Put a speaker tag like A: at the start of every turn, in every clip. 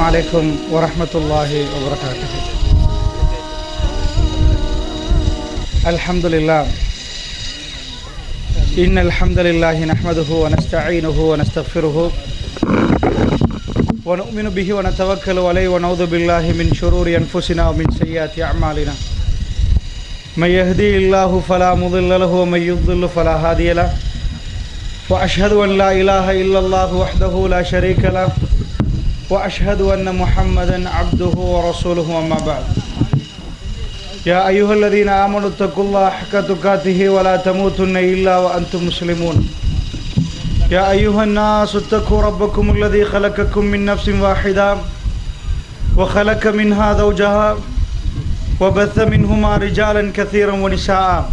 A: السلام عليكم ورحمة الله وبركاته. الحمد لله إن الحمد لله نحمده ونستعينه ونستغفره ونؤمن به ونتوكل عليه ونعوذ بالله من شرور أنفسنا ومن سيئات أعمالنا من يهدي الله فلا مضل له ومن يضلل فلا هادي له وأشهد أن لا إله إلا الله وحده لا شريك له وأشهد أن محمدا عبده ورسوله أما بعد يا أيها الذين آمنوا اتقوا الله حق تقاته ولا تموتن إلا وأنتم مسلمون يا أيها الناس اتقوا ربكم الذي خلقكم من نفس واحدة وخلق منها زوجها وبث منهما رجالا كثيرا ونساء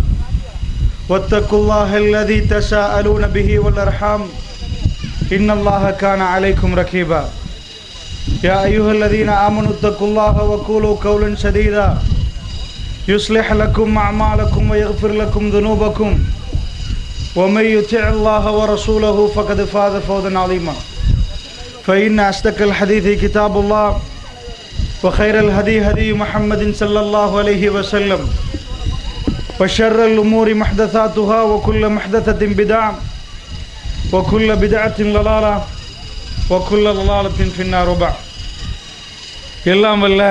A: واتقوا الله الذي تساءلون به والأرحام إن الله كان عليكم رقيبا يا أيها الذين آمنوا اتقوا الله وقولوا قولا سديدا يصلح لكم أعمالكم ويغفر لكم ذنوبكم ومن يطع الله ورسوله فقد فاز فوزا عظيما فإن أصدق الحديث كتاب الله وخير الهدي هدي محمد صلى الله عليه وسلم وشر الأمور محدثاتها وكل محدثة بدعة وكل بدعة ضلالة وكل ضلالة في النار بعد. எல்லாம் வல்ல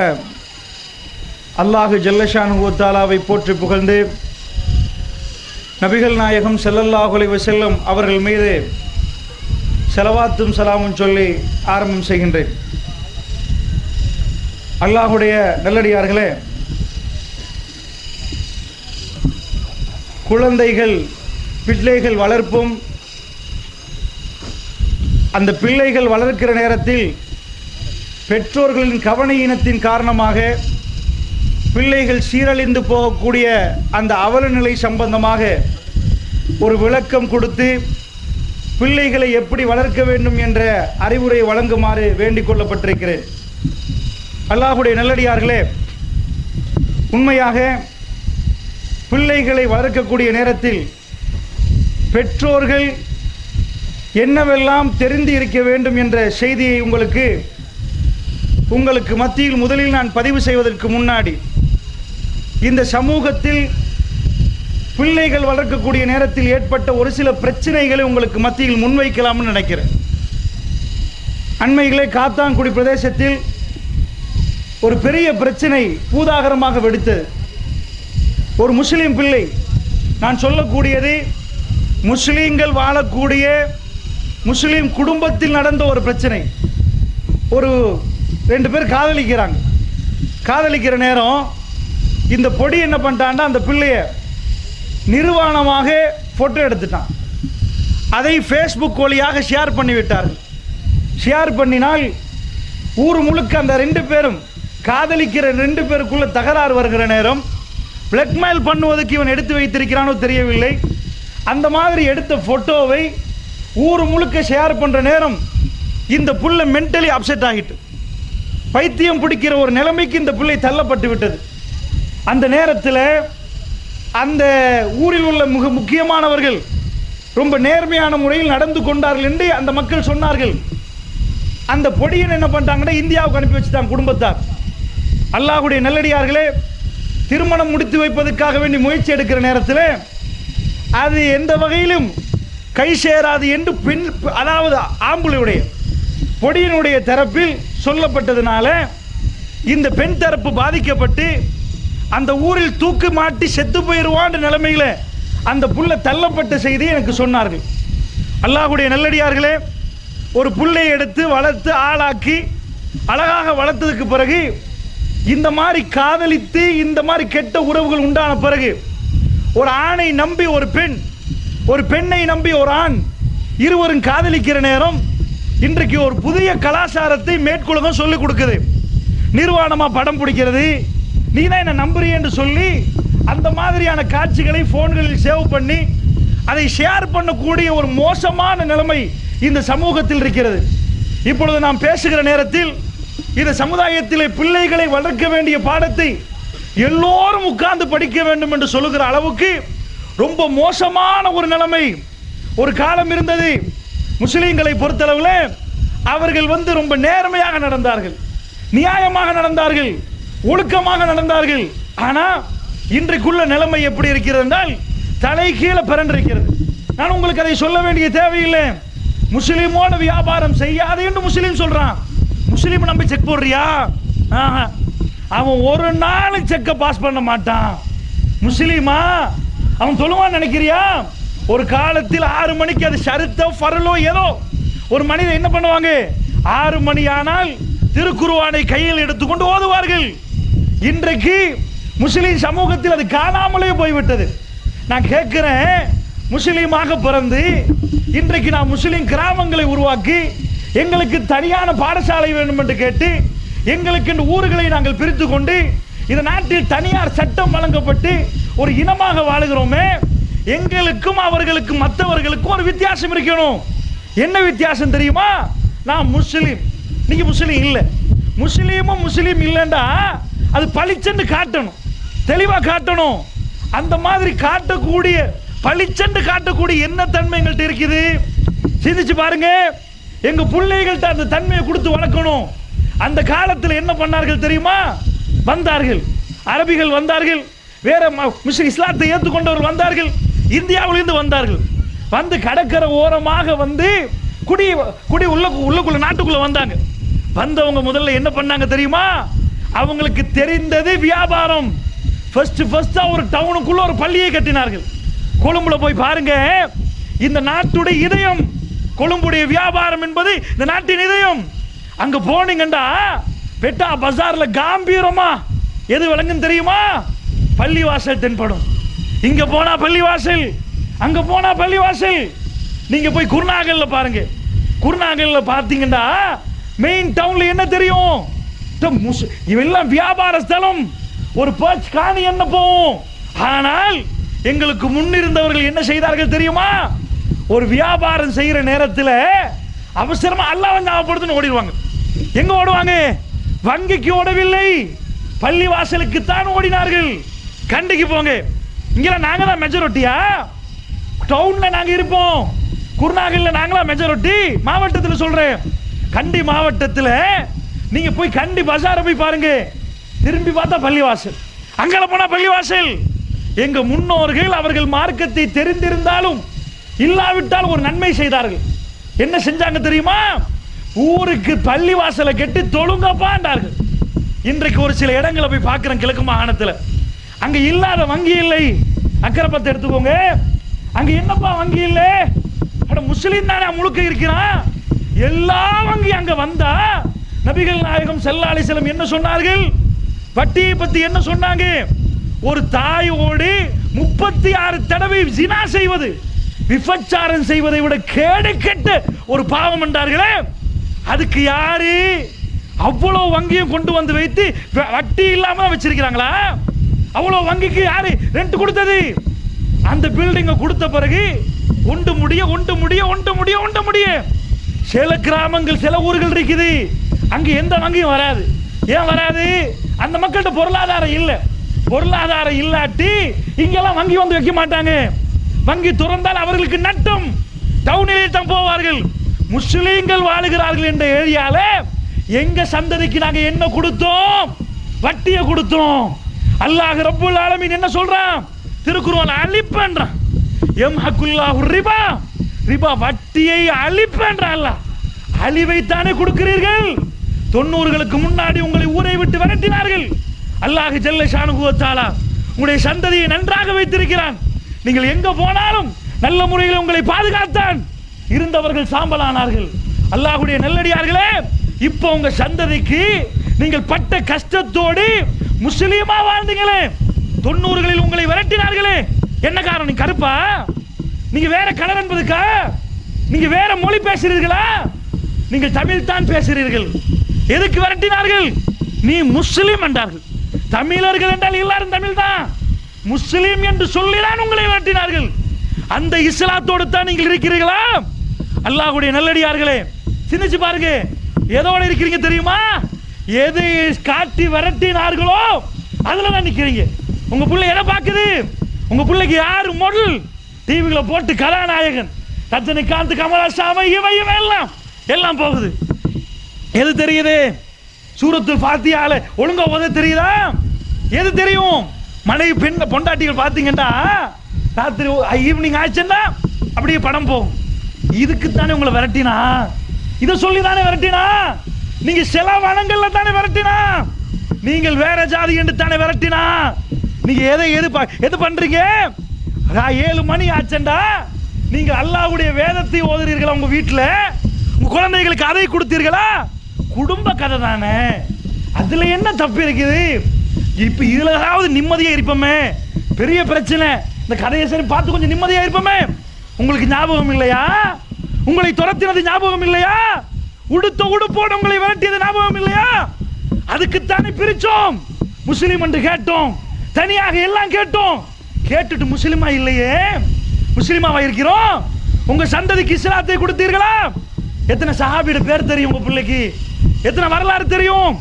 A: அல்லாஹ் ஜல்லஷானஹு வ தஆலாவை போற்றி புகழ்ந்து நபிகள் நாயகம் ஸல்லல்லாஹு அலைஹி வஸல்லம் அவர்கள் மீது ஸலவாத்தும் ஸலாமும் சொல்லி ஆரம்பம் செய்கின்றேன். அல்லாஹ்வுடைய நல்லடியார்களே, குழந்தைகள் பிள்ளைகள் வளர்ப்பும் அந்த பிள்ளைகள் வளர்க்கிற நேரத்தில் பெற்றோர்களின் கவனஈனத்தின் காரணமாக பிள்ளைகள் சீரழிந்து போகக்கூடிய அந்த அவலநிலை சம்பந்தமாக ஒரு விளக்கம் கொடுத்து பிள்ளைகளை எப்படி வளர்க்க வேண்டும் என்ற அறிவுரை வழங்குமாறு வேண்டிக் கொள்ளப்பட்டிருக்கிறேன். அல்லாஹ்வுடைய நல்லடியார்களே, உண்மையாக பிள்ளைகளை வளர்க்கக்கூடிய நேரத்தில் பெற்றோர்கள் என்னவெல்லாம் தெரிந்து இருக்க வேண்டும் என்ற செய்தியை உங்களுக்கு மத்தியில் முதலில் நான் பதிவு செய்வதற்கு முன்னாடி இந்த சமூகத்தில் பிள்ளைகள் வளர்க்கக்கூடிய நேரத்தில் ஏற்பட்ட ஒரு சில பிரச்சனைகளை உங்களுக்கு மத்தியில் முன்வைக்கலாம்னு நினைக்கிறேன். அண்மையிலே காத்தான்குடி பிரதேசத்தில் ஒரு பெரிய பிரச்சனை பூதாகரமாக வெடித்தது. ஒரு முஸ்லீம் பிள்ளை, நான் சொல்லக்கூடியது முஸ்லீம்கள் வாழக்கூடிய முஸ்லீம் குடும்பத்தில் நடந்த ஒரு பிரச்சனை. ஒரு 2 பேர் காதலிக்கிற நேரம் இந்த பொடி என்ன பண்ணிட்டான்னா அந்த பிள்ளைய நிர்வாணமாக ஃபோட்டோ எடுத்துட்டான். அதை ஃபேஸ்புக் வழியாக ஷேர் பண்ணிவிட்டார்கள். ஷேர் பண்ணினால் ஊர் முழுக்க அந்த 2 பேரும் காதலிக்கிற 2 பேருக்குள்ள தகராறு வருகிற நேரம் பிளாக்மெயில் பண்ணுவதற்கு இவன் எடுத்து வைத்திருக்கிறானோ தெரியவில்லை. அந்த மாதிரி எடுத்த ஃபோட்டோவை ஊர் முழுக்க ஷேர் பண்ணுற நேரம் இந்த புள்ள மென்டலி அப்செட் ஆகிட்டு பைத்தியம் பிடிக்கிற ஒரு நிலைமைக்கு இந்த பிள்ளை தள்ளப்பட்டு விட்டது. அந்த நேரத்தில் அந்த ஊரில் உள்ள மிக முக்கியமானவர்கள் ரொம்ப நேர்மையான முறையில் நடந்து கொண்டார்கள் என்று அந்த மக்கள் சொன்னார்கள். அந்த பொடியன் என்ன பண்ணிட்டாங்கன்னா இந்தியாவுக்கு அனுப்பி வச்சுட்டாங்க குடும்பத்தார். அல்லாஹ்வுடைய நல்லடியார்களே, திருமணம் முடித்து வைப்பதற்காக வேண்டி முயற்சி எடுக்கிற நேரத்தில் அது எந்த வகையிலும் கை சேராது என்று அதாவது ஆம்புலையுடைய பொடியினுடைய தரப்பில் சொல்லப்பட்டதுனால இந்த பெண் தரப்பு பாதிக்கப்பட்டு அந்த ஊரில் தூக்கு மாட்டி செத்து போயிடுவான்ற நிலைமையில் அந்த புள்ள தள்ளப்பட்ட செய்தி எனக்கு சொன்னார்கள். அல்லாஹ்வுடைய நல்லடியார்களே, ஒரு புள்ளையை எடுத்து வளர்த்து ஆளாக்கி அழகாக வளர்த்ததுக்கு பிறகு இந்த மாதிரி காதலித்து இந்த மாதிரி கெட்ட உறவுகள் உண்டான பிறகு ஒரு ஆணை நம்பி ஒரு பெண்ணை நம்பி ஒரு ஆண் இருவரும் காதலிக்கிற நேரம் இன்றைக்கு ஒரு புதிய கலாச்சாரத்தை மேற்கொள்ளும் சொல்லிக் கொடுக்குது. நிர்வாணமாக படம் பிடிக்கிறது, நீ தான் என்ன நம்புறிய என்று சொல்லி அந்த மாதிரியான காட்சிகளை போன்களில் சேவ் பண்ணி அதை ஷேர் பண்ணக்கூடிய ஒரு மோசமான நிலைமை இந்த சமூகத்தில் இருக்கிறது. இப்பொழுது நாம் பேசுகிற நேரத்தில் இந்த சமுதாயத்திலே பிள்ளைகளை வளர்க்க வேண்டிய பாடத்தை எல்லோரும் உட்கார்ந்து படிக்க வேண்டும் என்று சொல்லுகிற அளவுக்கு ரொம்ப மோசமான ஒரு நிலைமை ஒரு காலம் இருந்தது. முஸ்லீம்களை பொறுத்தளவில் அவர்கள் ரொம்ப நேர்மையாக நடந்தார்கள், நியாயமாக நடந்தார்கள், ஒழுக்கமாக நடந்தார்கள். ஆனா இன்றைக்குள்ள நிலைமை எப்படி இருக்கிறது என்றால் தலை கீழே பிறண்டிருக்கிறது. நான் உங்களுக்கு அதை சொல்ல வேண்டிய தேவையில்லை. முஸ்லீமோட வியாபாரம் செய்யாது என்று முஸ்லீம் சொல்றான். முஸ்லீம் நம்பி செக் போடுறியா? அவன் ஒரு நாள் செக்க பாஸ் பண்ண மாட்டான். முஸ்லீமா அவன் சொல்லுவான் நினைக்கிறியா? ஒரு காலத்தில் 6 மணிக்கு அது ஷருத்தோ ஃபர்லோ ஏதோ ஒரு மனிதன் என்ன பண்ணுவாங்க, 6 மணி ஆனால் திருக்குர்ஆனை கையில் எடுத்துக்கொண்டு ஓதுவார்கள். இன்றைக்கு முஸ்லீம் சமூகத்தில் அது காணாமலே போய்விட்டது. நான் கேட்கிறேன், முஸ்லீமாக பிறந்து இன்றைக்கு நான் முஸ்லீம் கிராமங்களை உருவாக்கி எங்களுக்கு தனியான பாடசாலை வேண்டும் என்று கேட்டு எங்களுக்கு இந்த ஊர்களை நாங்கள் பிரித்து கொண்டு இந்த நாட்டில் தனியார் சட்டம் வழங்கப்பட்டு ஒரு இனமாக வாழுகிறோமே, எங்களுக்கும் அவர்களுக்கும் மற்றவர்களுக்கும் ஒரு வித்தியாசம் இருக்கணும். என்ன வித்தியாசம் தெரியுமா? நான் முஸ்லீம், நீங்க முஸ்லீம் இல்லை. முஸ்லீமும் முஸ்லீம் இல்லைண்டா அது பளிச்சென்று காட்டணும், தெளிவா காட்டணும். அந்த மாதிரி காட்டக்கூடிய பளிச்சென்று காட்டக்கூடிய என்ன தன்மை எங்கள்கிட்ட இருக்குது சிந்திச்சு பாருங்க. எங்க பிள்ளைகள்கிட்ட அந்த தன்மையை கொடுத்து வளர்க்கணும். அந்த காலத்தில் என்ன பண்ணார்கள் தெரியுமா? வந்தார்கள், அரபிகள் வந்தார்கள், வேற முஸ்லிம் இஸ்லாத்தை ஏற்றுக்கொண்டவர்கள் வந்தார்கள், இந்தியாவிலிருந்து வந்தார்கள். வந்து கடற்கரை ஓரமாக வந்து குடி உள்ளுக்குள்ள நாட்டுக்குள்ள வந்தாங்க. வந்தவங்க முதல்ல என்ன பண்ணாங்க தெரியுமா? அவங்களுக்கு தெரிந்தது வியாபாரம். ஃபர்ஸ்ட் ஒரு டவுனுக்குள்ள ஒரு பள்ளியை கட்டினார்கள். கொழும்புல போய் பாருங்க, இந்த நாட்டுடைய இதயம் கொழும்புடைய வியாபாரம் என்பது இந்த நாட்டின் இதயம். அங்க போனீங்கண்டா பெட்டா பஜார்ல காம்பீரமா எது விளங்குன்னு தெரியுமா? பள்ளிவாசல் தென்படும். இங்க போனா பள்ளிவாசல், அங்க போனா பள்ளிவாசல். நீங்க போய் குருநாகல்ல பாருங்க, குருநாகல்ல பார்த்தீங்கன்னா மெயின் டவுன்ல என்ன தெரியும்? இவெல்லாம் வியாபார ஸ்தலம், ஒரு பர்ச் காணி என்ன போகும். ஆனால் எங்களுக்கு முன்னிருந்தவர்கள் என்ன செய்தார்கள் தெரியுமா? ஒரு வியாபாரம் செய்யற நேரத்தில் அவசரமா அல்லாஹ்வை ஞாபகப்படுத்தின்னு ஓடிடுவாங்க. எங்க ஓடுவாங்க? வங்கிக்கு ஓடவில்லை, பள்ளி வாசலுக்கு தான் ஓடினார்கள். கண்டிக்கு போங்க, இங்க நாங்க தான் மெஜாரிட்டியா? டவுன்ல நாங்க இருப்போம், குருநாகல்ல நாங்களா மெஜாரிட்டி? மாவட்டத்தில் சொல்றேன், கண்டி மாவட்டத்தில் நீங்க போய் கண்டி பஜாரை போய் பாருங்க, திரும்பி பார்த்தா பள்ளிவாசல், அங்கல போனா பள்ளிவாசல். எங்க முன்னோர்கள் அவர்கள் மார்க்கத்தை தெரிந்திருந்தாலும் இல்லாவிட்டால் ஒரு நன்மை செய்தார்கள். என்ன செஞ்சாங்க தெரியுமா? ஊருக்கு பள்ளிவாசலை கட்டி தொழுங்கப்பாண்டார்கள். இன்றைக்கு ஒரு சில இடங்களை போய் பார்க்கிறேன், கிழக்கு மாகாணத்தில் அங்க இல்லாத வங்கி இல்லை. அக்கரைப்பத்தை எடுத்துக்கோங்க, அங்க என்னப்பா வங்கி இல்லை? முஸ்லீம் தானே முழுக்க இருக்கிறான். எல்லா வங்கி அங்க வந்தா நபிகள் நாயகம் ஸல்லல்லாஹு அலைஹி வஸல்லம் என்ன சொன்னார்கள்? வட்டியை பத்தி என்ன சொன்னாங்க? ஒரு தாயோடு 36 தடவை ஜினா செய்வது, விபச்சாரம் செய்வதை விட கேடு கெட்ட ஒரு பாவம் என்றார்களே. அதுக்கு யாரு அவ்வளவு வங்கியும் கொண்டு வந்து வைத்து வட்டி இல்லாம வச்சிருக்கிறாங்களா? அவ்வளவு வங்கிக்கு யாரு ரெண்ட் கொடுத்தது? அந்த பில்டிங் கொடுத்த பிறகு ஒன்று முடிய சில கிராமங்கள் சில ஊர்கள் இருக்குது, அங்க எந்த வங்கியும் வராது. ஏன் வராது? அந்த மக்கள்கிட்ட பொருளாதாரம் இல்லை. பொருளாதாரம் இல்லாட்டி இங்கெல்லாம் வங்கி வந்து வைக்க மாட்டாங்க. வங்கி திறந்தால் அவர்களுக்கு நட்டம், டவுனிலே தான் போவார்கள். முஸ்லீம்கள் வாழுகிறார்கள் என்ற ஏரியால எங்க சந்ததிக்கு நாங்க என்ன கொடுத்தோம்? வட்டியை கொடுத்தோம். அல்லாஹ் ரப்புல் ஆலமீன் என்ன சொல்றான்? திருக்குர்ஆன்ல அழிப்பேன்றான். யம்ஹகுல்லாஹு ரிபா, ரிபா வட்டியை அழிப்பேன்றான். அல்லாஹ் அழிவைத்தானே கொடுக்கிறீர்கள். 90களுக்கு முன்னாடி உங்களை ஊரை விட்டு விரட்டினார்கள். அல்லாஹ் ஜல்ல ஷானுஹு வ தஆலா உங்களுடைய சந்ததியை நன்றாக வைத்திருக்கிறான். நீங்கள் எங்க போனாலும் நல்ல முறையில் உங்களை பாதுகாத்தான். இருந்தவர்கள் சாம்பலானார்கள். அல்லாஹ்வுடைய நல்லடியார்களே, இப்போ உங்க சந்ததிக்கு நீங்கள் பட்ட கஷ்டத்தோடு முஸ்லீமா வாழ்ந்தீங்களே, 90களில் உங்களை விரட்டினார்களே, என்ன காரணம்? நீங்க கருப்பா? நீங்க வேற கலர் என்பதுக்கா? நீங்க வேற மொழி பேசுறீர்களா? நீங்கள் தமிழ் தான் பேசுறீர்கள். எதுக்கு விரட்டினார்கள்? நீ முஸ்லீம் என்றார்கள். தமிழர்கள் என்றால் எல்லாரும் தமிழ் தான், முஸ்லீம் என்று சொல்லிதான் உங்களை விரட்டினார்கள். அந்த இஸ்லாத்தோடு தான் நீங்கள் இருக்கிறீர்களா? அல்லாஹ்வுடைய நல்லடியார்களே, சிந்திச்சு பாருங்க. எதோட இருக்கிறீங்க தெரியுமா? எது காட்டி விரட்டினார்களோ அதுல தான் நிக்கிறீங்க. உங்க பிள்ளை எதை பார்க்குது? உங்க பிள்ளைக்கு யாரு மாடல்? டிவிகளை போட்டு கதாநாயகன் ரஜினிகாந்த், கமலஹாசன், இவன் எல்லாம் போகுது. எது தெரியுது? சூரத்துல் ஃபாத்திஹால ஒழுங்கா ஓத தெரியுதா? எது தெரியும்? மனைவி பெண் பொண்டாட்டிகள் பார்த்தீங்கன்னா ராத்திரி ஈவினிங் ஆச்சுன்னா அப்படியே படம் போகும். இதுக்கு தானே உங்களை விரட்டினா, இதை சொல்லி தானே விரட்டினா. நீங்க சில வனங்கள்ல தானே விரட்டினா, நீங்கள் வேற ஜாதி என்று தானே விரட்டினா. நீங்க எது பண்றீங்க? 7 மணி ஆச்சண்டா நீங்க அல்லாஹ்வுடைய வேதத்தை ஓதுறீர்களா? உங்க வீட்டுல உங்க குழந்தைகளுக்கு அதை கொடுத்தீர்களா? குடும்ப கதை தானே, அதுல என்ன தப்பு இருக்குது? இப்ப இதுலதாவது நிம்மதியா இருப்போமே. பெரிய பிரச்சனை இந்த கதையை சரி பார்த்து கொஞ்சம் நிம்மதியா இருப்போமே. உங்களுக்கு ஞாபகம் இல்லையா? உங்களை துரத்தினது ஞாபகம் இல்லையா? உடுத்த உடுப்போடு உங்களை விரட்டியது ஞாபகம் இல்லையா? அதுக்குத்தானே பிரிச்சோம். முஸ்லிம் என்று கேட்டோம், தனியாக எல்லாம் கேட்டோம். கேட்டுட்டு முஸ்லிமா இல்லையே, முஸ்லிமாவா இருக்கிறோம். உங்க சந்ததிக்கு இஸ்லாத்தை கொடுத்தீர்களா? எத்தனை சஹாபியோட பேர் தெரியும் உங்க பிள்ளைக்கு? எத்தனை வரலாறு தெரியும்?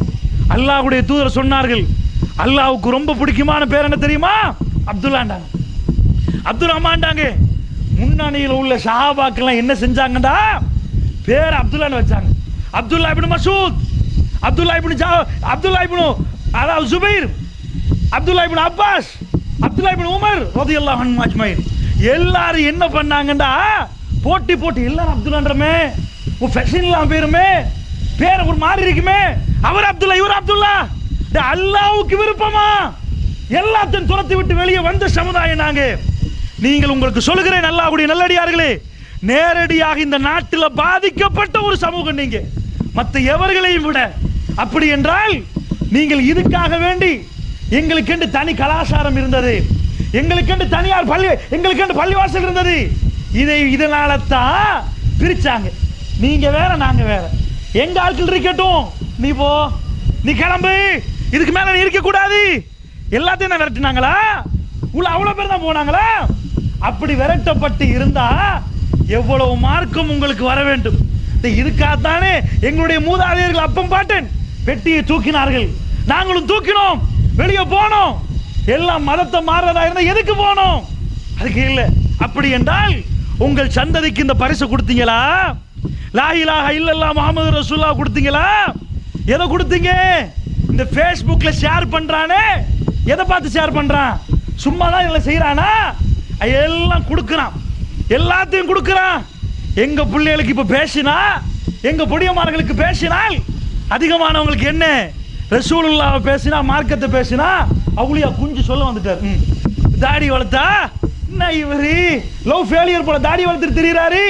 A: அல்லாஹ்வுடைய தூதர் சொன்னார்கள், அல்லாஹ்வுக்கு ரொம்ப பிடிக்குமான பேர் என்ன தெரியுமா? அப்துல்லாண்டாங்க, அப்துல் ரஹ்மான்டாங்க. முன்னணியில் உள்ள சஹாபாக்கெல்லாம் என்ன செஞ்சாங்கடா? பேர் அப்துல்லான்னு வச்சாங்க. அப்துல்லா இப்னு மசூத், அப்துல்லா இப்னு அதாவது ஜுபைர், அப்துல்லா இப்னு அப்பாஸ், அப்துல்லா இப்னு உமர் ரலியல்லாஹு அன்ஹும் அஜ்மஈன். எல்லாரும் என்ன பண்ணாங்கடா? போட்டி எல்லாரும் அப்துல்லான்றமே, ஒரு ஃபேஷன் இல்லாம பேருமே, பேரை ஒரு மாதிரி இருக்குமே, அவர் அப்துல்லா இவர் அப்துல்லா. அல்லாஹ்வுக்கு விருப்பமா? எல்லாத்தையும் துரத்தி விட்டு வெளியே வந்த சமுதாயம் நாங்க. நீங்கள் உங்களுக்கு சொல்கிறேன், அல்லாஹ்வுடைய நல்லடியார்களே, நேரடியாக இந்த நாட்டில் பாதிக்கப்பட்ட ஒரு சமூகம் நீங்க, மற்ற எவர்களையும் விட. அப்படி என்றால் நீங்கள் இதுக்காக வேண்டி எங்களுக்கென்று தனி கலாச்சாரம் இருந்தது, எங்களுக்கென்று தனியார் பள்ளி, எங்களுக்கென்று பள்ளிவாசல் இருந்தது. இதனால தான் பிரிச்சாங்க. நீங்க வேற நாங்க வேற. எங்க ஆட்கள் இருக்கட்டும், நீ போ, நீ கிளம்பு, இதுக்கு மேல நீ இருக்க கூடாது. எல்லாத்தையும் நான் விரட்டினாங்களா? உள்ள அவ்வளவு பேர் தான் போனாங்களா? அப்படி விரட்டப்பட்டு இருந்தா எவ்வளவு மார்க்கம் உங்களுக்கு வர வேண்டும். இதுக்காகத்தானே எங்களுடைய மூதாதையர்கள் அப்பம் பாட்டன் பெட்டியை தூக்கினார்கள், நாங்களும் தூக்கினோம், வெளியே போனோம். எல்லாம் மதத்தை மாறதா இருந்தா எதுக்கு போனோம்? அதுக்கு இல்லை. அப்படி என்றால் உங்கள் சந்ததிக்கு இந்த பரிசு கொடுத்தீங்களா? லா இலாஹ இல்லல்லாஹ் முஹம்மது ரசூலுல்லாஹ் கொடுத்தீங்களா? எதை கொடுத்தீங்க? இந்த ஃபேஸ்புக்ல ஷேர் பண்றானே, எதை பார்த்து ஷேர் பண்றான்? சும்மா தான் இதெல்லாம் செய்யறானா? எல்லாம் கொடுக்குறான், எல்லாத்தையும் கொடுக்குறான். எங்க பிள்ளைகளுக்கு இப்ப பேசினா, எங்க பொடியமார்களுக்கு பேசினால் அதிகமானவங்களுக்கு என்ன? ரசூலுல்லாஹ் பேசினா, மார்க்கத்தை பேசினா அவளியா குஞ்சு சொல்ல வந்துட்டார். தாடி வளர்த்தா என்ன இவரு லவ் ஃபெயிலியர் போல தாடி வளர்த்துட்டு திரியிறாரு.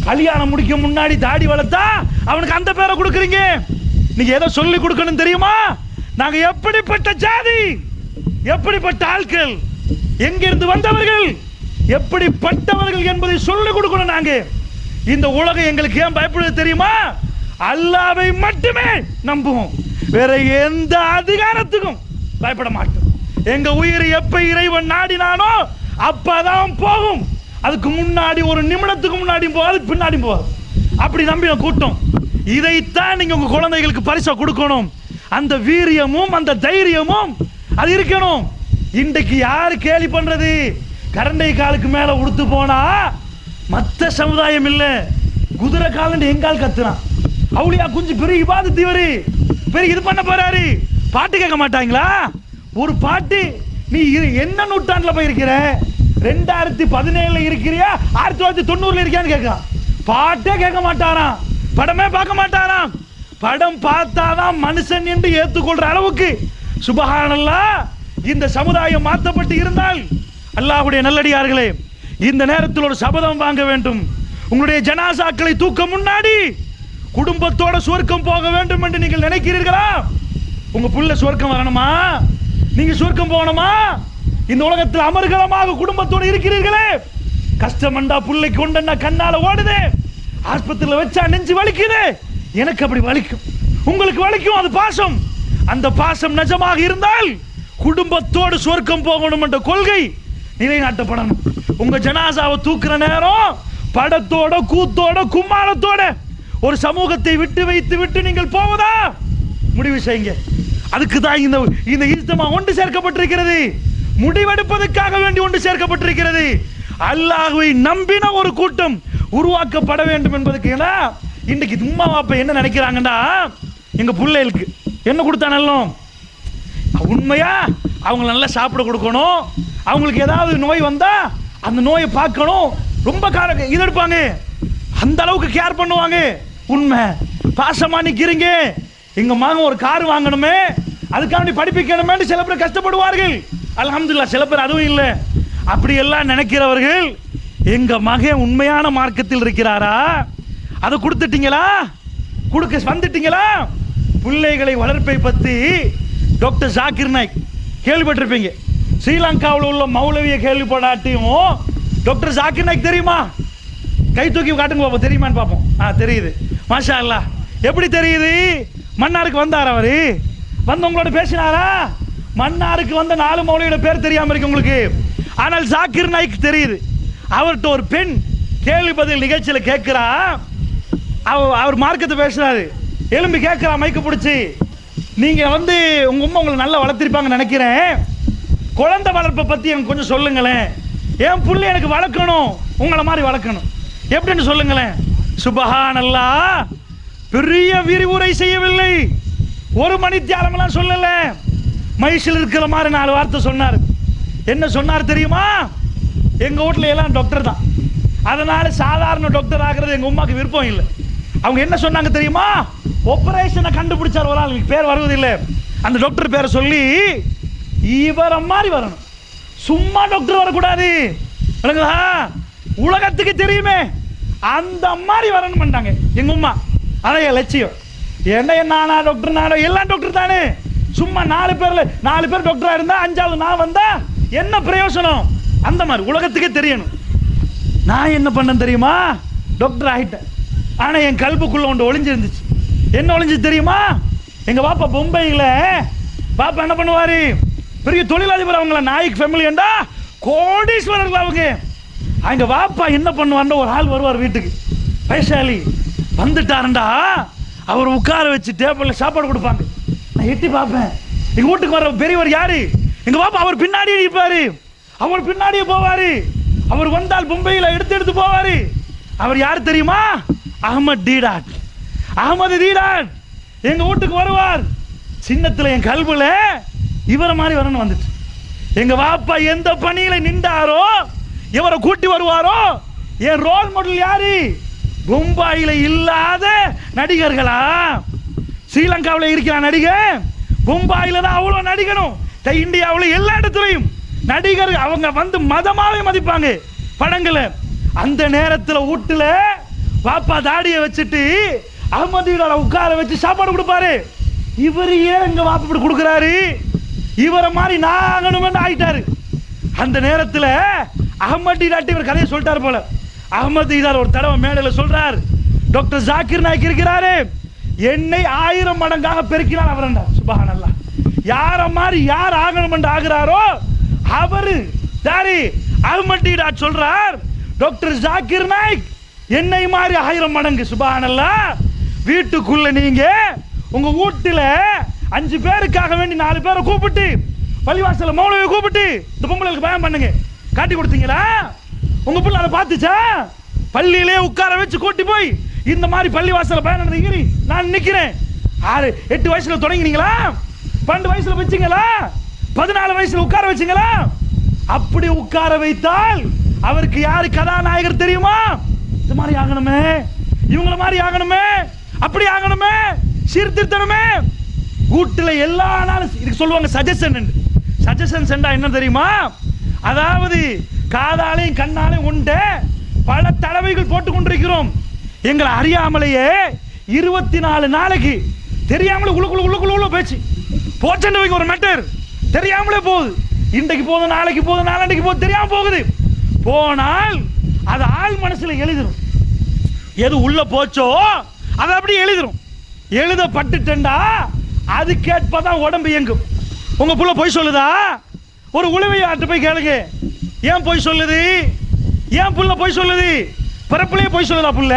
A: கல்யாணம் முடிக்க முன்னாடி தாடி வளர்த்தா அவனுக்கு அந்த பேரை கொடுக்குறீங்க. நீங்க ஏதோ சொல்லி கொடுக்கணும் தெரியுமா? நாங்க எப்படிப்பட்ட ஜாதி, எப்படிப்பட்ட ஆட்கள், எங்கிருந்து வந்தவர்கள், எப்படிப்பட்டவர்கள் என்பதை சொல்லிக் கொடுக்கணும். நாங்க இந்த உலகம் எங்களுக்கு ஏன் பயப்படுது தெரியுமா? அல்லாஹ்வை மட்டுமே நம்புவோம், வேற எந்த அதிகாரத்துக்கும் பயப்பட மாட்டோம். எங்க உயிர் எப்ப இறைவன் நாடினானோ அப்பதான் போகும். அதுக்கு முன்னாடி ஒரு நிமிடத்துக்கு முன்னாடி போகாது, பின்னாடி போகாது. அப்படி நம்பின கூட்டம். இதைத்தான் நீங்க உங்க குழந்தைகளுக்கு பரிசா கொடுக்கணும். அந்த வீரியமும் அந்த தைரியமும் அது இருக்கணும். இன்றைக்கு யாரு கேலி பண்றது? கரண்டை காலுக்கு மேல உடுத்து போனா மற்ற சமுதாயம் இல்ல, குதிரை காலண்டு எங்கால் கத்துறான். அவளியா குஞ்சு பெரிய இபாதத் இவரு பெரிய இது பண்ண போறாரு. பாட்டு கேட்க மாட்டாங்களா? ஒரு பாட்டு நீ என்ன நூற்றாண்டுல போய் இருக்கிற? 2017 இருக்கிறியா 1990 இருக்கியான்னு கேட்கான். பாட்டே கேட்க மாட்டாராம், படமே பார்க்க மாட்டாராம். படம் பார்த்தாதான் மனுஷன் என்று ஏற்றுக்கொள்ற அளவுக்கு சுபஹானல்லாஹ் இந்த சமுதாயம் மாற்றப்பட்டு இருந்தால், அல்லாஹ்வுடைய நல்லடியார்களே, இந்த நேரத்தில் ஒரு சபதம் வாங்க வேண்டும். உங்களுடைய ஜனாசாக்களை தூக்க முன்னாடி குடும்பத்தோட சுவர்க்கம் போக வேண்டும் என்று நீங்கள் நினைக்கிறீர்களா? உங்க புள்ள சுவர்க்கம் வரணுமா? நீங்க சுவர்க்கம் போகணுமா? இந்த உலகத்தில் அமர்கலமாக குடும்பத்தோடு இருக்கிறீர்களே, கஷ்டமண்டா புள்ளைக்கு கொண்டா கண்ணால ஓடுது, ஆஸ்பத்திரியில் வச்சா நெஞ்சு வலிக்குது. எனக்கு அப்படி வலிக்கும், உங்களுக்கு வலிக்கும். அது பாசம். அந்த பாசம் நிஜமாக இருந்தால் குடும்பத்தோடு சுவர்க்கம் போகணும் என்ற கொள்கை நிலைநாட்டப்படணும். உங்க ஜனாசாவை தூக்குற நேரம் படத்தோட கூத்தோட கும்மாளத்தோட ஒரு சமூகத்தை விட்டு வைத்து விட்டு நீங்கள் போவதா முடிவு செய்யுங்க. அதுக்கு தான் இந்த இஜ்திமா ஒன்று சேர்க்கப்பட்டிருக்கிறது. முடிவெடுப்பதற்காக வேண்டி ஒன்று சேர்க்கப்பட்டிருக்கிறது. அல்லாஹ்வை நம்பின ஒரு கூட்டம் உருவாக்கப்பட வேண்டும் என்பதற்கு இன்றைக்கு உம்மா அப்பா என்ன நினைக்கிறாங்கடா, எங்க பிள்ளைகளுக்கு என்ன கொடுத்தானல்லும் உண்மையா அவங்கள நல்லா சாப்பிட கொடுக்கணும், அவங்களுக்கு ஏதாவது நோய் வந்தா அந்த நோயை பார்க்கணும், ரொம்ப இது எடுப்பாங்க, அந்த அளவுக்கு கேர் பண்ணுவாங்க. உண்மை பாசமா நிக்கிறீங்க, எங்க மகன் ஒரு கார் வாங்கணுமே, அதுக்காண்டி படிப்பிக்கணுமே சில பேர் கஷ்டப்படுவார்கள். அல்ஹம்துலில்லாஹ் சில பேர் அதுவும் இல்லை. அப்படி எல்லாம் நினைக்கிறவர்கள் எங்க மகன் உண்மையான மார்க்கத்தில் இருக்கிறாரா, அதை கொடுத்துட்டீங்களா, கொடுக்க வந்துட்டீங்களா? பிள்ளைகளை வளர்ப்பை பற்றி டாக்டர் ஜாக்கிர் நாயக் கேள்விப்பட்டிருப்பீங்க. ஸ்ரீலங்காவில் உள்ள மௌலவியை கேள்விப்படாட்டியும் டாக்டர் ஜாக்கிர் நாயக் தெரியுமா? கை தூக்கி காட்டுங்க பார்ப்போம், தெரியுமான்னு பார்ப்போம். தெரியுது, மாஷா அல்லாஹ். எப்படி தெரியுது? மன்னாருக்கு வந்தார், அவரு வந்து உங்களோட பேசினாரா? மன்னாருக்கு வந்த 4 மௌலவியோட பேர் தெரியாம இருக்கு உங்களுக்கு, ஆனால் ஜாக்கிர் நாயக் தெரியுது. அவர்கிட்ட ஒரு பெண் கேள்வி பதில் நிகழ்ச்சியில் கேட்கிறா, அவர் மார்க்கத்தை பேசுறாரு, எலும்பி கேட்கிறா மைக்கு பிடிச்சி, நீங்க வந்து உங்க உம்மா உங்களை நல்லா வளர்த்திருப்பாங்கன்னு நினைக்கிறேன், குழந்தை வளர்ப்பை பத்தி எனக்கு கொஞ்சம் சொல்லுங்களேன், என் புள்ளை எனக்கு வளர்க்கணும், உங்களை மாதிரி வளர்க்கணும், எப்படின்னு சொல்லுங்களேன். சுபஹானல்லாஹ், பெரிய விரிவுரை செய்யவில்லை, 1 மணி தியாலமெல்லாம் சொல்லல, மைசில் இருக்கிற மாதிரி 4 வார்த்தை சொன்னார். என்ன சொன்னார் தெரியுமா? எங்க வீட்டுல எல்லாம் டாக்டர் தான், அதனால சாதாரண டாக்டர் ஆகிறது எங்க உமாக்கு விருப்பம் இல்லை. அவங்க என்ன சொன்னாங்க தெரியுமா? ஆபரேஷனை கண்டுபிடிச்சார் ஒரு ஆள், பேர் வருவதில்லை, அந்த டாக்டர் பேரை சொல்லி இவர மாதிரி வரணும், சும்மா டாக்டர் வரக்கூடாது, உலகத்துக்கு தெரியுமே அந்த மாதிரி வரணும் பண்ணாங்க எங்க உமா. அதான் என் லட்சியம். என்ன நானா டாக்டர், நானோ எல்லாம் டாக்டர் தானே, சும்மா 4 பேர் டாக்டரா இருந்தா 5வது நான் வந்தா என்ன பிரயோசனம்? அந்த மாதிரி உலகத்துக்கே தெரியணும். நான் என்ன பண்ணேன் தெரியுமா? டாக்டர் ஆகிட்டேன். ஆனா என் கல்புக்குள்ள ஒன்று ஒளிஞ்சிருந்துச்சு. என்ன ஒளிஞ்சு தெரியுமா? எங்க பாப்பா பொம்பையில பாப்பா என்ன பண்ணுவாரு, பெரிய தொழிலாளிபர், அவங்கள நாயக் ஃபேமிலி என்றா கோடீஸ்வரர்கள் அவங்க. அங்க பாப்பா என்ன பண்ணுவார்னா, ஒரு ஆள் வருவார் வீட்டுக்கு, பைசாலி வந்துட்டாருண்டா, அவர் உட்கார வச்சு டேபிள்ல சாப்பாடு கொடுப்பாங்க. நான் எட்டி பார்ப்பேன், எங்க வீட்டுக்கு வர பெரியவர் யாரு? எங்க பாப்பா. அவர் பின்னாடியே இருப்பாரு, அவர் பின்னாடியே போவாரு, அவர் வந்தால் மும்பையில் எடுத்து போவாரு. அவர் யார் தெரியுமா? அகமது டீடாட். அகமது டீடாட் எங்க வீட்டுக்கு வருவார். சின்னத்துல என் கல்வில இவரை மாதிரி வரணும் வந்துட்டு. எங்க வாப்பா எந்த பணியில நின்றாரோ இவரை கூட்டி வருவாரோ. என் ரோல் மாடல் யாரு? மும்பையில இல்லாத நடிகர்களா? ஸ்ரீலங்காவில் இருக்கிற நடிகர் மும்பையில தான் அவ்வளவு நடிகனும். இந்தியாவில் எல்லா இடத்துலையும் நடிகர் அவங்க வந்து மதமாவே மதிப்பாங்க படங்களை. அந்த நேரத்தில் வீட்டுல பாப்பா தாடியை வச்சுட்டு அகமது உட்கார வச்சு சாப்பாடு கொடுப்பாரு. இவர் ஏன் எங்க பாப்பா இப்படி கொடுக்குறாரு? இவரை மாதிரி நாங்கணும்னு ஆயிட்டாரு. அந்த நேரத்தில் அகமது டாட்டி இவர் கதையை சொல்லிட்டாரு போல. அகமது இதார் ஒரு தடவை மேடையில் சொல்றார், டாக்டர் ஜாக்கிர் நாயக் இருக்கிறாரு, என்னை 1000 மடங்காக பெருக்கினார் அவர். சுபஹானல்லாஹ். யார மாதிரி யார் ஆகணும் என்று ஆகிறாரோ அவரு யாரு? அகமது டாட் சொல்றார், டாக்டர் ஜாக்கிர் நாயக் என்னை மாதிரி 1000 மடங்கு. சுபஹானல்லாஹ். வீட்டுக்குள்ள நீங்க உங்க வீட்டுல 5 பேருக்காக வேண்டி 4 பேரை கூப்பிட்டு பள்ளிவாசல மௌலவியை கூப்பிட்டு இந்த பொம்பளைக்கு பயம் பண்ணுங்க காட்டி கொடுத்தீங்களா? உங்க பிள்ளை அதை பார்த்துச்சா? பள்ளியிலே உட்கார வச்சு கூட்டி போய் இந்த மாதிரி பள்ளிவாசல பயம் நடந்தீங்க. நான் நிக்கிறேன். 8 வயசுல தொடங்கினீங்களா? 12 வயசுல வச்சீங்களா? 14 வயசுல உட்கார வச்சீங்களா? அப்படி உட்கார வைத்தால் அவருக்கு யாரு கதாநாயகர் தெரியுமா? இந்த மாதிரி ஆகணுமே, இவங்கள மாதிரி ஆகணுமே, அப்படி ஆகணுமே, சீர்திருத்தணுமே. வீட்டுல எல்லா நாளும் இதுக்கு சொல்லுவாங்க சஜஷன். சஜஷன் சென்றா என்ன தெரியுமா? அதாவது காதாலையும் கண்ணாலையும் உண்ட பல தடவைகள் போட்டுக் கொண்டிருக்கிறோம். எங்களை அறியாமலேயே 24 நாளைக்கு தெரியாமலே உள்ள பேச்சு போச்சு. ஒரு மேட்டர் தெரியாமலே போகுது. இன்றைக்கு போகுது, நாளைக்கு போகுது, நாளைக்கு போகுது, தெரியாம போகுது. போனால் அது ஆள் மனசுல எழுதிரும். எது உள்ள போச்சோ அது அப்படி எழுதிரும். எழுதப்பட்டுட்டா அது கேட்பதான் உடம்பு இயங்கும். உங்க புள்ள போய் சொல்லுதா? ஒரு உளவியாட்டு போய் கேளுங்க, ஏன் போய் சொல்லுது? ஏன் புள்ள போய் சொல்லுது? பிறப்பிலேயே போய் சொல்லுதா புள்ள?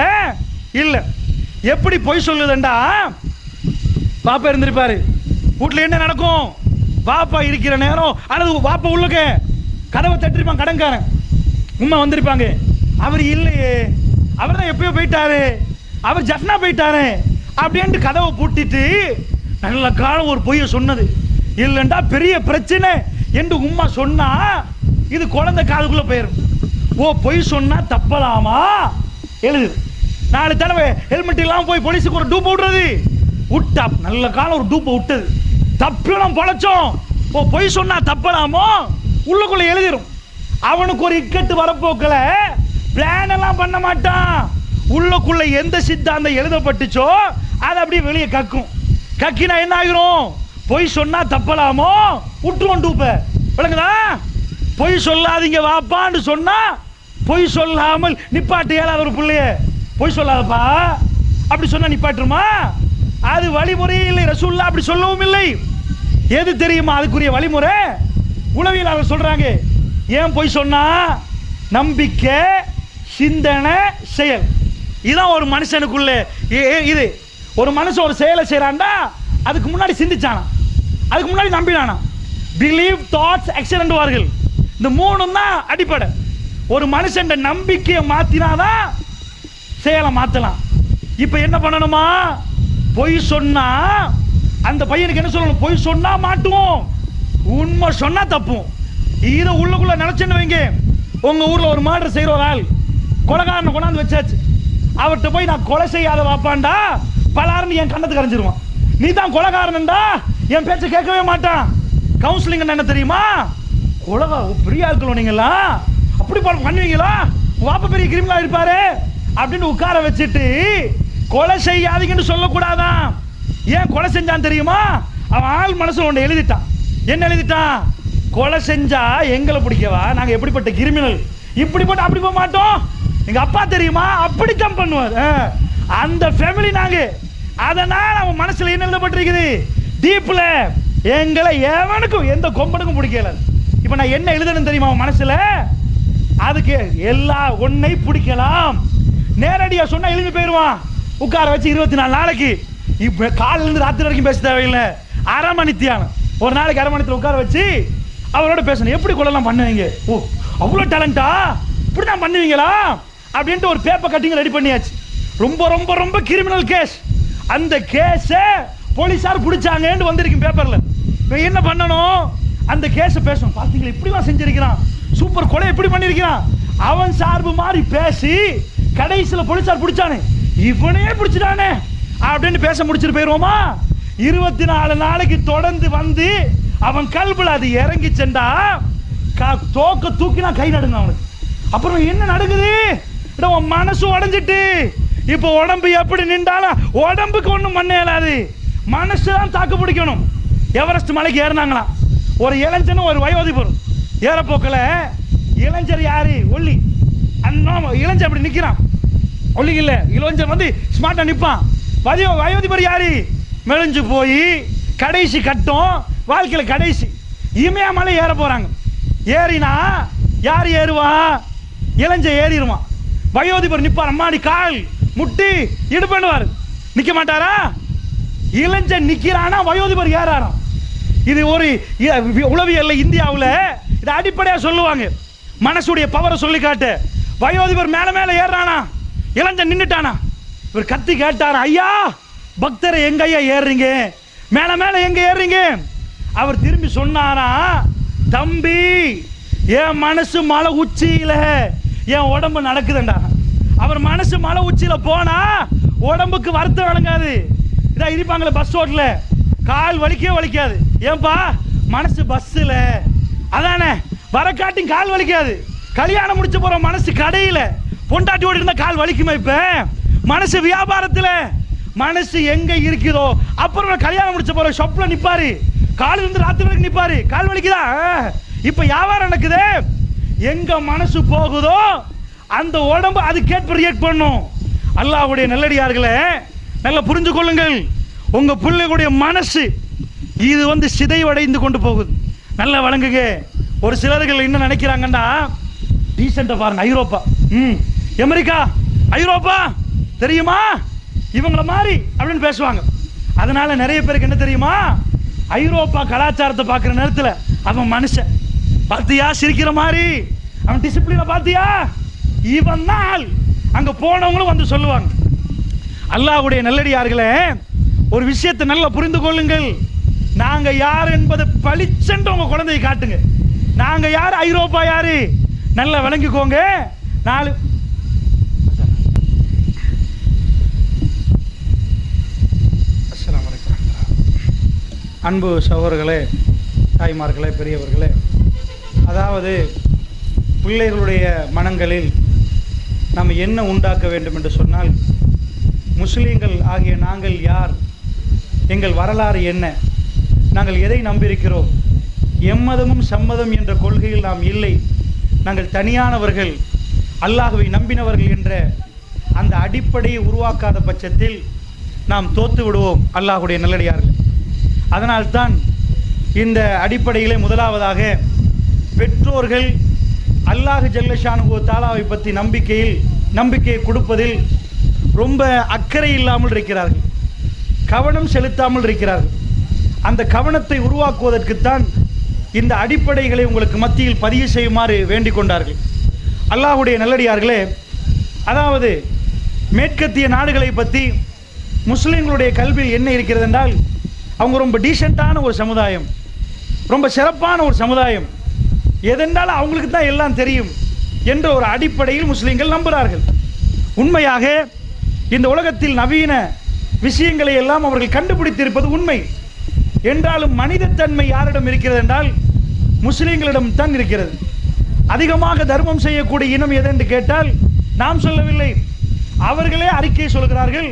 A: இல்ல. எப்படி போய் சொல்லுதுண்டா, பாப்பா இருந்திருப்பாரு, வீட்டுல என்ன நடக்கும்? பாப்பா இருக்கிற நேரம் அல்லது பாப்பா உள்ளுக்க கதவை தட்டிருப்பான் கடன்காரன், உம்மா வந்திருப்பாங்க. அவர் இல்லையே, அவர் தான் எப்பயோ போயிட்டாரு. அவர் ஜஃப்னா போயிட்டாரு அப்படின்ட்டு கதவை பூட்டிட்டு நல்ல காலம் ஒரு பொய்யை சொன்னது இல்லைண்டா பெரிய பிரச்சனை என்று உம்மா சொன்னா இது குழந்தை காதுக்குள்ள போயிடும். ஓ பொய் சொன்னா தப்பலாமா எழுது. 4 தடவை ஹெல்மெட் இல்லாமல் போய் போலீஸுக்கு ஒரு டூப் விடுறது விட்டா நல்ல காலம் ஒரு டூப்பை விட்டது தப்பிலும் பொழைச்சோம். ஓ பொய் சொன்னா தப்பலாமோ உள்ளுக்குள்ள எழுதிரும். அவனுக்கு ஒரு இக்கட்டு வரப்போக்கில் பிளான் எல்லாம் பண்ண மாட்டான். உள்ளுக்குள்ள எந்த சித்தாந்தம் எழுதப்பட்டுச்சோ அதை அப்படியே வெளியே கக்கும். கக்கினா என்ன ஆகிரும்? பொய் சொன்னா தப்பலாமோ விட்டுருவோம் டூப்பை. விளங்குதா? பொய் சொல்லாதீங்க வாப்பான்னு சொன்னா பொய் சொல்லாமல் நிப்பாட்டு இயலாத ஒரு பிள்ளைய பொய் சொல்லாதப்பா அப்படி சொன்னா நிப்பாட்டுருமா? அது வழிமுறை இல்லை. ரசூலுல்லாஹ் அப்படி சொல்லவும் இல்லை. எது தெரியுமா அதுக்குரிய வழிமுறை? உளவியலாளர் சொல்றாங்க, ஏன் பொய் சொன்னா நம்பிக்கை, சிந்தனை, செயல். இதுதான் ஒரு மனுஷனுக்குள்ள. இது ஒரு மனுஷன் ஒரு செயலை செய்யறான்டா அதுக்கு முன்னாடி சிந்திச்சானா, அதுக்கு முன்னாடி நம்பினானா. பிலீவ், தாட்ஸ், ஆக்ஷன் வார்கள். இந்த 3 தான் அடிப்படை. ஒரு மனுஷன் நம்பிக்கையை மாத்தினாதான் செயலை மாத்தலாம். இப்ப என்ன பண்ணணுமா? பொய் சொன்னா அந்த பையனுக்கு என்ன சொல்லணும்? பொய் சொன்னா மாட்டுவோம், உண்மை சொன்னா தப்பும். இதை உள்ளுக்குள்ள நினைச்சுன்னு வைங்க. உங்க ஊர்ல ஒரு மர்டர் செய்யற ஒரு ஆள் கொலைகாரனை கொண்டாந்து வச்சாச்சு. அவர்கிட்ட போய் நான் கொலை செய்யாத வாப்பாண்டா பலாருன்னு என் கண்ணத்துக்கு அரைஞ்சிருவான். நீ தான் கொலைகாரன்டா என் பேச்ச கேட்கவே மாட்டான். கவுன்சிலிங் என்ன தெரியுமா? கொலகா பெரிய ஆட்களோ நீங்களா அப்படி பண்ணுவீங்களா? வாப்பா பெரிய கிரிமினலா இருப்பாரு அப்படின்னு உட்கார வச்சுட்டு கொலை செய்யாதீங்கன்னு சொல்லக்கூடாதான். ஏன் கொலை செஞ்சான் தெரியுமா? அவன் ஆள் மனசுல ஒன்று எழுதிட்டான். என்ன எழுதிட்டான்? கொலை செஞ்சா எங்களை பிடிக்கவா, நாங்க எப்படிப்பட்ட கிரிமினல், இப்படிப்பட்ட அப்படி போக மாட்டோம். எங்க அப்பா தெரியுமா அப்படித்தான் பண்ணுவார், அந்த ஃபேமிலி நாங்க. அதனால அவன் மனசுல என்ன எழுதப்பட்டிருக்குது? டீப்ல எங்களை எவனுக்கும் எந்த கொம்பனுக்கும் பிடிக்கல. இப்ப நான் என்ன எழுதணும் தெரியுமா அவன் மனசுல? அதுக்கு எல்லா ஒன்னை பிடிக்கலாம். நேரடியா சொன்னா எழுதி போயிருவான். உட்கார வச்சு 24 நாளைக்கு இப்ப காலையில இருந்து ராத்திரி வரைக்கும் பேச தேவையில்லை. அரை மணி தியானம், ஒரு நாளைக்கு அரை மணி உட்கார வச்சு அவரோட பேசணும். எப்படி கொள்ளலாம் பண்ணுவீங்க? ஓ அவ்வளோ டேலண்டா, இப்படிதான் பண்ணுவீங்களா அப்படின்ட்டு ஒரு பேப்பர் கட்டிங் ரெடி பண்ணியாச்சு. ரொம்ப ரொம்ப ரொம்ப கிரிமினல் கேஸ். அந்த கேஸை போலீஸார் பிடிச்சாங்கன்னு வந்திருக்கு பேப்பர்ல. இப்போ என்ன பண்ணணும்? அந்த கேஸை பேசணும். பார்த்தீங்களா இப்படிலாம் செஞ்சிருக்கிறான், சூப்பர் கொலை எப்படி பண்ணியிருக்கிறான், அவன் சார்பு மாதிரி பேசி கடைசியில் போலீஸார் பிடிச்சானே இவனே பிடிச்சிட்டானே அப்படின்னு பேச முடிச்சுட்டு போயிடுவோமா? 24 நாளைக்கு தொடர்ந்து வந்து அவன் கல்புல அது இறங்கி சென்றா தோக்க தூக்கினா கை நடுங்க அவனுக்கு. அப்புறம் என்ன நடக்குது? உன் மனசு உடஞ்சிட்டு இப்போ உடம்பு எப்படி நின்றாலும் உடம்புக்கு ஒன்றும் பண்ண இயலாது, மனசு தான் தாக்கு பிடிக்கணும். எவரெஸ்ட் மலைக்கு ஏறினாங்களாம். ஒரு இளைஞனும் ஒரு வயோதிபர் ஏறப்போக்கில் இளைஞர் யாரு? ஒல்லி. அண்ணா இளைஞர் அப்படி நிற்கிறான். ஒல்லிங்க இல்லை, இளைஞர் வந்து ஸ்மார்ட்டாக நிற்பான். வயோதிபர் யாரு? மெலிஞ்சு போய் கடைசி கட்டம் வாழ்க்கையில் கடைசி இமயமலை ஏற போறாங்க. ஏறினா யார் ஏறுவா? இளைஞ ஏறிடுவான். வயோதிபர் நிற்பார். அம்மாடி கால் முட்டி இடு பண்ணுவார். நிற்க மாட்டாரா? இளைஞ நிற்கிறானா வயோதிபர் ஏறாராம். இது ஒரு உளவியல் இந்தியாவில் இதை அடிப்படையாக சொல்லுவாங்க. மனசுடைய பவரை சொல்லி காட்டு. வயோதிபர் மேல மேல ஏறானா, இளைஞ நின்னுட்டானா. இவர் கத்தி கேட்டாரா, ஐயா பக்தரை எங்க ஐயா ஏறுறீங்க, மேல மேல எங்க ஏறுறீங்க? அவர் திரும்பி சொன்னாரா, தம்பி என் மனசு மலை உச்சியில என் உடம்பு நடக்குதுண்டா. அவர் மனசு மலை உச்சியில போனா உடம்புக்கு வருத்தம் விளங்காது. இதான் இருப்பாங்களே பஸ் ரோட்ல, கால் வலிக்கவே வலிக்காது. ஏன்பா? மனசு பஸ்ல அதானே, வர காட்டியும் கால் வலிக்காது. கல்யாணம் முடிச்சு போற மனசு கடையில பொண்டாட்டியோடு இருந்தா கால் வலிக்குமா? இப்ப மனசு வியாபாரத்துல, மனசு எங்க இருக்குதோ அப்புறம் கல்யாணம் முடிச்ச போற ஷாப்ல நிப்பாரு, கால் இருந்து ராத்திரி வரைக்கும் நிப்பாரு, கால் வலிக்குதா? இப்ப வியாபாரம் நடக்குது. எங்க மனசு போகுதோ அந்த உடம்பு அது கேட்டு ரியாக்ட் பண்ணும். அல்லாஹ்வுடைய நல்லடியார்களே நல்லா புரிஞ்சு கொள்ளுங்கள். உங்க பிள்ளைகளுடைய மனசு இது வந்து சிதைவடைந்து கொண்டு போகுது. நல்லா வழங்குங்க. ஒரு சிலர்கள் என்ன நினைக்கிறாங்கன்னா, டீசெண்டா பாருங்க, ஐரோப்பா, அமெரிக்கா, ஐரோப்பா தெரியுமா இவங்கள மாதிரி அப்படின்னு பேசுவாங்க. அதனால நிறைய பேருக்கு என்ன தெரியுமா, ஐரோப்பா கலாச்சாரத்தை பார்க்குற நேரத்தில் அவன் மனுஷன் பார்த்தியா சிரிக்கிற மாதிரி, அவன் டிசிப்ளினை பார்த்தியா, இவன் தான் அங்கே போனவங்களும் வந்து சொல்லுவாங்க. அல்லாஹ்வுடைய நல்லடியார்களே, ஒரு விஷயத்தை நல்லா புரிந்து கொள்ளுங்கள். நாங்க யார் என்பதை பளிச்சென்று உங்க குழந்தையை காட்டுங்க. நாங்க யார், ஐரோப்பா யாரு நல்லா விளங்கிக்கோங்க. நாலு அன்பு சகோதரர்களே, தாய்மார்களே, பெரியவர்களே, அதாவது பிள்ளைகளுடைய மனங்களில் நாம் என்ன உண்டாக்க வேண்டும் என்று சொன்னால், முஸ்லீம்கள் ஆகிய நாங்கள் யார், எங்கள் வரலாறு என்ன, நாங்கள் எதை நம்பியிருக்கிறோம், எம்மதமும் சம்மதம் என்ற கொள்கையில் நாம் இல்லை, நாங்கள் தனியானவர்கள், அல்லாஹ்வை நம்பினவர்கள் என்ற அந்த அடிப்படையை உருவாக்காத பட்சத்தில் நாம் தோத்து விடுவோம் அல்லாஹ்வுடைய நல்லடியார்கள். அதனால்தான் இந்த அடிப்படையிலே முதலாவதாக பெற்றோர்கள் அல்லாஹ் ஜல்லஷானுஹு தஆலாவை பற்றி நம்பிக்கையை கொடுப்பதில் ரொம்ப அக்கறை இல்லாமல் இருக்கிறார்கள், கவனம் செலுத்தாமல் இருக்கிறார்கள். அந்த கவனத்தை உருவாக்குவதற்குத்தான் இந்த அடிப்படைகளை உங்களுக்கு மத்தியில் பதிவு செய்யுமாறு வேண்டிக் கொண்டார்கள். அல்லாஹ்வுடைய நல்லடியார்களே, அதாவது மேற்கத்திய நாடுகளை பற்றி முஸ்லீம்களுடைய கல்வியில் என்ன இருக்கிறது என்றால், அவங்க ரொம்ப டீசெண்டான ஒரு சமுதாயம், ரொம்ப சிறப்பான ஒரு சமுதாயம், எதென்றாலும் அவங்களுக்கு தான் எல்லாம் தெரியும் என்ற ஒரு அடிப்படையில் முஸ்லீம்கள் நம்புகிறார்கள். உண்மையாக இந்த உலகத்தில் நவீன விஷயங்களை எல்லாம் அவர்கள் கண்டுபிடித்திருப்பது உண்மை என்றாலும் மனிதத்தன்மை யாரிடம் இருக்கிறது என்றால் முஸ்லீம்களிடம் தான் இருக்கிறது. அதிகமாக தர்மம் செய்யக்கூடிய இனம் எது என்று கேட்டால் நாம் சொல்லவில்லை, அவர்களே அறிக்கை சொல்கிறார்கள்,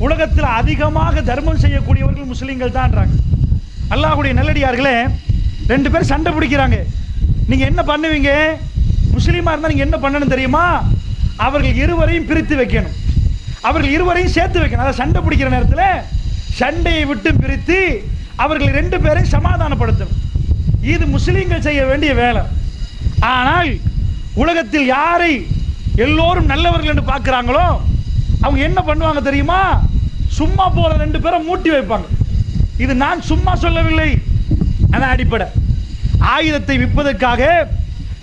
A: உலகத்தில் அதிகமாக தர்மம் செய்யக்கூடியவர்கள் முஸ்லீம்கள் தான். அல்லாஹ்வுடைய நல்லடியார்களே, ரெண்டு பேர் சண்டை பிடிக்கிறாங்க. நீங்க என்ன பண்ணுவீங்க? முஸ்லீமா இருந்தால் நீங்க என்ன பண்ணணும் தெரியுமா? அவர்கள் இருவரையும் பிரித்து வைக்கணும், அவர்கள் இருவரையும் சேர்த்து வைக்கணும். அதை சண்டை பிடிக்கிற நேரத்தில் சண்டையை விட்டு பிரித்து அவர்கள் ரெண்டு பேரையும் சமாதானப்படுத்தணும். இது முஸ்லீம்கள் செய்ய வேண்டிய வேலை. ஆனால் உலகத்தில் யாரை எல்லோரும் நல்லவர்கள் என்று பார்க்கிறாங்களோ அவங்க என்ன பண்ணுவாங்க தெரியுமா? சும்மா போல ரெண்டு பேரை மூட்டி வைப்பாங்க. இது நான் சும்மா சொல்லவில்லை, அதான் அடிப்படை. ஆயுதத்தை விற்பதற்காக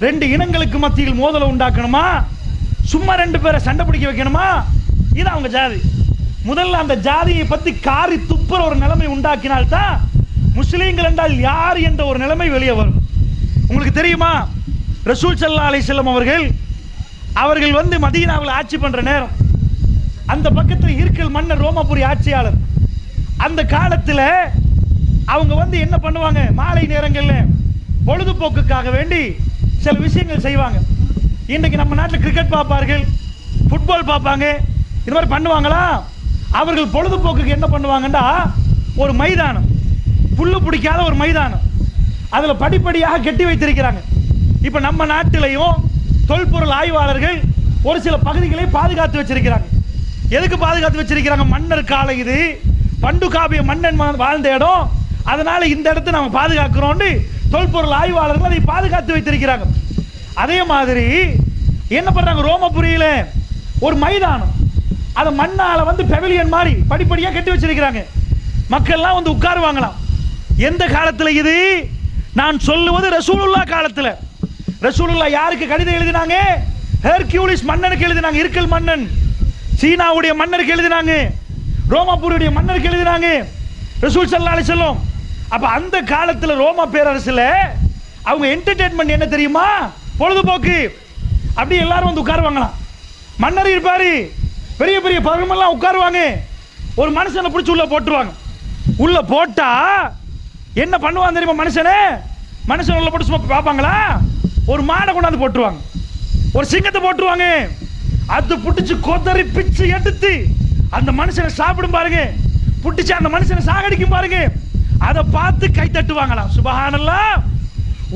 A: ரெண்டு இனங்களுக்கு மத்தியில் மோதலை உண்டாக்கணுமா, சும்மா ரெண்டு பேரை சண்டை பிடிக்க வைக்கணுமா? இது அவங்க ஜாதி. முதல்ல அந்த ஜாதியை பற்றி காரி துப்புற ஒரு நிலைமை உண்டாக்கினால்தான் முஸ்லீம்கள் என்றால் யார் என்ற ஒரு நிலைமை வெளியே வரும். உங்களுக்கு தெரியுமா, ரசூல் ஸல்லல்லாஹு அலைஹி வஸல்லம் அவர்கள் வந்து மதீனாவில் ஆட்சி பண்ற நேரம், அந்த பக்கத்தில் இருக்கல் மன்னர் ரோமாபுரி ஆட்சியாளர். அந்த காலத்தில் அவங்க வந்து என்ன பண்ணுவாங்க, மாலை நேரங்களில் பொழுதுபோக்குக்காக வேண்டி சில விஷயங்கள் செய்வாங்க. இன்றைக்கு நம்ம நாட்டில் கிரிக்கெட் பார்ப்பார்கள், ஃபுட்பால் பார்ப்பாங்க, இது மாதிரி பண்ணுவாங்களா? அவர்கள் பொழுதுபோக்குக்கு என்ன பண்ணுவாங்கன்னா, ஒரு மைதானம், புல்லு பிடிக்காத ஒரு மைதானம், அதில் படிப்படியாக கட்டி வைத்திருக்கிறாங்க. இப்போ நம்ம நாட்டிலையும் தொல்பொருள் ஆய்வாளர்கள் ஒரு சில பகுதிகளை பாதுகாத்து வச்சிருக்கிறாங்க. எதுக்கு பாதுகாத்து வச்சிருக்கிறாங்க? மன்னர் காலம் இது, பண்டு காபிய மன்னன் வாழ்ந்த இடம், அதனால இந்த இடத்தை நம்ம பாதுகாக்கிறோம். தொல்பொருள் ஆய்வாளர்கள் அதை பாதுகாத்து வைத்திருக்கிறாங்க. அதே மாதிரி என்ன பண்றாங்க, ரோமபுரியில ஒரு மைதானம், அதை மண்ணால வந்து பெவிலியன் மாதிரி படிப்படியாக கட்டி வச்சிருக்கிறாங்க. மக்கள்லாம் வந்து உட்காருவாங்களாம். எந்த காலத்தில் இது? நான் சொல்லுவது ரசூலுல்லாஹ் காலத்தில். ரசூலுல்லாஹ் யாருக்கு கடிதம் எழுதினாங்க? ஹெர்குலிஸ் மன்னனுக்கு எழுதினாங்க. இருக்கல் மன்னன், சீனாவுடைய மன்னருக்கு எழுதினாங்க, ரோமாபுரியுடைய மன்னருக்கு எழுதினாங்க, ரசூல் ஸல்லல்லாஹு அலைஹி வஸல்லம். அப்ப அந்த காலத்தில் ரோமா பேரரசுல அவங்க என்டர்டெயின்மெண்ட் என்ன தெரியுமா? பொழுதுபோக்கு. அப்படி எல்லாரும் வந்து உட்காருவாங்களாம். மன்னர் இருப்பாரு, பெரிய பெரிய பருவமெல்லாம் உட்காருவாங்க. ஒரு மனுஷனை பிடிச்சி உள்ள போட்டுருவாங்க. உள்ள போட்டா என்ன பண்ணுவாங்க தெரியுமா? மனுஷன் உள்ள போட்டு சும்மா பார்ப்பாங்களா? ஒரு மாடை கொண்டாந்து போட்டுருவாங்க, ஒரு சிங்கத்தை போட்டுருவாங்க. அது புடிச்சு கொதறி பிச்சு எடுத்து அந்த மனுஷனை சாப்பிடும் பாருங்க, புடிச்சு அந்த மனுஷனை சாகடிக்கும் பாருங்க. அதை பார்த்து கை தட்டுவாங்களாம். சுபஹானல்லாஹ்.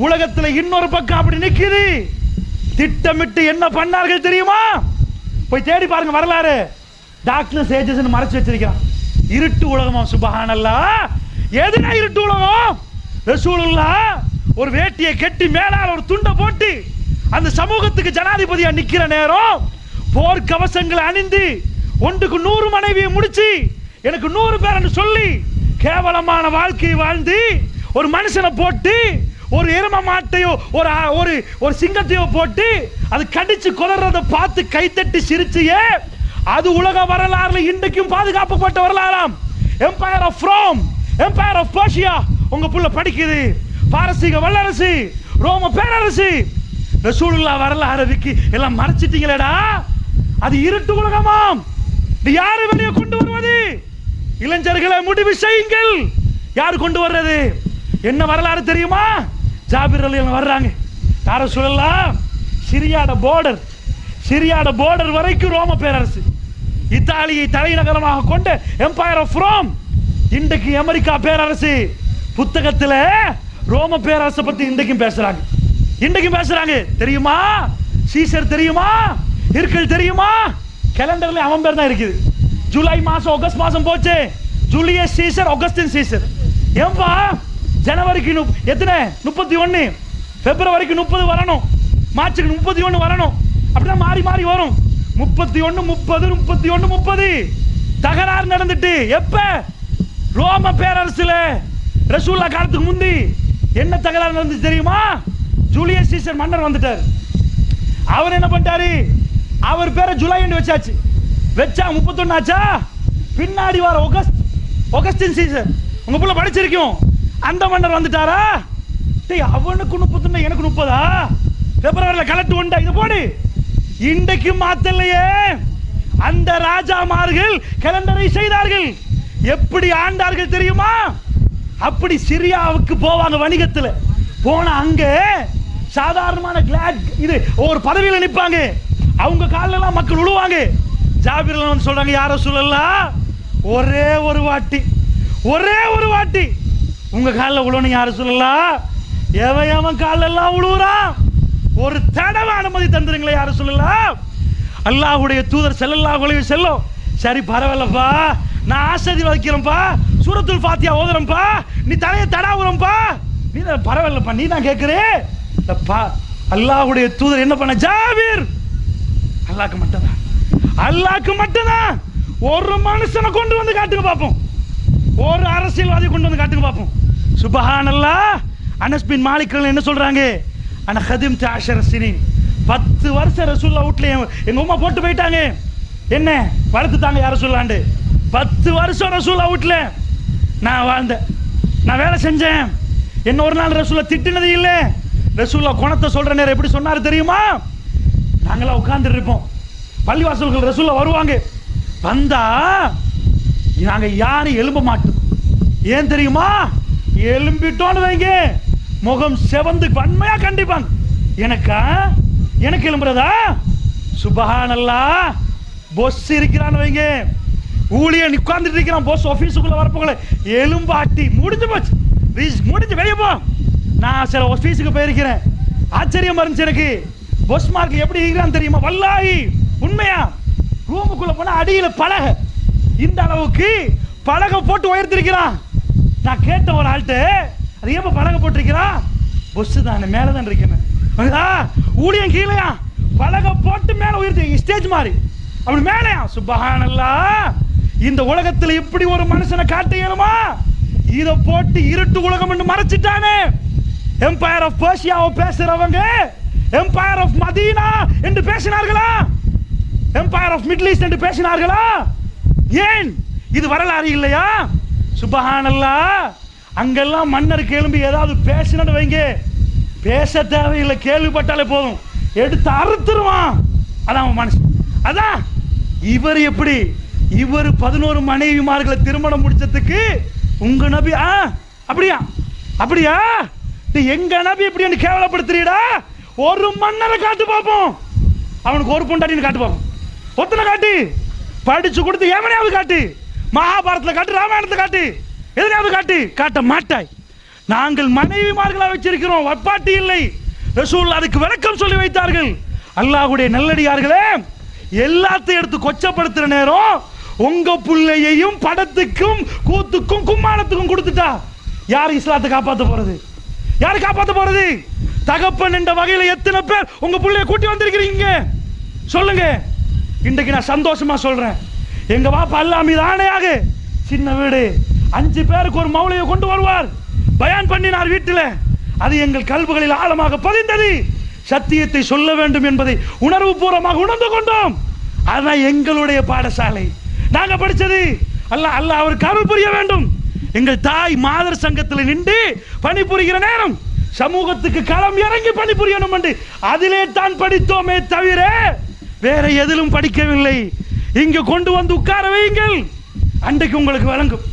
A: உலகத்துல இன்னொரு பக்கம் அப்படி நிக்குது. திட்டமிட்டு என்ன பண்ணார்கள் தெரியுமா? போய் தேடி பாருங்க வரலாறு. டாக்டர் சேஜஸ் மறைச்சு வச்சிருக்கிறான். இருட்டு உலகமா? சுபஹானல்லாஹ். எதுனா இருட்டு உலகம்? ரசூலுல்லாஹ் ஒரு வேட்டியை கட்டி மேலால ஒரு துண்டை போட்டு அந்த சமூகத்துக்கு ஜனாதிபதியா நிக்கிற நேரம் போர் கவசங்களை அணிந்து ஒன்றுக்கு 100 மனைவியை முடிச்சு எனக்கு 100 பேர் சொல்லி கேவலமான வாழ்க்கையை வாழ்ந்து ஒரு மனுஷனை போட்டு ஒரு எரும மாட்டையோ ஒரு சிங்கத்தையோ போட்டு அது கடிச்சு கொதறதை பார்த்து கைத்தட்டி சிரிச்சியே அது உலக வரலாறுல இன்றைக்கும் பாதுகாக்கப்பட்ட வரலாறாம். Empire of Rome, empire of Persia. உங்க புள்ள படிக்குது. பாரசீக வல்லரசு, ரோம பேரரசு. ரசூலுல்லாஹ் வரலாறுக்கு எல்லாம் மறைச்சிட்டீங்களேடா. அது இருட்டு உலகமாம். யாரு வெளியே கொண்டு வருவது? இளைஞர்களை முடிவு செய்யுங்கள். யாரு கொண்டு வர்றது? என்ன வரலாறு தெரியுமா? ஜாபிர் ரலியல்லாஹு வர்றாங்க. யார சொல்லலாம்? சிரியாட பார்டர் வரைக்கும் ரோம பேரரசு, இத்தாலியை தலைநகரமாக கொண்ட எம்பயர் ஆஃப் ரோம். இன்றைக்கு அமெரிக்கா பேரரசு. புத்தகத்துல ரோம பேரரசை பத்தி இன்றைக்கும் பேசுறாங்க. தெரியுமா? சீசர் தெரியுமா? ஹெர்குல் தெரியுமா? கேலண்டர்ல அவன் பேர் தான் இருக்குது. ஜூலை மாசம் ஆகஸ்ட் மாசம் போச்சு. Julius Caesar, Augustine Caesar. ஏம்பா ஜனவரிக்கு எத்தனை? 31. பிப்ரவரிக்கு 30 வரணும். மார்ச்சுக்கு 31 வரணும். அப்படிதான் மாறி மாறி வரும். 31 30 தகராறு நடந்துட்டு எப்ப? ரோம பேரரசுல ரசூலுல்லாஹ் காலத்துக்கு முந்தி என்ன தகராறு நடந்துச்சு தெரியுமா? ஜூலியஸ் சீசர் மன்னர் வந்துட்டார். அவர் என்ன பண்ணிட்டாரு? அவர் பேரை ஜூலை என்று வச்சாச்சு. வச்சா 31 ஆச்சா? பின்னாடி வர ஆகஸ்டின் சீசர். உங்க புள்ள படிச்சிருக்கும். அந்த மன்னர் வந்துட்டாரா? அவனுக்கு 31, எனக்கு 30. பிப்ரவரியில கலெக்ட் உண்டா? இது போடு. இன்றைக்கு மாத்தலையே. அந்த ராஜாமார்கள் கேலண்டரை செய்தார்கள். எப்படி ஆண்டார்கள் தெரியுமா? அப்படி சிரியாவுக்கு போவாங்க வணிகத்துல. போன அங்க சாதாரணமான கிளாட் இது ஒரு பதவியில நிப்பாங்க. அவங்க காலில் எல்லாம் மக்கள் விழுவாங்க. ஜாபிர் வந்து சொல்றாங்க, யார சொல்லலாம், ஒரே ஒரு வாட்டி உங்க காலில் விழணும். யார சொல்லலாம்? எவன் காலில் எல்லாம் விழுவுறான். ஒரு தடவை அனுமதி தந்துருங்களே. யார சொல்லலாம்? அல்லாஹ்வுடைய தூதர் ஸல்லல்லாஹு அலைஹி வஸல்லம். சரி பரவாயில்லப்பா, நான் ஆசீர்வதிக்கிறேன்ப்பா, சூரத்துல் ஃபாத்திஹா ஓதுறேன்ப்பா, நீ தலையை தடாவுறேன்ப்பா, நீ பரவாயில்லப்பா, நீ தான் கேட்குறே. அல்லாஹ்வுடைய தூதர் என்ன பண்ண? ஜாபிர், அல்லாஹ்க்கு மட்டும்தான் ஒரு மனுஷனை கொண்டு வந்து காட்டுங்க பார்ப்போம். ஒரு அரசியல்வாதி கொண்டு வந்து காட்டுங்க பார்ப்போம். சுப்ஹானல்லாஹ். அனஸ் பின் மாலிக் என்ன சொல்றாங்க? அன ஹதிம் 10 சினீன், 10 வருஷம் ரசூலுல்லாஹ் வீட்ல எங்க அம்மா போட்டு போயிட்டாங்க. என்ன வளர்த்துட்டாங்க யார சொல்லாண்டு. 10 வருஷம் ரசூலுல்லாஹ் வீட்ல நான் வாழ்ந்தேன், நான் வேலை செஞ்சேன். என்ன ஒரு நாள் ரசூலுல்லாஹ் திட்டினது இல்லை. ரசூலுல்லாஹ் குணத்தை சொல்ற நேரம் எப்படி சொன்னாரு தெரியுமா? நாங்களாம் உட்கார்ந்துட்டு இருப்போம். பள்ளிவாசல்கள் ரசூலுல்லாஹ் வருவாங்க. வந்தா நாங்க யாரும் எழும்ப மாட்டோம். ஏன் தெரியுமா? எழும்பிட்டோன்னு வைங்க, முகம் செவந்து வன்மையா கண்டிப்பாங்க. எனக்கு எழும்புறதா? சுப்ஹானல்லாஹ். பொஸ் இருக்கிறான்னு வைங்க, ஊழியன் உட்கார்ந்துட்டு இருக்கிறான், பொஸ் ஆபீஸுக்குள்ள வரப்போங்களே எலும்பாட்டி முடிஞ்சு போச்சு, முடிஞ்சு வெளியே போ. நான் சில ஆபீஸுக்கு போயிருக்கிறேன், ஆச்சரியமா இருந்துச்சு எனக்கு. பொஸ் மார்க் எப்படி இருக்கிறான்னு தெரியுமா? வல்லாஹி உண்மையா. ரூமுக்குள்ள போனா அடியில பலகை, இந்த அளவுக்கு பலகை போட்டு உயர்த்திருக்கிறான். நான் கேட்ட ஒரு ஆள்கிட்ட, அது ஏப்ப பலகை போட்டிருக்கிறான்? பொஸ் தானே, மேலே தான் இருக்கேன். ஊழியன் கீழையா, பலகை போட்டு மேலே உயர்த்தி ஸ்டேஜ் மாதிரி அப்படி மேலையா. சுப்ஹானல்லாஹ். இந்த உலகத்தில் இப்படி ஒரு மனுஷனை காட்ட இயலுமா? இதை போட்டு இருட்டு உலகம் என்று மறைச்சிட்டானே. எம்பயர் ஆஃப் பர்ஷியாவை பேசுறவங்க எம்பயர் ஆஃப் மதீனா என்று பேசினார்களா? எம்பயர் ஆஃப் மிடில் ஈஸ்ட் என்று பேசினார்களா? ஏன்? இது வரலாறு இல்லையா? சுப்ஹானல்லாஹ். அங்கெல்லாம் மன்னர் கேள்வி ஏதாவது பேசினது வைங்க, பேச தேவையில்லை, கேள்விப்பட்டாலே போதும், எடுத்து அறுத்துருவான். அதான் மனுஷன். அதான் இவர் எப்படி? இவர் 11 மனைவிமார்களை திருமணம் முடிச்சதுக்கு உங்க நபி அப்படியா எங்க நபி எப்படி கேவலப்படுத்துறீடா? ஒரு மன்னரை காட்டு பார்ப்போம், அவனுக்கு ஒரு பொண்டாட்டின்னு காட்டு பார்ப்போம். ஒத்தனை காட்டு, படிச்சு கொடுத்து எவனையாவது காட்டு, மகாபாரதத்தில் காட்டு, ராமாயணத்தை காட்டு, எதனாவது காட்ட மாட்டாய். நாங்கள் மனைவிமார்களா வச்சிருக்கிறோம், வப்பாட்டி இல்லை. ரசூலுல்லாஹ் அதுக்கு விளக்கம் சொல்லி வைத்தார்கள். அல்லாஹ்வுடைய நல்லடியார்களே, எல்லாத்தையும் எடுத்து கொச்சப்படுத்துற நேரம் உங்க புள்ளையையும் படத்துக்கும் கூத்துக்கும் கும்மாளத்துக்கும் கொடுத்துட்டா யார் இஸ்லாத்தை காப்பாற்ற போறது? யாரு காப்பாற்ற போறது? தகப்பன் என்ற வகையில் எத்தனை பேர் உங்க புள்ளைய கூட்டி வந்திருக்கிறீங்க சொல்லுங்க. இன்றைக்கு நான் சந்தோஷமா சொல்றேன், எங்க பாப்பா அல்லாஹ் மீது ஆணையாக, சின்ன வீடு, 5 பேருக்கு ஒரு மௌலையை கொண்டு வருவார், பயான் பண்ணினார் வீட்டில். அது எங்கள் கல்புகளில் ஆழமாக பதிந்தது. சத்தியத்தை சொல்ல வேண்டும் என்பதை உணர்வு பூர்வமாக உணர்ந்து கொண்டோம். அதான் எங்களுடைய பாடசாலை, நாங்க படிச்சது. அல்லாஹ் அல்லாஹ் அவருக்கு அருள் புரிய வேண்டும். எங்கள் தாய் மாதர் சங்கத்தில் நின்று பணிபுரிகிற நேரம் சமூகத்துக்கு களம் இறங்கி பணிபுரியணும் என்று அதிலே தான் படித்தோமே தவிர வேற எதிலும் படிக்கவில்லை. இங்க கொண்டு வந்து உட்கார வையுங்கள், அன்றைக்கு உங்களுக்கு வழங்கும்,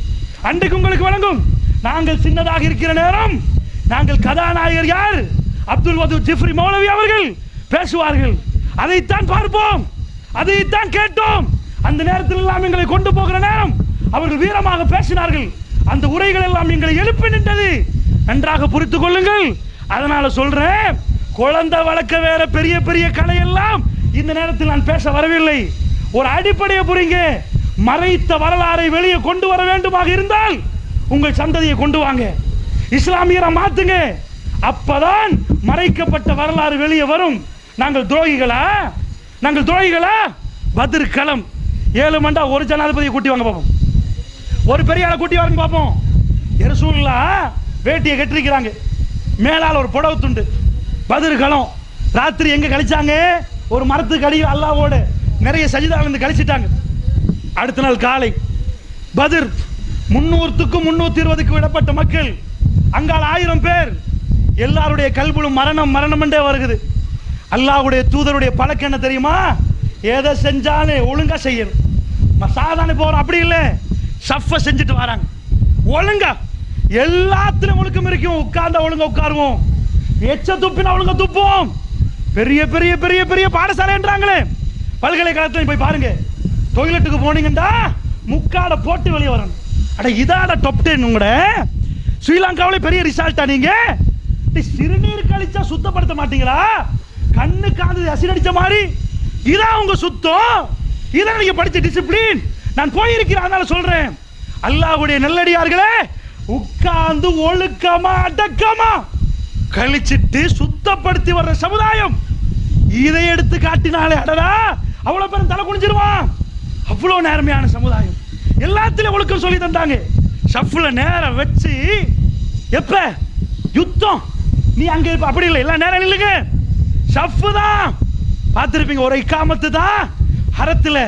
A: அன்றைக்கு உங்களுக்கு வழங்கும். நாங்கள் சின்னதாக இருக்கிற நேரம் நாங்கள் கதாநாயகர் யார், அப்துல் வதூத் ஜிப்ரி மௌலவி அவர்கள் பேசுவார்கள். அதைத்தான் பார்ப்போம், அதைத்தான் கேட்டோம். அந்த நேரத்தில் எல்லாம் எங்களை கொண்டு போகிற நேரம் அவர்கள் வீரமாக பேசினார்கள். அந்த உரைகள் எல்லாம் எங்களை எழுப்பி நின்றது. நன்றாக புரிந்து கொள்ளுங்கள். அதனால சொல்றேன், குழந்தை வளர்க்க வேற பெரிய பெரிய கலை எல்லாம் இந்த நேரத்தில் நான் பேச வரவில்லை. ஒரு அடிப்படையை புரிங்க. மறைத்த வரலாறை வெளியே கொண்டு வர வேண்டுமாக இருந்தால் உங்கள் சந்ததியை கொண்டு வாங்க, இஸ்லாமியரை மாத்துங்க. அப்பதான் மறைக்கப்பட்ட வரலாறு வெளியே வரும். நாங்கள் துரோகிகளா? நாங்கள் துரோகிகளா? பத்ர் களம் 7 மண்டா ஒரு ஜனாதிபதியை கூட்டி வாங்க பார்ப்போம், ஒரு பெரிய ஆளை கூட்டி வாங்க பார்ப்போம். ரசூலுல்லாஹ் வேட்டியை கட்டிருக்கிறாங்க, மேலால் ஒரு புடவை துண்டு. பத்ர் களம் ராத்திரி எங்க கழிச்சாங்க? ஒரு மரத்துக்கு அடி அல்லாஹ்வோட நிறைய சஜிதால இருந்து கழிச்சிட்டாங்க. அடுத்த நாள் காலை பத்ர் 300க்கும் 320க்கும் விடப்பட்ட மக்கள், அங்கால 1000 பேர், எல்லாருடைய கல்விலும் மரணம் மரணம் என்றே வருகிறது. அல்லாஹ்வுடைய தூதருடைய பழக்கம் என்ன தெரியுமா? எதை செஞ்சாலும் ஒழுங்கா செய்யணும். சாதாரண போறோம் அப்படி இல்லை, சஃப செஞ்சுட்டு வராங்க ஒழுங்கா. எல்லாத்திலும் ஒழுக்கம் இருக்கும். உட்கார்ந்தா ஒழுங்கா உட்காருவோம், எச்ச துப்பினா ஒழுங்கா துப்புவோம். பெரிய பெரிய பெரிய பெரிய பாடசாலை என்றாங்களே, பல்கலைக்கழகத்துல போய் பாருங்க. டொய்லெட்டுக்கு போனீங்கன்னா முக்காட போட்டு வெளியே வரணும். அட இதாட டாப் 10 உங்களோட ஸ்ரீலங்காவிலே பெரிய ரிசல்ட்டா? நீங்க சிறுநீர் கழிச்சா சுத்தப்படுத்த மாட்டீங்களா? கண்ணு காது அசிடடிச்ச மாதிரி இதான் உங்க சுத்தம். இதான் நீங்க படிச்ச டிசிப்ளின். நான் போயிருக்கிறேன், அதனால சொல்றேன். அல்லாஹ்வுடைய நல்லடியார்களே, உட்கார்ந்து ஒழுக்கமா அடக்கமா கழிச்சிட்டு சுத்தப்படுத்தி வர்ற சமுதாயம். இதை எடுத்து காட்டினாலே அடடா அவ்வளவு பேரும் தலை குனிஞ்சிருவான். அவ்வளவு நேர்மையான சமுதாயம். எல்லாத்திலும் ஒழுக்கம் சொல்லி தந்தாங்க. ஷஃப்ல நேரம் வச்சு எப்ப யுத்தம் நீ அங்க அப்படி இல்லை, எல்லாம் நேரம் இல்லைங்க. ஷஃப் தான் பார்த்திருப்பீங்க. ஒரு இக்காமத்து தான் ஹரத்துல.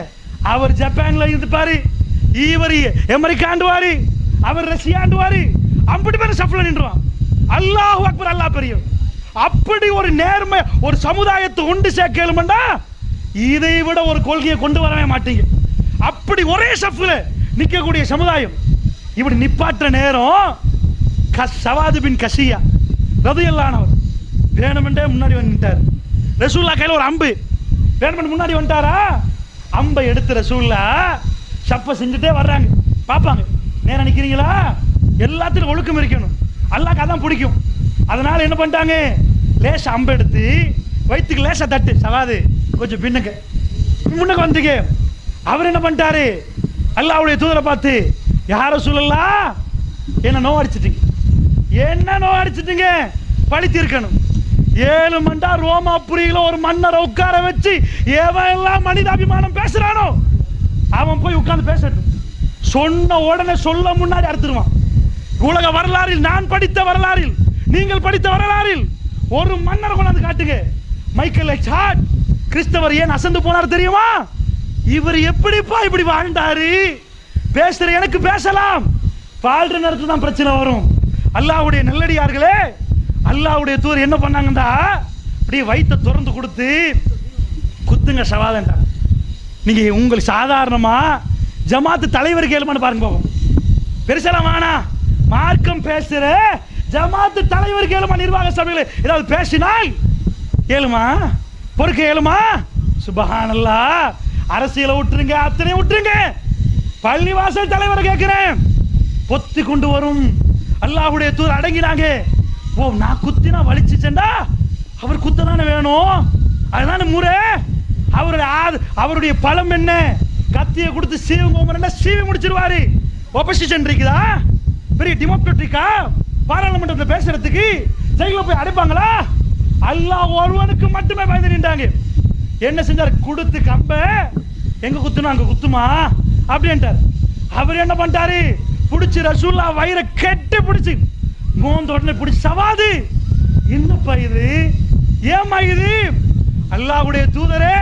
A: அவர் ஜப்பான்ல இருந்துப்பாரு, இவர் அமெரிக்கா ஆண்டுவாரு, அவர் ரஷ்யா ஆண்டுவாரு. அப்படி பேர் ஷஃப்ல நின்றுவான். அல்லாஹ் அக்பர், அல்லாஹ் பெரிய. அப்படி ஒரு நேர்மை ஒரு சமுதாயத்தை ஒன்று சேர்க்கலும்டா இதை விட ஒரு கொள்கையை கொண்டு வரவே மாட்டீங்க. அப்படி ஒரே ஷஃப்ல நிற்கக்கூடிய சமுதாயம். இப்படி நிப்பாற்ற நேரம் சவாது பின் கசியா ரலியல்லாஹு அன்ஹு வேணுமென்றே முன்னாடி வந்துட்டார். ரசூலுல்லாஹ் கையில் ஒரு அம்பு வேணுமென்று முன்னாடி வந்துட்டாரா? அம்பை எடுத்து ரசூலுல்லாஹ் ஷஃப்பை செஞ்சுட்டே வர்றாங்க. பார்ப்பாங்க, நேரம் நிற்கிறீங்களா? எல்லாத்திலும் ஒழுக்கம் இருக்கணும். அல்லாஹ்க்கு அதான் பிடிக்கும். அதனால என்ன பண்ணிட்டாங்க? லேசா அம்பை எடுத்து வயிற்றுக்கு லேசா தட்டு, சவாது கொஞ்சம் பின்னுக்கு முன்னுக்கு வந்துங்க. அவர் என்ன பண்ணிட்டாரு? அல்லாஹ்வுடைய தூதரை பார்த்து, யார ரசூலுல்லாஹ் என்ன நோ அடிச்சிட்டீங்க, என்ன நோ அடிச்சிட்டீங்க, பழித்து இருக்கணும். 7 மண்டா ரோமாபுரியில ஒரு மன்னரை உட்கார வச்சு எவன் எல்லாம் மனிதாபிமானம் பேசுறானோ அவன் போய் உட்கார்ந்து பேசட்டும். சொன்ன உடனே சொல்ல முன்னாடி அறுத்துருவான். உலக வரலாறில், நான் படித்த வரலாறில், நீங்கள் படித்த வரலாறில் ஒரு மன்னரை கொண்டாந்து காட்டுங்க. மைக்கேல் சாட் கிறிஸ்தவர் ஏன் அசந்து போனார் தெரியுமா? இவர் எப்படிப்பா இப்படி வாழ்ந்தாரு? பேசுற எனக்கு பேசலாம், வாழ்ற நேரத்தில் தான் பிரச்சனை வரும். அல்லாஹ்வுடைய நல்லடியார்களே, அல்லாஹ்வுடைய தூதர் என்ன பண்ணாங்கடா? அப்படியே வயித்தை திறந்து கொடுத்து குத்துங்க சவாதண்டா. நீங்க உங்களுக்கு சாதாரணமா ஜமாத்து தலைவர் கேளுமான்னு பாருங்க போகும். பெருசெல்லாம் வேணா, மார்க்கம் பேசுற ஜமாத்து தலைவர் கேளுமா, நிர்வாக சபையில் ஏதாவது பேசினால் ஏழுமா, பொறுக்க ஏழுமா? சுபஹானல்லாஹ். அரசியலை விட்டுருங்க, அத்தனை விட்டுருங்க. பள்ளிவாசல் தலைவரை கேட்கிறேன், பொத்தி கொண்டு வரும். அல்லாஹ்வுடைய தூதர் அடங்கினாங்க. ஓ, நான் குத்தினா வலிச்சுச்சேன்டா, அவர் குத்த தானே வேணும், அதுதானே முறை. அவருடைய பலம் என்ன? கத்தியை கொடுத்து சீவுங்க, சீவி முடிச்சிருவாரு. ஒப்போசிஷன் இருக்குதா? பெரிய டெமோக்ராட்டிக்கா பாராளுமன்றத்தில் பேசுறதுக்கு ஜெயில போய் அடைப்பாங்களா? அல்லாஹ் ஒருவனுக்கு மட்டுமே பயந்து நின்றாங்க. என்ன செஞ்சார்? கொடுத்து கம்ப எங்க குத்துனா அங்க குத்துமா அப்படின்ட்டார். அவர் என்ன பண்ணிட்டாரு? பிடிச்சி ரசூலுல்லாஹ் வயிறை கெட்டி பிடிச்சி மோந்த உடனே பிடிச்சி சவாது. என்னப்பா இது? ஏமா இது? அல்லாஹ்வுடைய தூதரே,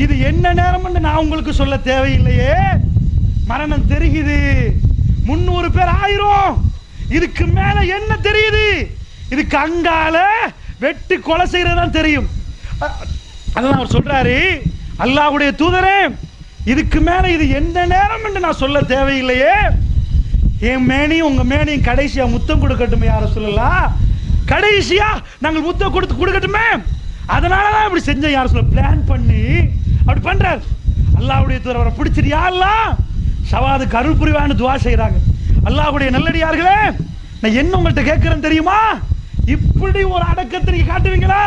A: இது என்ன நேரம் நான் உங்களுக்கு சொல்ல தேவையில்லையே. மரணம் தெரியுது, 300 பேர் ஆயிரும். இதுக்கு மேல என்ன தெரியுது? இதுக்கு அங்கால வெட்டி கொலை செய்யறதுதான் தெரியும். அதான் அவர் சொல்றாரு, அல்லாஹ்வுடைய தூதரே, இதுக்கு மேல இது எந்த நேரம் என்று நான் சொல்ல தேவையில்லையே. என் மேனியும் உங்க மேனியும் கடைசியா முத்தம் கொடுக்கட்டுமே யார சொல்லலாம், கடைசியா நாங்கள் முத்தம் கொடுக்கட்டுமே. அதனாலதான் இப்படி செஞ்ச யார சொல்ல பிளான் பண்ணி அப்படி பண்றாரு. அல்லாஹ்வுடைய தூதர் அவரை பிடிச்சிட்டு யா அல்லாஹ் ஷவாதுக்கு அருள் புரிவான்னு துஆ செய்றாங்க. அல்லாஹ்வுடைய நல்லடியார்களே, நான் என்ன உங்கள்கிட்ட கேட்கிறேன் தெரியுமா? இப்படி ஒரு அடக்கத்தை நீங்க காட்டுவீங்களா?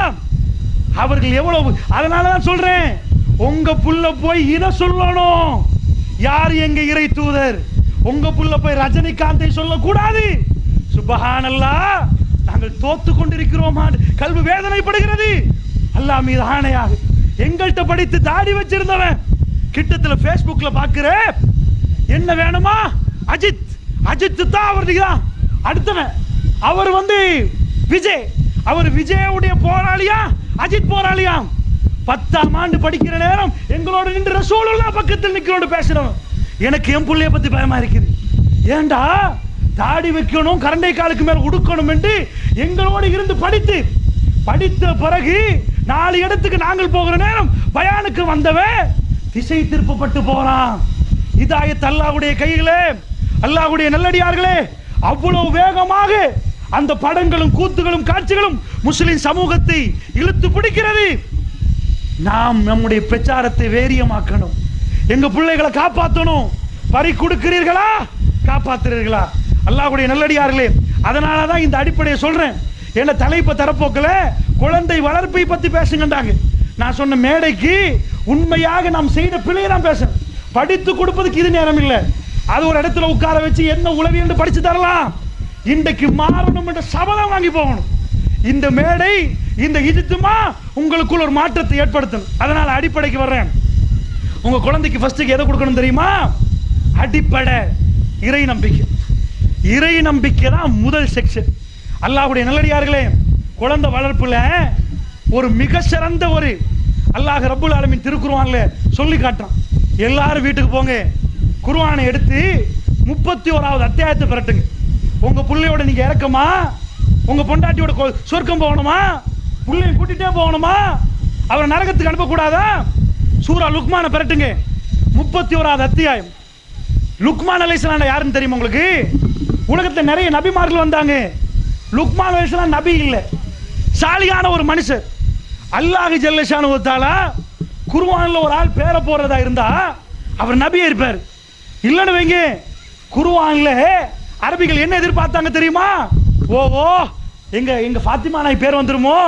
A: அவர்கள் எவ்வளவு, அதனாலதான் சொல்றேன், உங்க புள்ள போய் இத சொல்லணும், யார் எங்க இறை தூதர். உங்க புள்ள போய் ரஜினிகாந்தை சொல்லக்கூடாது. சுப்ஹானல்லாஹ், நாங்கள் தோத்து கொண்டிருக்கிறோமா, கல்வி வேதனைப்படுகிறது. அல்லாஹ் மீது ஆணையாக, எங்கள்கிட்ட படித்து தாடி வச்சிருந்தவன் கிட்டத்தில் ஃபேஸ்புக்ல பாக்குற என்ன வேணுமா, அஜித் தான் அவருக்கு தான் அடுத்தவன். அவர் விஜய், அவர் விஜயுடைய போராளியா அஜித் போராளியா? 10ஆம் ஆண்டு படிக்கிற நேரம் எங்களோட நின்று ரசூலுல்லாஹ் பக்கத்தில் நிக்கிறோடு பேசுறவன். எனக்கு என் புள்ளைய பத்தி பயமா இருக்குது. ஏண்டா தாடி வைக்கணும், கரண்டை காலுக்கு மேல உடுக்கணும் என்று எங்களோடு இருந்து படித்த பிறகு 4 இடத்துக்கு நாங்கள் போகிற நேரம் பயானுக்கு வந்தவன் திசை திருப்பப்பட்டு போறான். இதாயத் அல்லாஹ்வுடைய கையிலே. அல்லாஹ்வுடைய நல்லடியார்களே, அவ்வளவு வேகமாக அந்த படங்களும் கூத்துகளும் காட்சிகளும் முஸ்லிம் சமூகத்தை இழுத்து பிடிக்கிறது. நாம் நம்முடைய பிரச்சாரத்தை வேரியமாக்கணும், எங்க பிள்ளைகளை காப்பாற்றணும். பறி கொடுக்கிறீர்களா, காப்பாற்றுறீர்களா? அல்லாஹ்வுடைய நல்லடியார்களே, அதனாலதான் இந்த அடிப்படையை சொல்றேன். என்ன தலைப்பை தரப்போக்கல குழந்தை வளர்ப்பை பத்தி பேசுங்கண்டாங்க. நான் சொன்ன மேடைக்கு உண்மையாக நாம் செய்த பிள்ளையை நான் பேசுறேன். படித்து கொடுப்பதுக்கு இது நேரம் இல்லை. அது ஒரு இடத்துல உட்கார வச்சு என்ன உளவி என்று படிச்சு தரலாம். இன்றைக்கு மாறணும் என்ற சபதம் வாங்கி போகணும். இந்த மேடை, இந்த இஜ்திமா உங்களுக்குள் ஒரு மாற்றத்தை ஏற்படுத்தணும். அதனால அடிப்படைக்கு வர்றேன். உங்க குழந்தைக்கு ஃபர்ஸ்ட்டுக்கு எதை கொடுக்கணும் தெரியுமா? அடிப்படை இறை நம்பிக்கை. இறை நம்பிக்கை தான் முதல் செக்ஷன். அல்லாஹ்வுடைய நல்லடியார்களே, குழந்தை வளர்ப்புல ஒரு மிக சிறந்த ஒரு அல்லாஹ் ரப்புல் ஆலமீன் திருக்குர்ஆன்ல சொல்லி காட்டுறான். எல்லாரும் வீட்டுக்கு போங்க, குர்ஆனை எடுத்து 31வது அத்தியாயத்தை பெறட்டுங்க. உங்க பிள்ளையோட நீங்க இறக்கமா, உங்க பொண்டாட்டியோட சொர்க்கம் போகணுமா, பிள்ளைய கூட்டிட்டே போகணுமா, அவரை நரகத்துக்கு அனுப்பக்கூடாதா? சூரா லுக்மான பெறட்டுங்க, 31வது அத்தியாயம். லுக்மான் அலைஹிஸ்ஸலாம் யாருன்னு தெரியுமா உங்களுக்கு? உலகத்தில் நிறைய நபிமார்கள் வந்தாங்க. லுக்மான் அலைஹிஸ்ஸலாம் நபி இல்லை, சாலியான ஒரு மனுஷர். அல்லாஹ் ஜல்லஷானு தஆலா குர்ஆன்ல ஒரு ஆள் பேர போறதா இருந்தா அவர் நபியா இருப்பார். இல்லன்னு வைங்க, குர்ஆன்ல அரபிகள் என்ன எதிர்பார்த்தாங்க தெரியுமா? ஓ எங்க ஃபாத்திமா நாய் பேர் வந்துருமோ,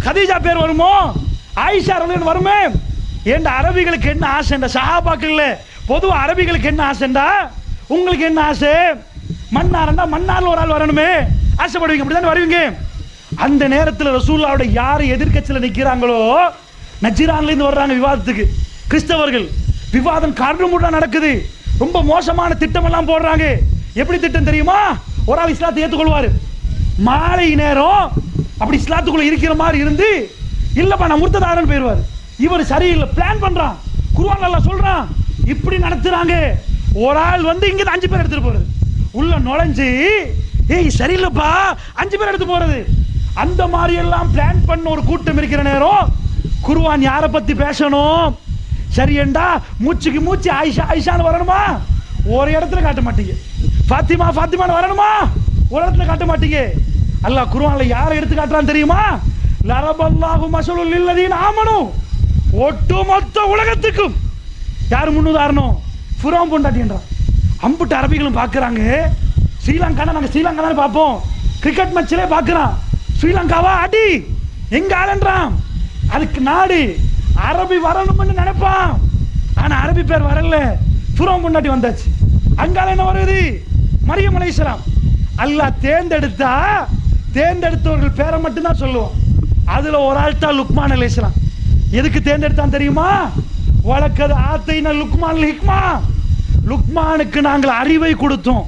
A: கதீஜா பேர் வருமோ, ஆயிஷா ரலியல்லாஹு வருமே. ஏண்ட அரபிகளுக்கு என்ன ஆசைண்டா, சஹாபாக்கள்ல பொதுவா அரபிகளுக்கு என்ன ஆசைண்டா, உங்களுக்கு என்ன ஆசை? மன்னார்னா மன்னார்ல ஒரு ஆள் வரணுமே ஆசைப்படுவீங்க, அப்படிதானே வருவீங்க. அந்த நேரத்தில் ரசூலுல்லாஹ்வோட யார் எதிர்க்கட்சியில் நிற்கிறாங்களோ, நஜ்ரான்ல இருந்து வர்றாங்க விவாதத்துக்கு கிறிஸ்தவர்கள். விவாதம் காரணமுடா நடக்குது. ரொம்ப மோசமான திட்டம் எல்லாம் போடுறாங்க. எப்படி திட்டம் தெரியுமா? ஒரு ஆள் இஸ்லாத்தை ஏற்றுக்கொள்வாரு, மாலை நேரம் அப்படி இஸ்லாத்துக்குள்ள இருக்கிற மாதிரி இருந்து இல்லப்பா நான் முர்த்ததாரன்னு போயிடுவார். இவர் சரியில்லை, பிளான் பண்றான். குர்ஆன் அல்லாஹ் சொல்றான், இப்படி நடத்துறாங்க. ஒரு ஆள் இங்க 5 பேர் எடுத்துட்டு போறது, உள்ள நுழைஞ்சு ஏய் சரியில்லைப்பா 5 பேர் எடுத்து போறது. அந்த மாதிரி எல்லாம் பிளான் பண்ண ஒரு கூட்டம் இருக்கிற நேரம் குர்ஆன் யாரை பத்தி பேசணும்? சரியண்டா மூச்சுக்கு மூச்சு ஆயிஷா ஆயிஷான்னு வரணுமா? ஒரு இடத்துல காட்ட மாட்டீங்க. ஃபாத்திமா ஃபாத்திமான்னு வரணுமா? ஒரு இடத்துல காட்ட மாட்டீங்க. அல்லாஹ் குர்ஆன்ல யாரை எடுத்து காட்டுறான் தெரியுமா? லரபல்லாஹு மஸலுல் லில்லதீன ஆமனு, ஒட்டுமொத்த உலகத்துக்கும் யார் முன்னுதாரணம்? ஃபிரௌன் பொண்டாட்டின்றான். அம்புட்டு அரபிகளும் பார்க்குறாங்க. ஸ்ரீலங்கானா நாங்கள் ஸ்ரீலங்கா தானே பார்ப்போம், கிரிக்கெட் மேட்சிலே பார்க்குறான். ஸ்ரீலங்காவா அடி எங்க ஆளுன்றான். அதுக்கு நாடு அரபி வரணும்னு நினைப்பான், ஆனா அரபி பேர் வரல, ஃபிரௌன் பொண்டாட்டி வந்தாச்சு. அங்கால என்ன வருது? மரியம் அலைஹிஸ்ஸலாம். அல்லாஹ் தேர்ந்தெடுத்தவர்கள் பேரை மட்டும்தான் சொல்லுவோம். அதுல ஒரு ஆள் தான் லுக்மான் அலைஹிஸ்ஸலாம். எதுக்கு தேர்ந்தெடுத்தான் தெரியுமா? வலக்கது ஆத்தைன லுக்மான் ஹிக்மா, லுக்மானுக்கு நாங்கள் அறிவை கொடுத்தோம்.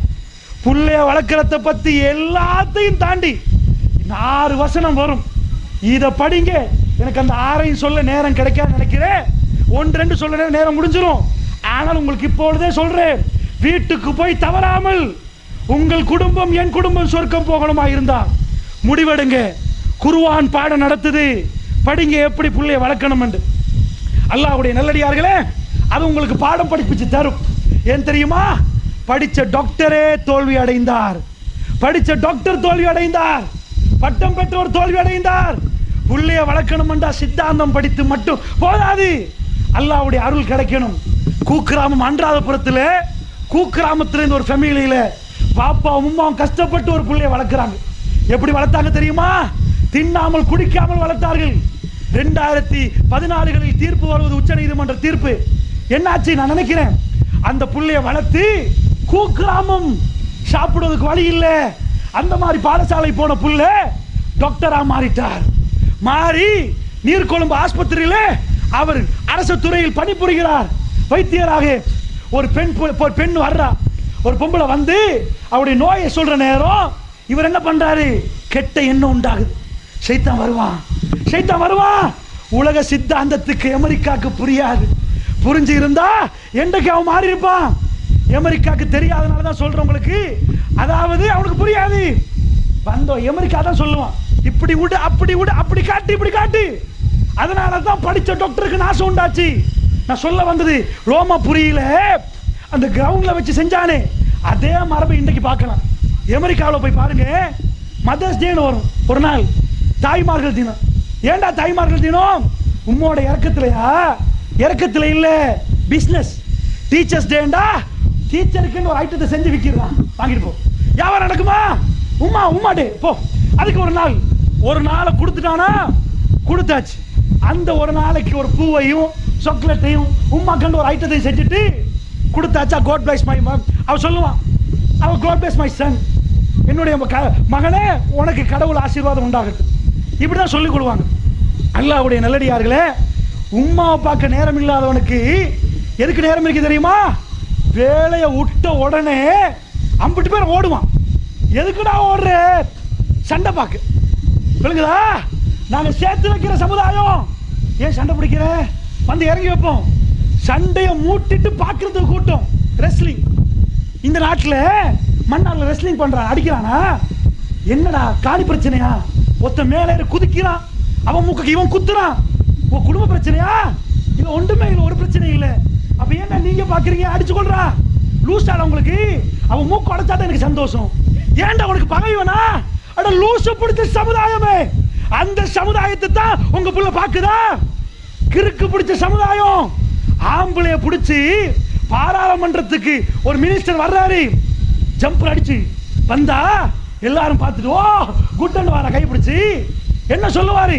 A: புள்ளைய வளர்க்கறத பத்தி எல்லாத்தையும் தாண்டி 6 வசனம் வரும். இதை படிங்க. எனக்கு அந்த 6ஐயும் சொல்ல நேரம் கிடைக்காது நினைக்கிறேன். ஒன்று ரெண்டு சொல்ல நேரம் முடிஞ்சிடும். ஆனால் உங்களுக்கு இப்பொழுதே சொல்றேன், வீட்டுக்கு போய் தவறாமல் உங்கள் குடும்பம் என் குடும்பம் சொர்க்கம் போகணுமா இருந்தா முடிவெடுங்க. குர்ஆன் பாடம் நடத்துது, படிங்க எப்படி பிள்ளைய வளர்க்கணும் என்று. அல்லாஹ்வுடைய நல்லடியார்களே, அது உங்களுக்கு பாடம் படிப்பிச்சு தரும். ஏன் தெரியுமா? படித்த டாக்டரே தோல்வி அடைந்தார், படித்த டாக்டர் தோல்வி அடைந்தார், பட்டம் பெற்றவர் தோல்வி அடைந்தார். புள்ளைய வளர்க்கணும் என்றா சித்தாந்தம் படித்து மட்டும் போதாது, அல்லாஹ்வுடைய அருள் கிடைக்கணும். கூக்கிராமம் அன்றாதபுரத்தில், கூக்கிராமத்தில் ஒரு ஃபேமிலியில பாப்பாவும் அம்மாவும் கஷ்டப்பட்டு ஒரு பிள்ளைய வளர்க்குறாங்க. எப்படி வளர்த்தாங்க தெரியுமா? தின்னாமல் குடிக்காமல் வளர்த்தார்கள். 2014 தீர்ப்பு வருவது, உச்ச நீதிமன்ற தீர்ப்பு. என்னாச்சு நான் நினைக்கிறேன், அந்த புள்ளைய வளர்த்து கூக்கிராமம் சாப்பிடுவதற்கு வழி இல்லை, அந்த மாதிரி பாடசாலை போன புள்ள டாக்டரா மாறிட்டார். மாறி நீர்கொழும்பு ஆஸ்பத்திரியில் அவர் அரசு துறையில் பணிபுரிகிறார் வைத்தியராக. ஒரு பெண் வர்றா, ஒரு பொம்பளை வந்து அவருடைய நோயை சொல்ற நேரம் இவர் என்ன பண்றாரு? கெட்ட எண்ணம் உண்டாகுது. சைத்தான் வருவான், சைத்தான் வருவான். உலக சித்தாந்தத்துக்கு அமெரிக்காவுக்கு புரியாது. புரிஞ்சு இருந்தா என்றைக்கு அவன் மாறி இருப்பான். அமெரிக்காவுக்கு தெரியாதனால தான் சொல்றேன் உங்களுக்கு. அதாவது அவனுக்கு புரியாது. வந்தோம் அமெரிக்கா தான் சொல்லுவான், இப்படி விடு அப்படி விடு, அப்படி காட்டு இப்படி காட்டு. அதனால தான் படித்த டாக்டருக்கு நாசம் உண்டாச்சு. நான் சொல்ல வந்தது, ரோமாபுரியில அந்த கிரவுண்ட்ல வச்சு செஞ்சானே அதே மரபை இன்றைக்கு பார்க்கலாம். அமெரிக்காவில் போய் பாருங்க, மதர்ஸ் டேன்னு வரும் ஒரு நாள், தாய்மார்கள் தினம். ஏண்டா தாய்மார்கள் தினம்? உம்மோட இறக்கத்திலையா? இறக்கத்தில் இல்லை, பிஸ்னஸ். டீச்சர்ஸ் டேண்டா, டீச்சருக்குன்னு ஒரு ஐட்டத்தை செஞ்சு விற்கிறான், வாங்கிட்டு போ. வியாபாரம் நடக்குமா? உம்மா டே போ. அதுக்கு ஒரு நாளை கொடுத்துட்டானா, கொடுத்தாச்சு. அந்த ஒரு நாளைக்கு ஒரு பூவையும் சாக்லேட்டையும் உம்மாக்கண்டு ஒரு ஐட்டத்தையும் செஞ்சுட்டு கொடுத்தாச்சா. God bless my mom. அவன் சொல்லுவான், அவன் காட் பிளஸ் மை சன், என்னுடைய மகனே உனக்கு கடவுள் ஆசீர்வாதம் உண்டாகட்டும். இப்படிதான் சொல்லிக் கொள்வாங்க. அல்லாஹ்வுடைய நல்லடியார்களே, உம்மாவை பார்க்க நேரம் இல்லாதவனுக்கு எதுக்கு நேரம் இருக்கு தெரியுமா? வேலையை விட்ட உடனே 50 பேர் ஓடுவான். எதுக்குடா ஓடுற? சண்டை பார்க்க. விளங்குதா? நாங்கள் சேர்த்து வைக்கிற சமுதாயம். ஏன் சண்டை பிடிக்கிற? வந்து இறங்கி வைப்போம். சண்டையை மூட்டிட்டு பார்க்கறதுக்கு கூட்டம். ரெஸ்லிங் இந்த நாட்டில் மண்ணால் ரெஸ்லிங் பண்றான், அடிக்கிறானா? என்னடா காலி பிரச்சனையா? ஒத்த மேலே குதிக்கிறான், அவன் மூக்கு இவன் குத்துறான். உன் குடும்ப பிரச்சனையா? இது ஒன்றுமே இல்லை, ஒரு பிரச்சனை இல்லை. அப்ப என்ன நீங்க பாக்குறீங்க? அடிச்சு கொள்றா, லூஸ் ஆட உங்களுக்கு. அவன் மூக்கு உடைச்சாதான் எனக்கு சந்தோஷம். ஏன்டா உனக்கு பகைவனா? அட லூசு பிடிச்ச சமுதாயமே, அந்த சமுதாயத்தை தான் உங்க புள்ள பாக்குதா? கிறுக்கு பிடிச்ச சமுதாயம். ஆம்பளைய பிடிச்சி பாராளுமன்றத்துக்கு ஒரு மினிஸ்டர் வர்றாரு, ஜம்பர் அடிச்சு வந்தா எல்லாரும் பார்த்துட்டு ஓ குட்டன் வார கை பிடிச்சி என்ன சொல்லுவாரு?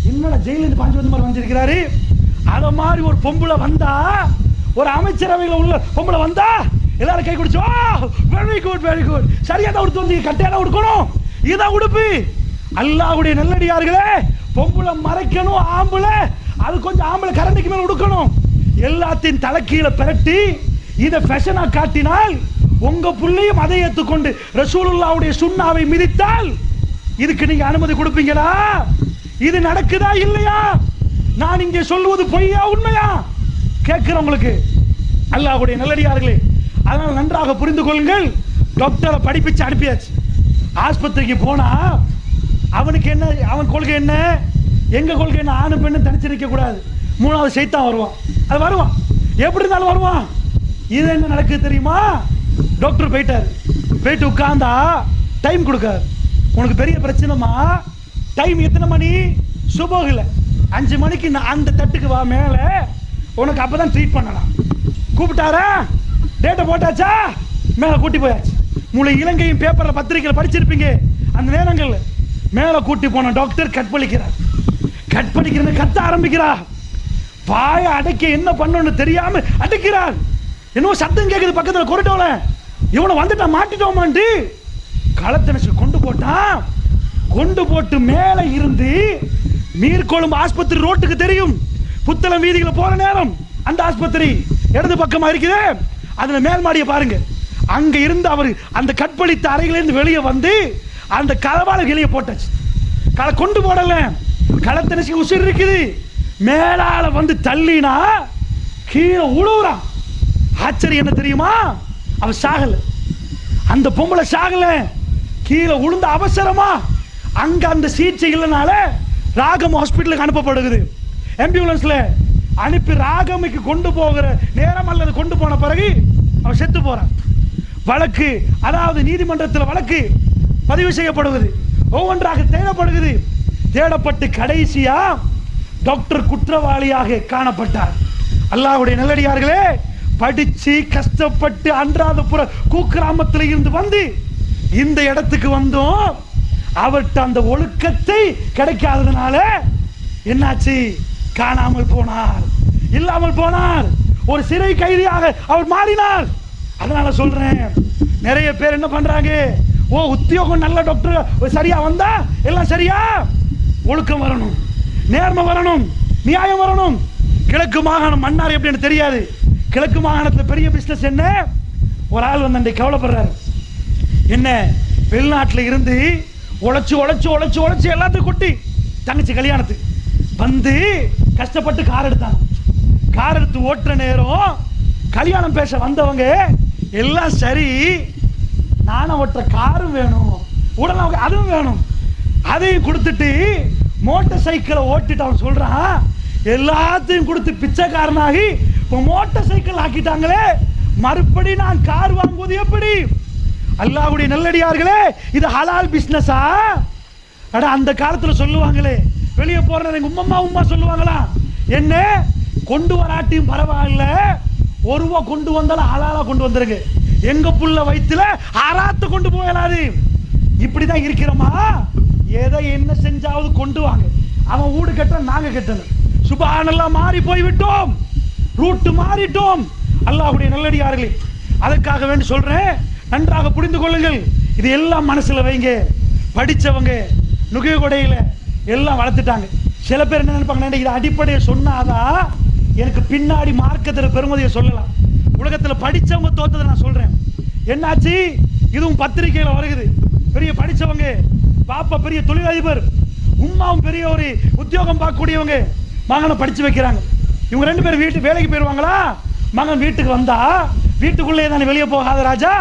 A: என்னடா ஜெயிலிருந்து பாஞ்சு வந்து மாதிரி வந்திருக்கிறாரு. அத மாதிரி ஒரு பொம்பளை வந்தா, ஒரு அமைச்சரவையில் உள்ள பொம்பளை வந்தா எல்லாரும் கை குடிச்சு வெரி குட் வெரி குட், சரியா தான் உடுத்து வந்து கட்டையா உடுக்கணும், இதான் உடுப்பு. அல்லாஹ்வுடைய நல்லடியார்களே, பொம்பளை மறைக்கணும், ஆம்பளை அது கொஞ்சம் ஆம்பளை கரண்டிக்கு மேல உடுக்கணும். எல்லாத்தையும் தலைக்கீழே பிரட்டி இதை ஃபேஷனா காட்டினால் உங்க புள்ளையும் அதை ஏற்றுக்கொண்டு ரசூலுல்லாஹ்வுடைய சுன்னாவை மிதித்தால் இதுக்கு நீங்க அனுமதி கொடுப்பீங்களா? இது நடக்குதா இல்லையா? நான் இங்கே சொல்லுவது பொய்யா உண்மையா கேட்கிறவங்களுக்கு அல்லாஹ்வுடைய நல்லடியார்களே, அதனால் நன்றாக புரிந்து கொள்ளுங்கள். டாக்டரை படிப்பிச்சு அனுப்பியாச்சு. ஆஸ்பத்திரிக்கு போனா அவனுக்கு என்ன, அவன் கொள்கை என்ன, எங்க கொள்கை என்ன? ஆணு பெண்ணு தனிச்சு நிற்க கூடாது. 3வது சைத்தான் வருவான். அது வருவான், எப்படி இருந்தாலும் வருவான். இது என்ன நடக்குது தெரியுமா? டாக்டர் போயிட்டு உட்கார்ந்தா டைம் கொடுக்காரு. உனக்கு பெரிய பிரச்சனைமா, டைம் எத்தனை மணி? சுபோகில் 5 மணிக்கு அந்த தட்டுக்கு வா மேல, உனக்கு அப்பதான் ட்ரீட் பண்ணலாம். கூப்பிட்டாரா? டேட்டை போட்டாச்சா? மேல கூட்டி போயாச்சு. முழு இலங்கையும் பேப்பர்ல பத்திரிகையில் படிச்சிருப்பீங்க. அந்த நேரங்கள் மேல கூட்டி போன டாக்டர் கற்பழிக்கிறார். கத்த ஆரம்பிக்கிறார். பாய அடைக்க என்ன பண்ணணும்னு தெரியாம அடைக்கிறார். என்னவோ சத்தம் கேட்குது பக்கத்தில் கொரட்டோல. இவனை வந்துட்டா மாட்டிட்டோமான்ட்டு களத்தனசு கொண்டு போட்டு மேலே இருந்து நீர்கொழும்பு ஆஸ்பத்திரி ரோட்டுக்கு தெரியும், புத்தளம் வீதிகளை போற நேரம் அந்த ஆஸ்பத்திரி இடது பக்கமா இருக்குது. அதுல மேல் மாடியை பாருங்க. அங்க இருந்து அவர் அந்த கற்பழித்த அறையிலிருந்து வெளியே வந்து அந்த களவால வெளியே போட்டாச்சு. கொண்டு போடல, களத்தனசி உசிர் இருக்குது. மேலால வந்து தள்ளினா கீழே உழுவுறான். ஆச்சரியம் என்ன தெரியுமா? அவன் சாகல, அந்த பொம்பளை சாகல, கீழே உளுந்த அவசரமா அங்க அந்த சிகிச்சை இல்லைனால ராகம் ஹாஸ்பிட்டலுக்கு அனுப்பப்படுகிறது. ஆம்புலன்ஸ்ல அனுப்பி ராகமுக்கு கொண்டு போகிற நேரம் அல்லது கொண்டு போன பிறகு அவன் செத்து போறான். வழக்கு, அதாவது நீதிமன்றத்தில் வழக்கு பதிவு செய்யப்படுகிறது, ஒவ்வொன்றாக தேடப்படுகிறது. தேடப்பட்டு கடைசியா டாக்டர் குற்றவாளியாக காணப்பட்டார். அல்லாஹ்வுடைய நல்லடியார்களே, படிச்சு கஷ்டப்பட்டு அன்றாதபுர குக்கிராமத்தில் இருந்து வந்து இந்த இடத்துக்கு வந்தோம். அவர்கிட்ட அந்த ஒழுக்கத்தை கிடைக்காததுனால என்னாச்சு? காணாமல் போனார், இல்லாமல் போனார், ஒரு சிறை கைதியாக அவர் மாறினார். அதனால சொல்றேன், நிறைய பேர் என்ன பண்றாங்க, ஓ உத்தியோகம் நல்ல டாக்டர் சரியா வந்தா எல்லாம் சரியா. ஒழுக்கம் வரணும், நேர்மை வரணும், நியாயம் வரணும். கிழக்கு மாகாணம் மன்னார் எப்படின்னு தெரியாது. கிழக்கு மாகாணத்தில் பெரிய பிசினஸ் என்ன? ஒரு ஆள் வந்து அன்றைக்கு கவலைப்படுறாரு. என்ன, வெளிநாட்டில் இருந்து உழைச்சு உழைச்சு உழைச்சு உழைச்சு எல்லாத்தையும் கொட்டி தங்கச்சி கல்யாணத்துக்கு வந்து கஷ்டப்பட்டு கார் எடுத்தாங்க. கார் எடுத்து ஓட்டுற நேரம் கல்யாணம் பேச வந்தவங்க எல்லாம் சரி, நானும் ஓட்டுற காரும் வேணும், உடனே அதுவும் வேணும், அதையும் கொடுத்துட்டு மோட்டார் சைக்கிளை ஓட்டிட்டு அவன் சொல்றான், எல்லாத்தையும் கொடுத்து பிச்சைக்காரனாகி இப்போ மோட்டார் சைக்கிள் ஆக்கிட்டாங்களே, மறுபடி நான் கார் வாங்குவது எப்படி? அல்லாஹ்வுடைய நல்லடியார்களே, இது ஹலால் பிஸ்னஸா? அட அந்த காலத்தில் சொல்லுவாங்களே, வெளியே போற எங்க உம்மா சொல்லுவாங்களா, என்ன கொண்டு வராட்டியும் பரவாயில்ல, ஒரு ரூபா கொண்டு வந்தாலும் ஹலாலா கொண்டு வந்துருங்க, எங்க புள்ள வயிற்றுல ஆராத்து கொண்டு போயலாது. இப்படிதான் இருக்கிறோமா? எதை என்ன செஞ்சாவது கொண்டு வாங்க, அவன் வீடு கட்ட நாங்க கட்டணும். சுப்ஹானல்லாஹ், மாறி போய்விட்டோம், ரூட்டு மாறிட்டோம். அல்லாஹ்வுடைய நல்லடியார்களே, அதற்காக வேண்டி சொல்றேன், நன்றாக புரிந்து கொள்ளுங்கள். இது எல்லாம் மனசுல வைங்க. படிச்சவங்க நுகையகொடையில எல்லாம் வளர்த்துட்டாங்க. சில பேர் என்ன நினைப்பாங்க, இது அடிப்படையை சொன்னாதான் எனக்கு பின்னாடி மார்க்கத்தில் பெருமதியை சொல்லலாம். உலகத்தில் படிச்சவங்க தோத்ததை நான் சொல்றேன். என்னாச்சு? இதுவும் பத்திரிகையில் வருகிறது. பெரிய படிச்சவங்க, பாப்பா பெரிய தொழிலதிபர், உம்மாவும் பெரிய ஒரு உத்தியோகம் பார்க்கக்கூடியவங்க, மகனை படிச்சு வைக்கிறாங்க. இவங்க ரெண்டு பேரும் வீட்டு வேலைக்கு போயிடுவாங்களா? மகன் வீட்டுக்கு வந்தா வீட்டுக்குள்ளே தானே, வெளியே போகாத ராஜா,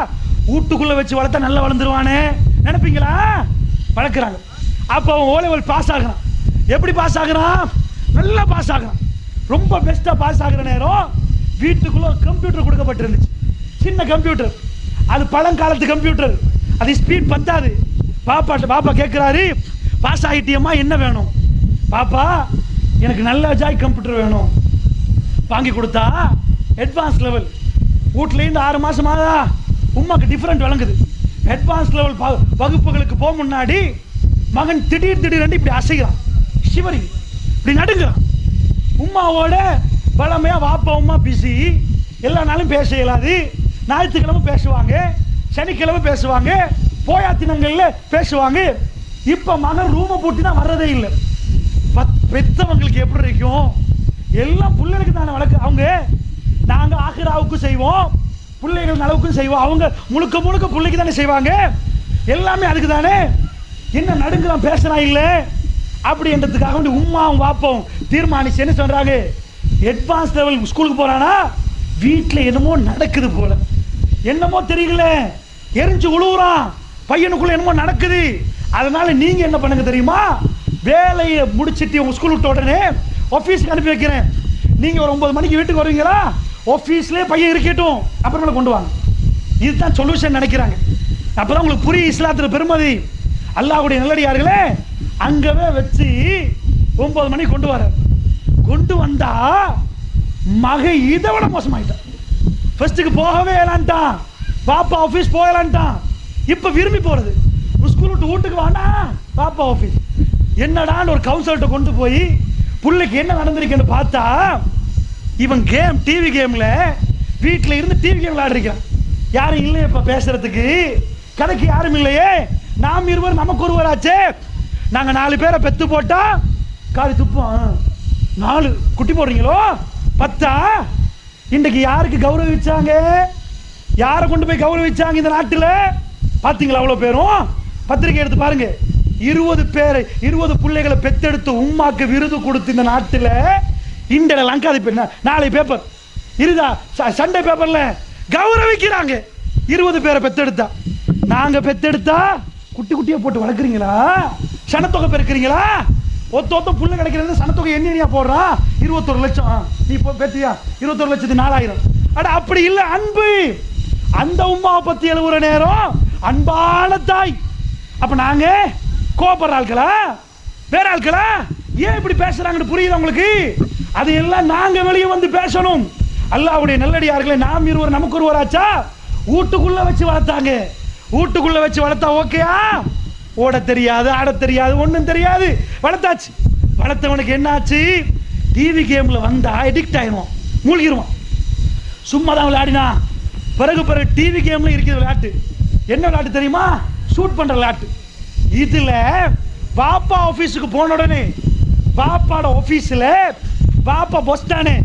A: வீட்டுக்குள்ள வச்சு வளர்த்தா நல்லா வளர்ந்துருவானே நினைப்பீங்களா? வளர்க்குறாங்க. அப்போ அவன் ஓலெவல் பாஸ் ஆகிறான். எப்படி பாஸ் ஆகிறான்? நல்லா பாஸ் ஆகிறான். ரொம்ப பெஸ்ட்டாக பாஸ் ஆகிற நேரம் வீட்டுக்குள்ள கம்ப்யூட்டர் கொடுக்கப்பட்டிருந்துச்சு, சின்ன கம்ப்யூட்டர். அது பழங்காலத்து கம்ப்யூட்டர், அது ஸ்பீட் பத்தாது. பாப்பா கேட்குறாரு, பாஸ் ஆகிட்டியம்மா, என்ன வேணும்? பாப்பா, எனக்கு நல்ல ஜாய் கம்ப்யூட்டர் வேணும். வாங்கி கொடுத்தா அட்வான்ஸ் லெவல். வீட்லேருந்து 6 மாசமாதா உமாக்கு டிஃப்ரெண்ட் விளங்குது. அட்வான்ஸ் லெவல் வகுப்புகளுக்கு போக முன்னாடி மகன் திடீர் இப்படி அசைகிறான், சிவரி இப்படி நடுங்கிறான். உமாவோட பழமையா வாப்பா உமா பிசி, எல்லா நாளும் பேச இயலாது. ஞாயிற்றுக்கிழமை பேசுவாங்க, சனிக்கிழமை பேசுவாங்க, போயாத்தினங்கள்ல பேசுவாங்க. இப்ப மகன் ரூமை பூட்டினா வர்றதே இல்லை. பெத்தவங்களுக்கு எப்படி இருக்கும்? எல்லாம் பிள்ளைகளுக்கு தானே வழக்கு. அவங்க நாங்க ஆகிராவுக்கும் செய்வோம், பிள்ளைகள் அளவுக்கும் செய்வோம். அவங்க முழுக்க பிள்ளைக்கு தானே செய்வாங்க, எல்லாமே அதுக்கு தானே. என்ன நடுங்குறான், பேசுறான் இல்லை அப்படி என்றதுக்காக வேண்டி உம்மாவும் வாப்பாவும் தீர்மானிச்சு என்ன சொல்றாங்க, அட்வான்ஸ் லெவல் ஸ்கூலுக்கு போறானா, வீட்டில் என்னமோ நடக்குது போல, என்னமோ தெரியல, எரிஞ்சு உழுவுறான், பையனுக்குள்ள என்னமோ நடக்குது. அதனால நீங்க என்ன பண்ணுங்க தெரியுமா, வேலையை முடிச்சுட்டு உங்க ஸ்கூல் விட்ட உடனே ஆஃபீஸ்க்கு அனுப்பி வைக்கிறேன். நீங்க ஒரு 9 மணிக்கு வீட்டுக்கு வருவீங்களா, ஆஃபீஸ்லேயே பையன் இருக்கட்டும், அப்புறமேல கொண்டு வாங்க. இதுதான் சொல்யூஷன் நினைக்கிறாங்க. அப்பதான் உங்களுக்கு புரியும் இஸ்லாத்துல பெருமதி. அல்லாஹ்வுடைய நல்லடியார்களே, அங்கவே வச்சு 9 மணிக்கு கொண்டு வர, கொண்டு வந்தா மகை இதை விட மோசமாயிட்டான். ஃபர்ஸ்ட்டுக்கு போகவே இல்லான்ட்டான், பாப்பா ஆஃபீஸ் போகலான்ட்டான். இப்போ விரும்பி போறது, ஸ்கூல் விட்டு வீட்டுக்கு வானா பாப்பா ஆஃபீஸ். என்னடான்னு ஒரு கவுன்சிலர்கிட்ட கொண்டு போய் பிள்ளைக்கு என்ன நடந்திருக்குன்னு பார்த்தா, இவன் டிவி கேம்ல வீட்டில் இருந்து டிவி கேம் விளையாடுறான். யாரும் இல்லையே இப்போ பேசுறதுக்கு, கதைக்கு யாரும் இல்லையே, நாம் இருவர் நமக்கு ஒருவர் ஆச்சே. நாங்கள் 4 பேரை பெத்து போட்டா காரி துப்போம். 4 குட்டி போடுறீங்களோ 10. இன்றைக்கு யாருக்கு கௌரவிச்சாங்க, யாரை கொண்டு போய் கௌரவிச்சாங்க இந்த நாட்டில்? பார்த்தீங்களா? அவ்வளோ பேரும் பத்திரிக்கை எடுத்து பாருங்க. 20 பேரை 20 பிள்ளைகளை பெத்தெடுத்து உம்மாக்கு விருது கொடுத்து இந்த நாட்டில் இந்திய லங்காதி நாளை பேப்பர் இருதா சண்டே பேப்பர்ல கௌரவிக்கிறாங்க. 20 பேரை பெத்தெடுத்தா. நாங்க பெத்தெடுத்தா குட்டி குட்டியா போட்டு வளர்க்குறீங்களா? சனத்தொகை பெருக்கிறீங்களா? ஒத்த புள்ள கிடைக்கிறது சனத்தொகை எண்ணியா போடுறான் 21 லட்சம். நீ பெத்தியா 21 லட்சத்து 4000. அட அப்படி இல்லை அன்பு. அந்த உம்மாவை பத்தி எழுவுற நேரம் அன்பான தாய். அப்ப நாங்க கோபப்படுற ஆட்களா வேற ஆட்களா? ஏன் இப்படி பேசுறாங்கன்னு புரியுது உங்களுக்கு? அதையெல்லாம் நாங்க வெளியே வந்து பேசணும். அல்லாஹ்வுடைய நல்லடியார்களே, நாம் இருவர் நமக்கு ஒருவர் ஆச்சா? வீட்டுக்குள்ள வச்சு வளர்த்தாங்க. வீட்டுக்குள்ள வச்சு வளர்த்தா ஓகேயா? ஓட தெரியாது, ஆட தெரியாது, ஒன்றும் தெரியாது, வளர்த்தாச்சு. வளர்த்தவனுக்கு என்ன ஆச்சு? டிவி கேம்ல வந்தா எடிக்ட் ஆயிடுவான், மூழ்கிடுவான். சும்மா தான் விளையாடினா பிறகு டிவி கேம்ல இருக்கிற விளையாட்டு என்ன விளையாட்டு தெரியுமா? ஷூட் பண்ற விளையாட்டு. இதுல பாப்பா ஆபீஸுக்கு போன உடனே பாப்பாட ஆபீஸ்ல பாப்பா பொஸ் தானே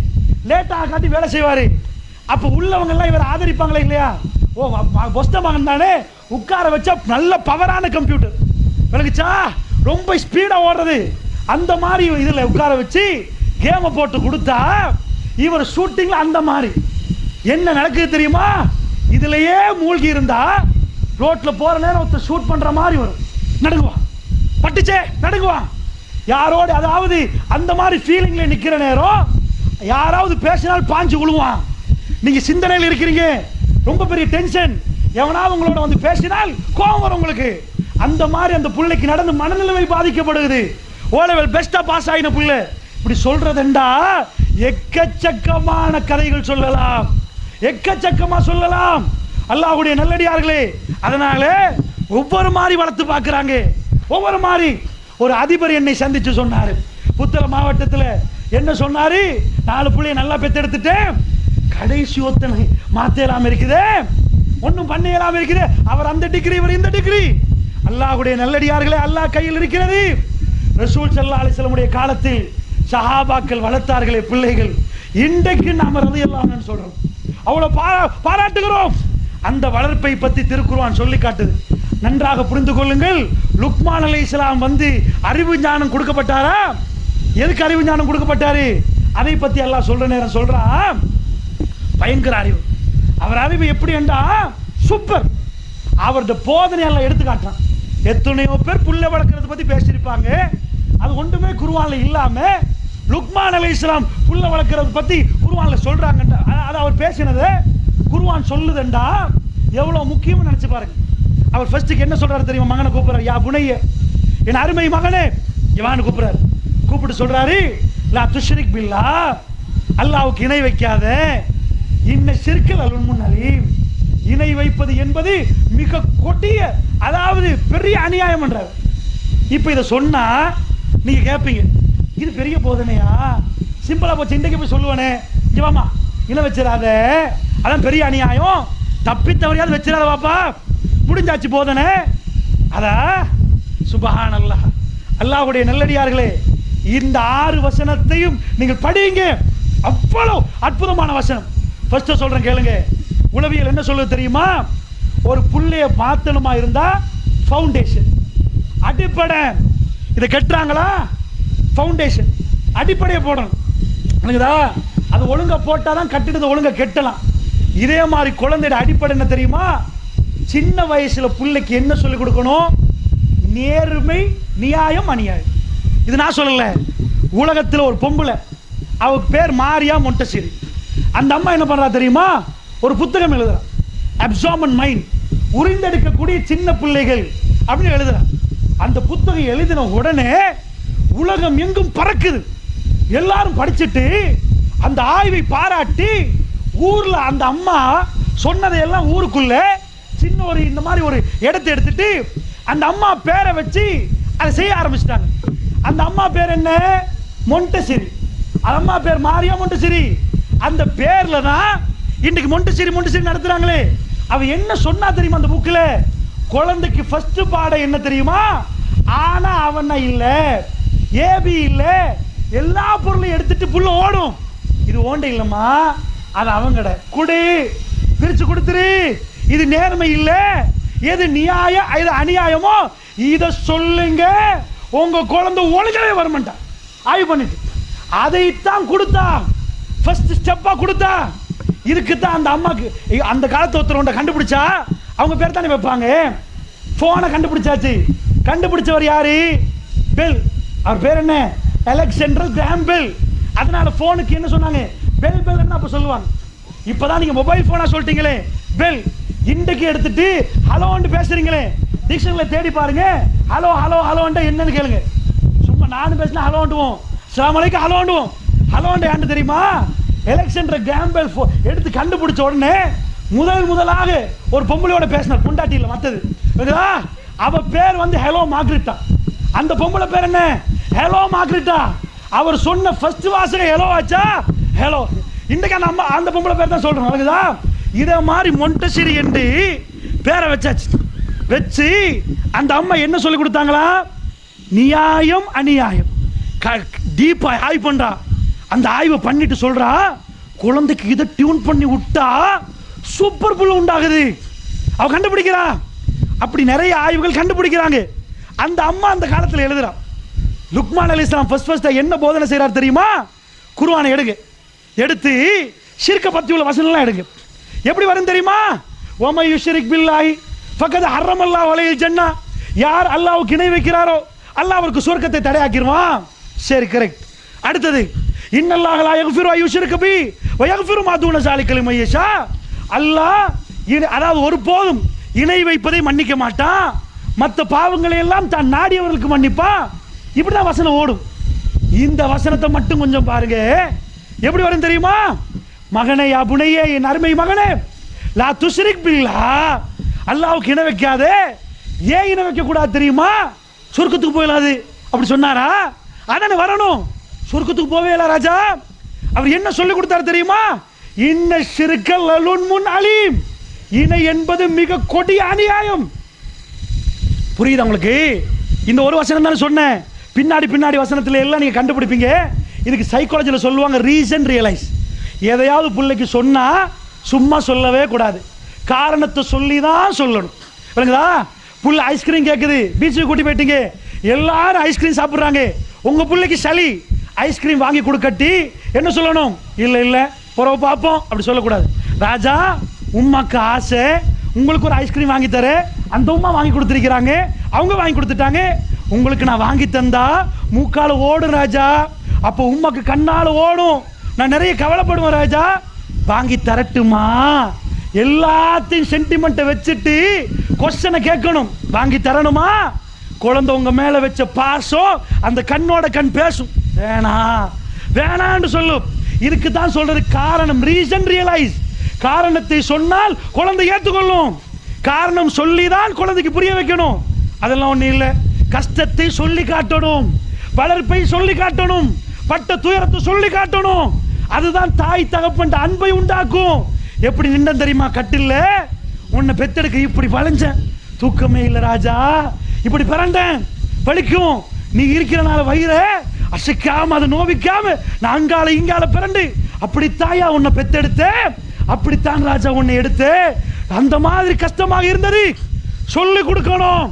A: லேட்டாக காட்டி வேலை செய்வாரு. அப்ப உள்ளவங்க எல்லாம் இவர் ஆதரிப்பாங்களா இல்லையா? ஓ பொஸ்த மகன் தானே, உட்கார வச்சா நல்ல பவரான கம்ப்யூட்டர் விளக்குச்சா, ரொம்ப ஸ்பீடா ஓடுறது. அந்த மாதிரி இதுல உட்கார வச்சு கேமை போட்டு கொடுத்தா இவர் ஷூட்டிங்ல அந்த மாதிரி என்ன நடக்குது தெரியுமா? இதுலயே மூழ்கி இருந்தா ரோட்ல போற நேரம் ஒருத்தர் ஷூட் பண்ற மாதிரி வரும், நடுங்குவான், பட்டுச்சே நடுங்குவான். யாரோட அதாவது அந்த மாதிரி ஃபீலிங்ல நிக்கிற நேரம் யாராவது பேசினால் பாஞ்சு விழுவான். நீங்க சிந்தனையில் இருக்கிறீங்க, ரொம்ப பெரிய டென்ஷன், எவனாவது உங்களோட வந்து பேசினால் கோபம் வரும் உங்களுக்கு. அந்த மாதிரி அந்த பிள்ளைக்கு நடந்து மனநிலைமை பாதிக்கப்படுகிறது. ஓலெவல் பெஸ்டா பாஸ் ஆகின பிள்ளை இப்படி சொல்றதுண்டா எக்கச்சக்கமான கதைகள் சொல்லலாம், எக்கச்சக்கமா சொல்லலாம். அல்லாஹ்வுடைய நல்லடியார்களே, அதனால ஒவ்வொரு மாதிரி வளர்த்து பார்க்கறாங்க. ஒவ்வொரு மாதிரி ஒரு அதிபர் என்னை சந்திச்சு சொன்னாரு, புத்தள மாவட்டத்தில் என்ன சொன்னாரு? 4 பிள்ளைய நல்லா பெத்தெடுத்துட்டேன், கடைசி ஒத்தனை மாத்தேலாம் இருக்குது, ஒன்றும் பண்ணலாம் இருக்குது. அவர் அந்த டிகிரி, இவர் இந்த டிகிரி. அல்லாஹ்வுடைய நல்லடியார்களே, அல்லாஹ் கையில் இருக்கிறது. ரசூல் ஸல்லல்லாஹு அலைஹி வஸல்லம் காலத்தில் சஹாபாக்கள் வளர்த்தார்களே பிள்ளைகள், இன்றைக்கு நாம ரலியல்லாஹு சொல்றோம், அவ்வளவு பாராட்டுகிறோம். அந்த வளர்ப்பை பற்றி திருக்குர்ஆன் சொல்லி காட்டுது. நன்றாக புரிந்து கொள்ளுங்கள். லுக்மான் அலைஹிஸ்ஸலாம் வந்து அறிவு ஞானம் கொடுக்கப்பட்டாரா? எதுக்கு அறிவு ஞானம் கொடுக்கப்பட்டாரு? அதை பத்தி அல்லாஹ் சொல்ற நேரம் சொல்றான், பயங்கர அறிவு. அவர் அறிவு எப்படி என்றா சூப்பர். அவருடைய போதனை எல்லாம் எடுத்து காட்டுறான். எத்தனையோ பேர் புள்ள வளர்க்கறத பத்தி பேசியிருப்பாங்க, அது ஒன்றுமே குர்ஆன்ல இல்லாம லுக்மான் அலைஹிஸ்ஸலாம் புள்ள வளர்க்கறத பத்தி குர்ஆன்ல சொல்றாங்க. அது அவர் பேசினது குர்ஆன் சொல்லுதுண்டா எவ்வளவு முக்கியம்னு நினைச்சு பாருங்க. அவர் ஃபர்ஸ்ட்டுக்கு என்ன சொல்றாரு தெரியுமா? மகனை கூப்பிடுறாரு, யா புனைய, என் அருமை மகனே, இவான்னு கூப்பிடுறாரு. கூப்பிட்டு சொல்றாரு, லா துஷ்ரிக் பில்லா, அல்லாஹ்வுக்கு இணை வைக்காத, இன்ன ஷிர்கல் அல்முன் அலீம், இணை வைப்பது என்பது மிக கொடிய, அதாவது பெரிய அநியாயம் என்றார். இப்போ இதை சொன்னா நீங்க கேட்பீங்க, இது பெரிய போதனையா? சிம்பிளா போச்சு, இன்றைக்கு போய் சொல்லுவானே, இவாமா இணை வச்சிடாத, அதான் பெரிய அநியாயம், தப்பித்தவரையாவது வச்சிடாத பாப்பா, முடிஞ்சாச்சு போதனை. அதா சுப்ஹானல்லாஹ். அல்லாஹ்வுடைய நல்லடியார்களே, இந்த 6 வசனத்தையும் நீங்கள் படிங்க, அவ்வளவு அற்புதமான வசனம். ஃபர்ஸ்ட் சொல்றேன் கேளுங்க. உளவியல் என்ன சொல்லுது தெரியுமா? ஒரு புள்ளைய மாத்தணுமா இருந்தா ஃபவுண்டேஷன், அடிப்படை. இதை கட்டுறாங்களா? ஃபவுண்டேஷன், அடிப்படையை போடணும். எனக்குதா அது ஒழுங்கா போட்டாதான் கட்டிடத்தை ஒழுங்கா கெட்டலாம். இதே மாதிரி குழந்தையோட அடிப்படை என்ன தெரியுமா? சின்ன வயசுல பிள்ளைக்கு என்ன சொல்லிக் கொடுக்கணும்? நேர்மை, நியாயம், அநியாயம். இது நான் சொல்லல, உலகத்தில் ஒரு பொம்பளை, அவருக்கு பேர் மாரியா மொண்டசிரி. அந்த அம்மா என்ன பண்றா தெரியுமா? ஒரு புத்தகம் எழுதுறா, அப்சார்பன் மைண்ட், உறிந்தெடுக்கக்கூடிய சின்ன பிள்ளைகள் அப்படின்னு எழுதுறா. அந்த புத்தகம் எழுதின உடனே உலகம் எங்கும் பறக்குது. எல்லாரும் படிச்சுட்டு அந்த ஆய்வை பாராட்டி ஊர்ல அந்த அம்மா சொன்னதையெல்லாம் ஊருக்குள்ள சின்ன ஒரு இந்த மாதிரி ஒரு இடத்தை எடுத்துட்டு அந்த அம்மா பேரை வச்சு அதை செய்ய ஆரம்பிச்சிட்டாங்க. அந்த அம்மா பேர் என்ன? மொண்டசிரி. அந்த அம்மா பேர் மாரியா மொண்டசிரி. அந்த பேர்ல தான் இன்னைக்கு மொண்டசிரி நடத்துறாங்களே. அவ என்ன சொன்னா தெரியுமா? அந்த புக்ல குழந்தைக்கு ஃபர்ஸ்ட் பாடம் என்ன தெரியுமா? ஆனா அவன இல்ல, ஏபி இல்ல, எல்லா பொருளையும் எடுத்துட்டு புள்ள ஓடும். இது ஓண்ட இல்லம்மா, அது அவங்கட குடு, பிரிச்சு கொடுத்துரு. இது நேர்மை இல்ல, எது நியாயம் எது அநியாயமோ இதை சொல்லுங்க, உங்க குழந்தை ஒழுங்கவே வரமாட்டா. ஆய்வு பண்ணிட்டு அதைத்தான் கொடுத்தா, ஃபர்ஸ்ட் ஸ்டெப்பா கொடுத்தா. இதுக்கு தான் அந்த அம்மாக்கு அந்த காலத்து ஒருத்தர் கண்டுபிடிச்சா அவங்க பேர் தானே வைப்பாங்க. போனை கண்டுபிடிச்சாச்சு. கண்டுபிடிச்சவர் யாரு? பெல். அவர் பேர் என்ன? Alexander gram bell. அதனால போனுக்கு என்ன சொன்னாங்க? பெல் பெல் அப்ப சொல்லுவாங்க. இப்பதான் நீங்க மொபைல் போனா சொல்லிட்டீங்களே பெல். இன்றைக்கு எடுத்துட்டு ஹலோன்னு பேசுறீங்களே, டிக்ஷனரியில தேடி பாருங்க. ஹலோ ஹலோ ஹலோன்டா என்னன்னு கேளுங்க. சும்மா நானும் பேசினா ஹலோண்டுவோம், அஸ்ஸலாமு அலைக்கும் ஹலோண்டுவோம். ஹலோண்ட யான்னு தெரியுமா? அலெக்சாண்டர் கிராம் பெல் எடுத்து கண்டுபிடிச்ச உடனே முதலாக ஒரு பொம்பளையோட பேசினார், பொண்டாட்டியில் மற்றது. அவ பேர் வந்து ஹலோ மார்க்ரிட்டா. அந்த பொம்பளை பேர் என்ன? ஹலோ மார்க்ரிட்டா. அவர் சொன்ன ஃபர்ஸ்ட் வாசகம் ஹலோ ஆச்சா? ஹலோ. இன்றைக்கு அந்த பொம்பளை பேர் தான் சொல்றோம். அதுக்குதா இதே மாதிரி மொண்டசிரி என்று பேரை வச்சாச்சு. வச்சு அந்த அம்மா என்ன சொல்லி கொடுத்தாங்களா? நியாயம் அநியாயம் டீப்பா ஆய்வு பண்றா. அந்த ஆய்வை பண்ணிட்டு சொல்றா, குழந்தைக்கு இதை டியூன் பண்ணி விட்டா சூப்பர் புல் உண்டாகுது. அவ கண்டுபிடிக்கிறா. அப்படி நிறைய ஆய்வுகள் கண்டுபிடிக்கிறாங்க. அந்த அம்மா அந்த காலத்தில் எழுதுறா. லுக்மான் அலைஹிஸ்ஸலாம் ஃபர்ஸ்ட் என்ன போதனை செய்றார் தெரியுமா? குர்ஆனை எடுத்து ஷிர்க பத்தி உள்ள வசனம்லாம் எடுங்க. எப்படி வரும் தெரியுமா? வமை யுஷ்ரிக் பில்லாஹி ஃபகத் ஹர்ரமல்லாஹு அலைஹில் ஜன்னா. யார் அல்லாஹ்வுக்கு இணை வைக்கிறாரோ அல்லாஹ் அவருக்கு சொர்க்கத்தை தடையாக்கிடுவான். சரி, கரெக்ட். அடுத்தது இன்னல்லாஹ லா யக்ஃபிரு அன் யுஷ்ரிக பிஹி வ யக்ஃபிரு மா தூன ஸாலிக லிமன் யஷா. அல்லாஹ் அதாவது ஒருபோதும் இணை வைப்பதை மன்னிக்க மாட்டான், மற்ற பாவங்களை எல்லாம் தான் நாடியவர்களுக்கு மன்னிப்பான். இப்படிதான் வசனம் ஓடும். இந்த வசனத்தை மட்டும் கொஞ்சம் பாருங்க. எப்படி வரும் தெரியுமா? மகனே யா புனையே, என் அருமை மகனே, லா துஷ்ரிக் பில்லாஹ், அல்லாஹ்வுக்கு இணை வைக்காதே. ஏன் இணை வைக்க கூடாது தெரியுமா? சொர்க்கத்துக்கு போயிடாது அப்படி சொன்னாரா? அதானே வரணும். சொர்க்கத்துக்கு போவே இல்லை ராஜா. அவர் என்ன சொல்லி கொடுத்தாரு தெரியுமா? இன்ன ஷிர்க லலுன்முன் அலீம். இணை என்பது மிக கொடிய அநியாயம். புரியுதா உங்களுக்கு? இந்த ஒரு வசனம் தானே சொன்னேன். பின்னாடி வசனத்துல எல்லாம் நீங்க கண்டுபிடிப்பீங்க. இதுக்கு சைக்காலஜியில் சொல்லுவாங்க ரீசன் ரியலைஸ். எதையாவது பிள்ளைக்கு சொன்னா சும்மா சொல்லவே கூடாது, காரணத்தை சொல்லி தான் சொல்லணும். விளங்குதா? புள்ள ஐஸ்கிரீம் கேட்குது, பீச்சுக்கு கூட்டி போயிட்டீங்க, எல்லாரும் ஐஸ்கிரீம் சாப்பிட்றாங்க. உங்க பிள்ளைக்கு சளி, ஐஸ்கிரீம் வாங்கி கொடுக்கட்டி என்ன சொல்லணும்? இல்லை பிறகு பார்ப்போம் அப்படி சொல்லக்கூடாது. ராஜா, உமாக்கு ஆசை, உங்களுக்கு ஒரு ஐஸ்கிரீம் வாங்கி தர. அந்த உமா வாங்கி கொடுத்துருக்கிறாங்க, அவங்க வாங்கி கொடுத்துட்டாங்க. உங்களுக்கு நான் வாங்கி தந்தா மூக்கால ஓடும் ராஜா. அப்போ உமாக்கு கண்ணால ஓடும். நான் நிறைய கவலைப்படுவேன் ராஜா. வாங்கி தரட்டுமா? எல்லாத்தையும் சென்டிமெண்ட்டை வச்சுட்டு கொஸ்டனை கேட்கணும். வாங்கி தரணுமா? குழந்தை உங்க மேல வச்ச பாசம் அந்த கண்ணோட கண் பேசும். வேணான்னு சொல்லும். இதுக்கு தான் சொல்றது காரணம், ரீசன் ரியலைஸ். காரணத்தை சொன்னால் குழந்தை ஏற்றுக்கொள்ளும். காரணம் சொல்லி தான் குழந்தைக்கு புரிய வைக்கணும். அதெல்லாம் ஒண்ணு இல்லை. கஷ்டத்தை சொல்லி காட்டணும், வளர்ப்பை சொல்லி காட்டணும், பட்ட துயரத்தை சொல்லி காட்டணும். அதுதான் தாய் தகப்பன் அன்பை உண்டாக்கும். எப்படி நின்ற தெரியுமா? கட்டில்ல உன்னை பெத்தெடுக்க இப்படி வளைஞ்சேன், தூக்கமே இல்லை ராஜா, இப்படி பிறண்டேன், வலிக்கும். நீ இருக்கிறனால வயிற அசைக்காம அதை நோவிக்காம நான் அங்கால இங்கால பிறண்டு அப்படி தாயா உன்னை பெத்தெடுத்த, அப்படித்தான் ராஜா உன்னை எடுத்து. அந்த மாதிரி கஷ்டமாக இருந்தது. சொல்லி கொடுக்கணும்,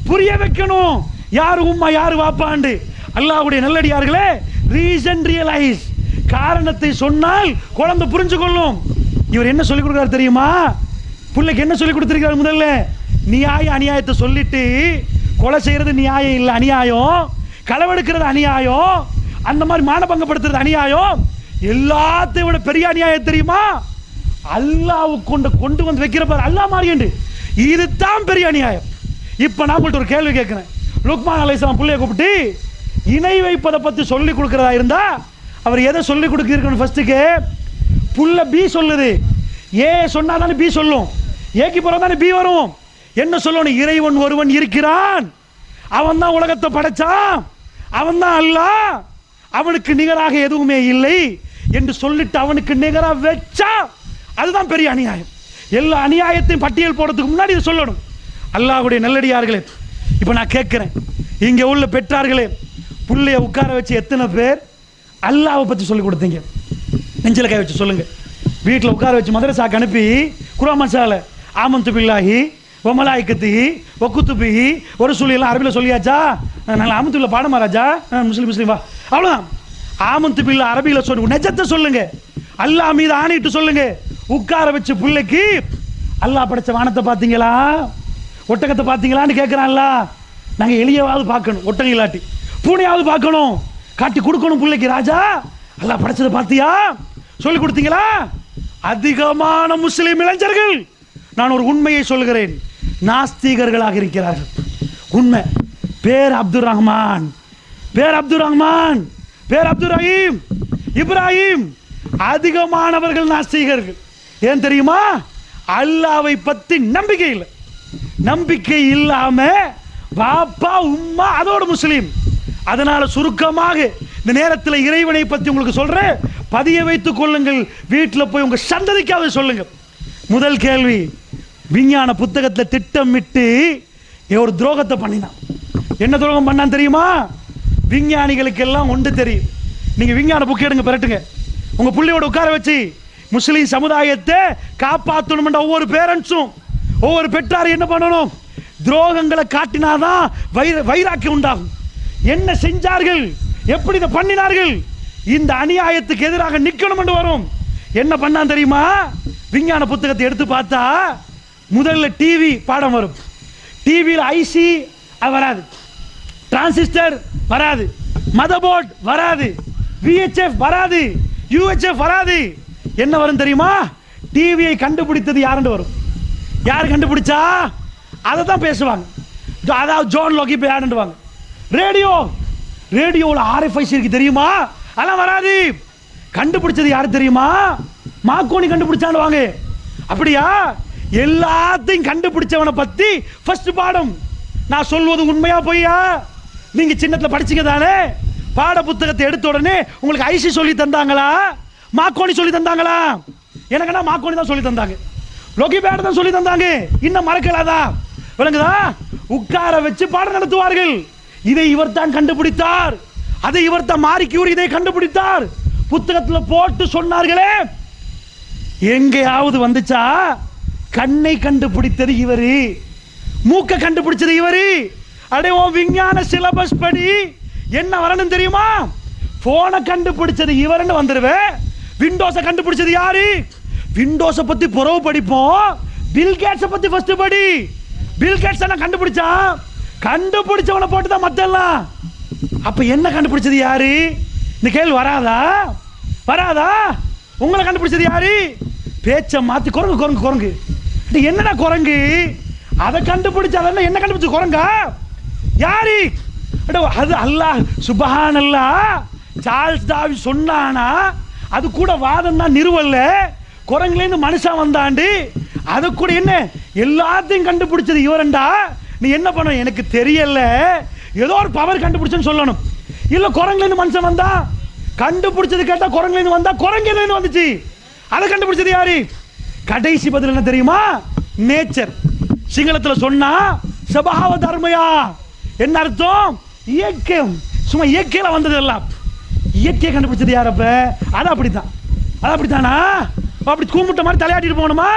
A: புரிய வைக்கணும். யாரு உம்மா யாரு வாப்பாண்டு. அல்லாஹ்வுடைய நல்லடியார்களே, ரீசன் ரியலைஸ். காரணத்தை சொன்னால் குழந்தை புரிஞ்சு கொள்ளும். இவர் என்ன சொல்லி கொடுக்கிறார் தெரியுமா? பிள்ளைக்கு என்ன சொல்லி கொடுத்திருக்கிறார்? முதல்ல நியாய அநியாயத்தை சொல்லிட்டு, கொலை செய்யறது நியாயம் இல்லை அநியாயம், களவெடுக்கிறது அநியாயம், அந்த மாதிரி மானபங்கப்படுத்துறது அநியாயம். எல்லாத்தையும் விட பெரிய அநியாயம் தெரியுமா? அல்லாஹ்வுக்கு கொண்டு வந்து வைக்கிற பாரு, அல்லாஹ் மாறியண்டு. இதுதான் பெரிய அநியாயம். இப்ப நான் உங்கள்கிட்ட ஒரு கேள்வி கேட்கிறேன். லுக்மான் அலைஹிஸ்ஸலாம் பிள்ளைய கூப்பிட்டு இணை வைப்பதை பத்தி சொல்லி கொடுக்கிறதா இருந்தா அவர் எதை சொல்லி கொடுக்கிறீர்கள்? ஃபர்ஸ்ட்டுக்கு புள்ள பி சொல்லுது, ஏ சொன்னா தானே பி சொல்லும், ஏக்கு பிறகு தானே பி வரும். என்ன சொல்லணும்? இறைவன் ஒருவன் இருக்கிறான், அவன் தான் உலகத்தை படைச்சான், அவன் தான் அல்லாஹ், அவனுக்கு நிகராக எதுவுமே இல்லை என்று சொல்லிட்டு அவனுக்கு நிகராக வச்சா அதுதான் பெரிய அநியாயம். எல்லா அநியாயத்தையும் பட்டியல் போடுறதுக்கு முன்னாடி இதை சொல்லணும். அல்லாஹ்வுடைய நல்லடியார்களே, இப்போ நான் கேட்குறேன், இங்கே உள்ள பெற்றார்களே, புள்ளைய உட்கார வச்சு எத்தனை பேர் அல்லாஹ்வை பற்றி சொல்லி கொடுத்தீங்க? நெஞ்சில் கை வச்சு சொல்லுங்க. வீட்டில் உட்கார வச்சு மதரசாக்கு அனுப்பி குர்ஆன் மசால ஆமன்து பில்லாஹி ஒமலாய்க்கத்திஹி ஒக்குத்துபிஹி ஒரு எல்லாம் அரபியில் சொல்லியாச்சா? நல்ல ஆமத்துள்ள பாடமா ராஜா? முஸ்லீம் வா, அவ்வளோதான். ஆமத்து பில்லா அரபியில் சொல்லுங்க, நெஜத்தை சொல்லுங்க, அல்லாஹ் மீது ஆணையிட்டு சொல்லுங்க. உட்கார வச்சு பிள்ளைக்கு அல்லாஹ் படைச்ச வானத்தை பார்த்தீங்களா, ஒட்டகத்தை பார்த்தீங்களான்னு கேட்குறான்ல. நாங்கள் எளியாவது பார்க்கணும், ஒட்டகம் இல்லாட்டி பூனையாவது பார்க்கணும், காட்டி கொடுக்கணும் பிள்ளைக்கு. ராஜா அல்லாஹ் படைச்சதை பார்த்தியா, சொல்லி கொடுத்தீங்களா? அதிகமான முஸ்லிம் இளைஞர்கள், நான் ஒரு உண்மையை சொல்கிறேன், நாஸ்திகர்களாக இருக்கிறார்கள். உண்மை. பேர் அப்துல் ரஹ்மான், பேர் அப்துல் ரஹ்மான், பேர் அப்துல் ரஹீம், இப்ராஹிம், அதிகமானவர்கள் நாஸ்திகர்கள். ஏன் தெரியுமா? அல்லாவை பற்றி நம்பிக்கை இல்லை. நம்பிக்கை இல்லாம பாப்பா உம்மா அதோட முஸ்லீம். அதனால சுருக்கமாக இந்த நேரத்தில் இறைவனை பற்றி உங்களுக்கு சொல்றேன், பதிய வைத்துக் கொள்ளுங்கள், வீட்டில் போய் உங்க சந்ததிக்காக சொல்லுங்க. முதல் கேள்வி, விஞ்ஞான புத்தகத்தில் திட்டமிட்டு ஒரு துரோகத்தை பண்ணினான். என்ன துரோகம் பண்ணான் தெரியுமா? விஞ்ஞானிகளுக்கு எல்லாம் ஒன்று தெரியும். நீங்க விஞ்ஞான புக் எடுங்க, பெறட்டுங்க, உங்க பிள்ளையோட உட்கார வச்சு முஸ்லீம் சமுதாயத்தை காப்பாற்றணும். ஒவ்வொரு பேரண்ட்ஸும் ஒவ்வொரு பெற்றார் என்ன பண்ணணும்? துரோகங்களை காட்டினாதான் வைராக்கியம் உண்டாகும். என்ன செஞ்சார்கள், எப்படி இதை பண்ணினார்கள், இந்த அநியாயத்துக்கு எதிராக நிற்கணும் என்று வரும். என்ன பண்ணான் தெரியுமா? விஞ்ஞான புத்தகத்தை எடுத்து பார்த்தா முதல்ல டிவி பாடம் வரும். டிவியில் ஐசி வராது, டிரான்சிஸ்டர் வராது, மதர்போர்ட் வராது, விஹெச்எஃப் வராது, யூஹெச்எஃப் வராது. என்ன வரும் தெரியுமா? டிவியை கண்டுபிடித்தது யாருன்னு வரும். யார் கண்டுபிடிச்சா அதை தான் பேசுவாங்க. அதாவது ஜான் லோகி யாருன்னுவாங்க. ரேடியோ, ரேடியோவில் RFIC இருக்கு தெரியுமா? அதெல்லாம் வராது. கண்டுபிடிச்சது யாரு தெரியுமா? மார்க்கோனி கண்டுபிடிச்சான்னு வாங்க. அப்படியா? எல்லாத்தையும் கண்டுபிடிச்சவனை பத்தி ஃபர்ஸ்ட் பாடம். நான் சொல்வது உண்மையா பொய்யா? நீங்க சின்னத்துல படிச்சீங்க தானே? பாட புத்தகத்தை எடுத்த உடனே உங்களுக்கு ஐசி சொல்லி தந்தாங்களா, மார்க்கோனி சொல்லி தந்தாங்களா? எனக்குன்னா மார்க்கோனி தான் சொல்லி தந்தாங்க, லோகி பேட் தான் சொல்லி தந்தாங்க. இன்னும் மறக்கலாதா? விளங்குதா? உட்கார வச்சு பாடம் நடத்துவார்கள். இதை இவர் தான் கண்டுபிடித்தார், அதை இவர் தான் மாறி கியூரி இதை கண்டுபிடித்தார், புத்தகத்தில் போட்டு சொன்னார்களே. எங்கேயாவது வந்துச்சா? கண்ணை கண்டுபிடித்தது இவரு, மூக்க கண்டுபிடிச்சது இவரு. அடைவோம் விஞ்ஞான சிலபஸ் படி என்ன வரணும் தெரியுமா? போனை கண்டுபிடிச்சது இவருன்னு வந்துருவேன். விண்டோஸை கண்டுபிடிச்சது யாரு? விண்டோஸை பத்தி புறவு படிப்போம், பில் கேட்ஸை பத்தி ஃபர்ஸ்ட் படி. பில் கேட்ஸ் என்ன கண்டுபிடிச்சான்? கண்டுபிடிச்சவனை போட்டு தான் மத்தெல்லாம். அப்ப என்ன கண்டுபிடிச்சது யாரு? இந்த கேள்வி வராதா? வராதா? உங்களை கண்டுபிடிச்சது யாரு? பேச்சை மாத்தி குரங்கு குரங்கு குரங்கு. என்னடா குரங்கு? அதை கண்டுபிடிச்சால என்ன கண்டுபிடிச்ச குரங்கா? யாரு? அது அல்லாஹ் சுப்ஹானல்லாஹ். சார்ல்ஸ் டார்வின் சொன்னானா? அது கூட வாதம் தான், நிறுவல்ல. குரங்குலேருந்து மனுஷன் வந்தாண்டு அது கூட என்ன எல்லாத்தையும் கண்டுபிடிச்சது இவரண்டா. நீ என்ன பண்ண? எனக்கு தெரியல, ஏதோ ஒரு பவர் கண்டுபிடிச்சன்னு சொல்லணும். இல்ல குரங்குலேருந்து மனுஷன் வந்தா, கண்டுபிடிச்சது கேட்டா குரங்குலேருந்து வந்தா, குரங்குலேருந்து வந்துச்சு. அதை கண்டுபிடிச்சது யாரு? கடைசி பதில் என்ன தெரியுமா? நேச்சர். சிங்களத்தில் சொன்னா சபாவ தர்மயா. என்ன அர்த்தம்? இயற்கை. சும்மா இயற்கையில வந்தது எல்லாம். இயற்கையை கண்டுபிடிச்சது யாரப்ப? அது அப்படித்தான். அது அப்படித்தானா? அப்படி கூமுட்ட மாதிரி தலையாட்டிட்டு போகணுமா?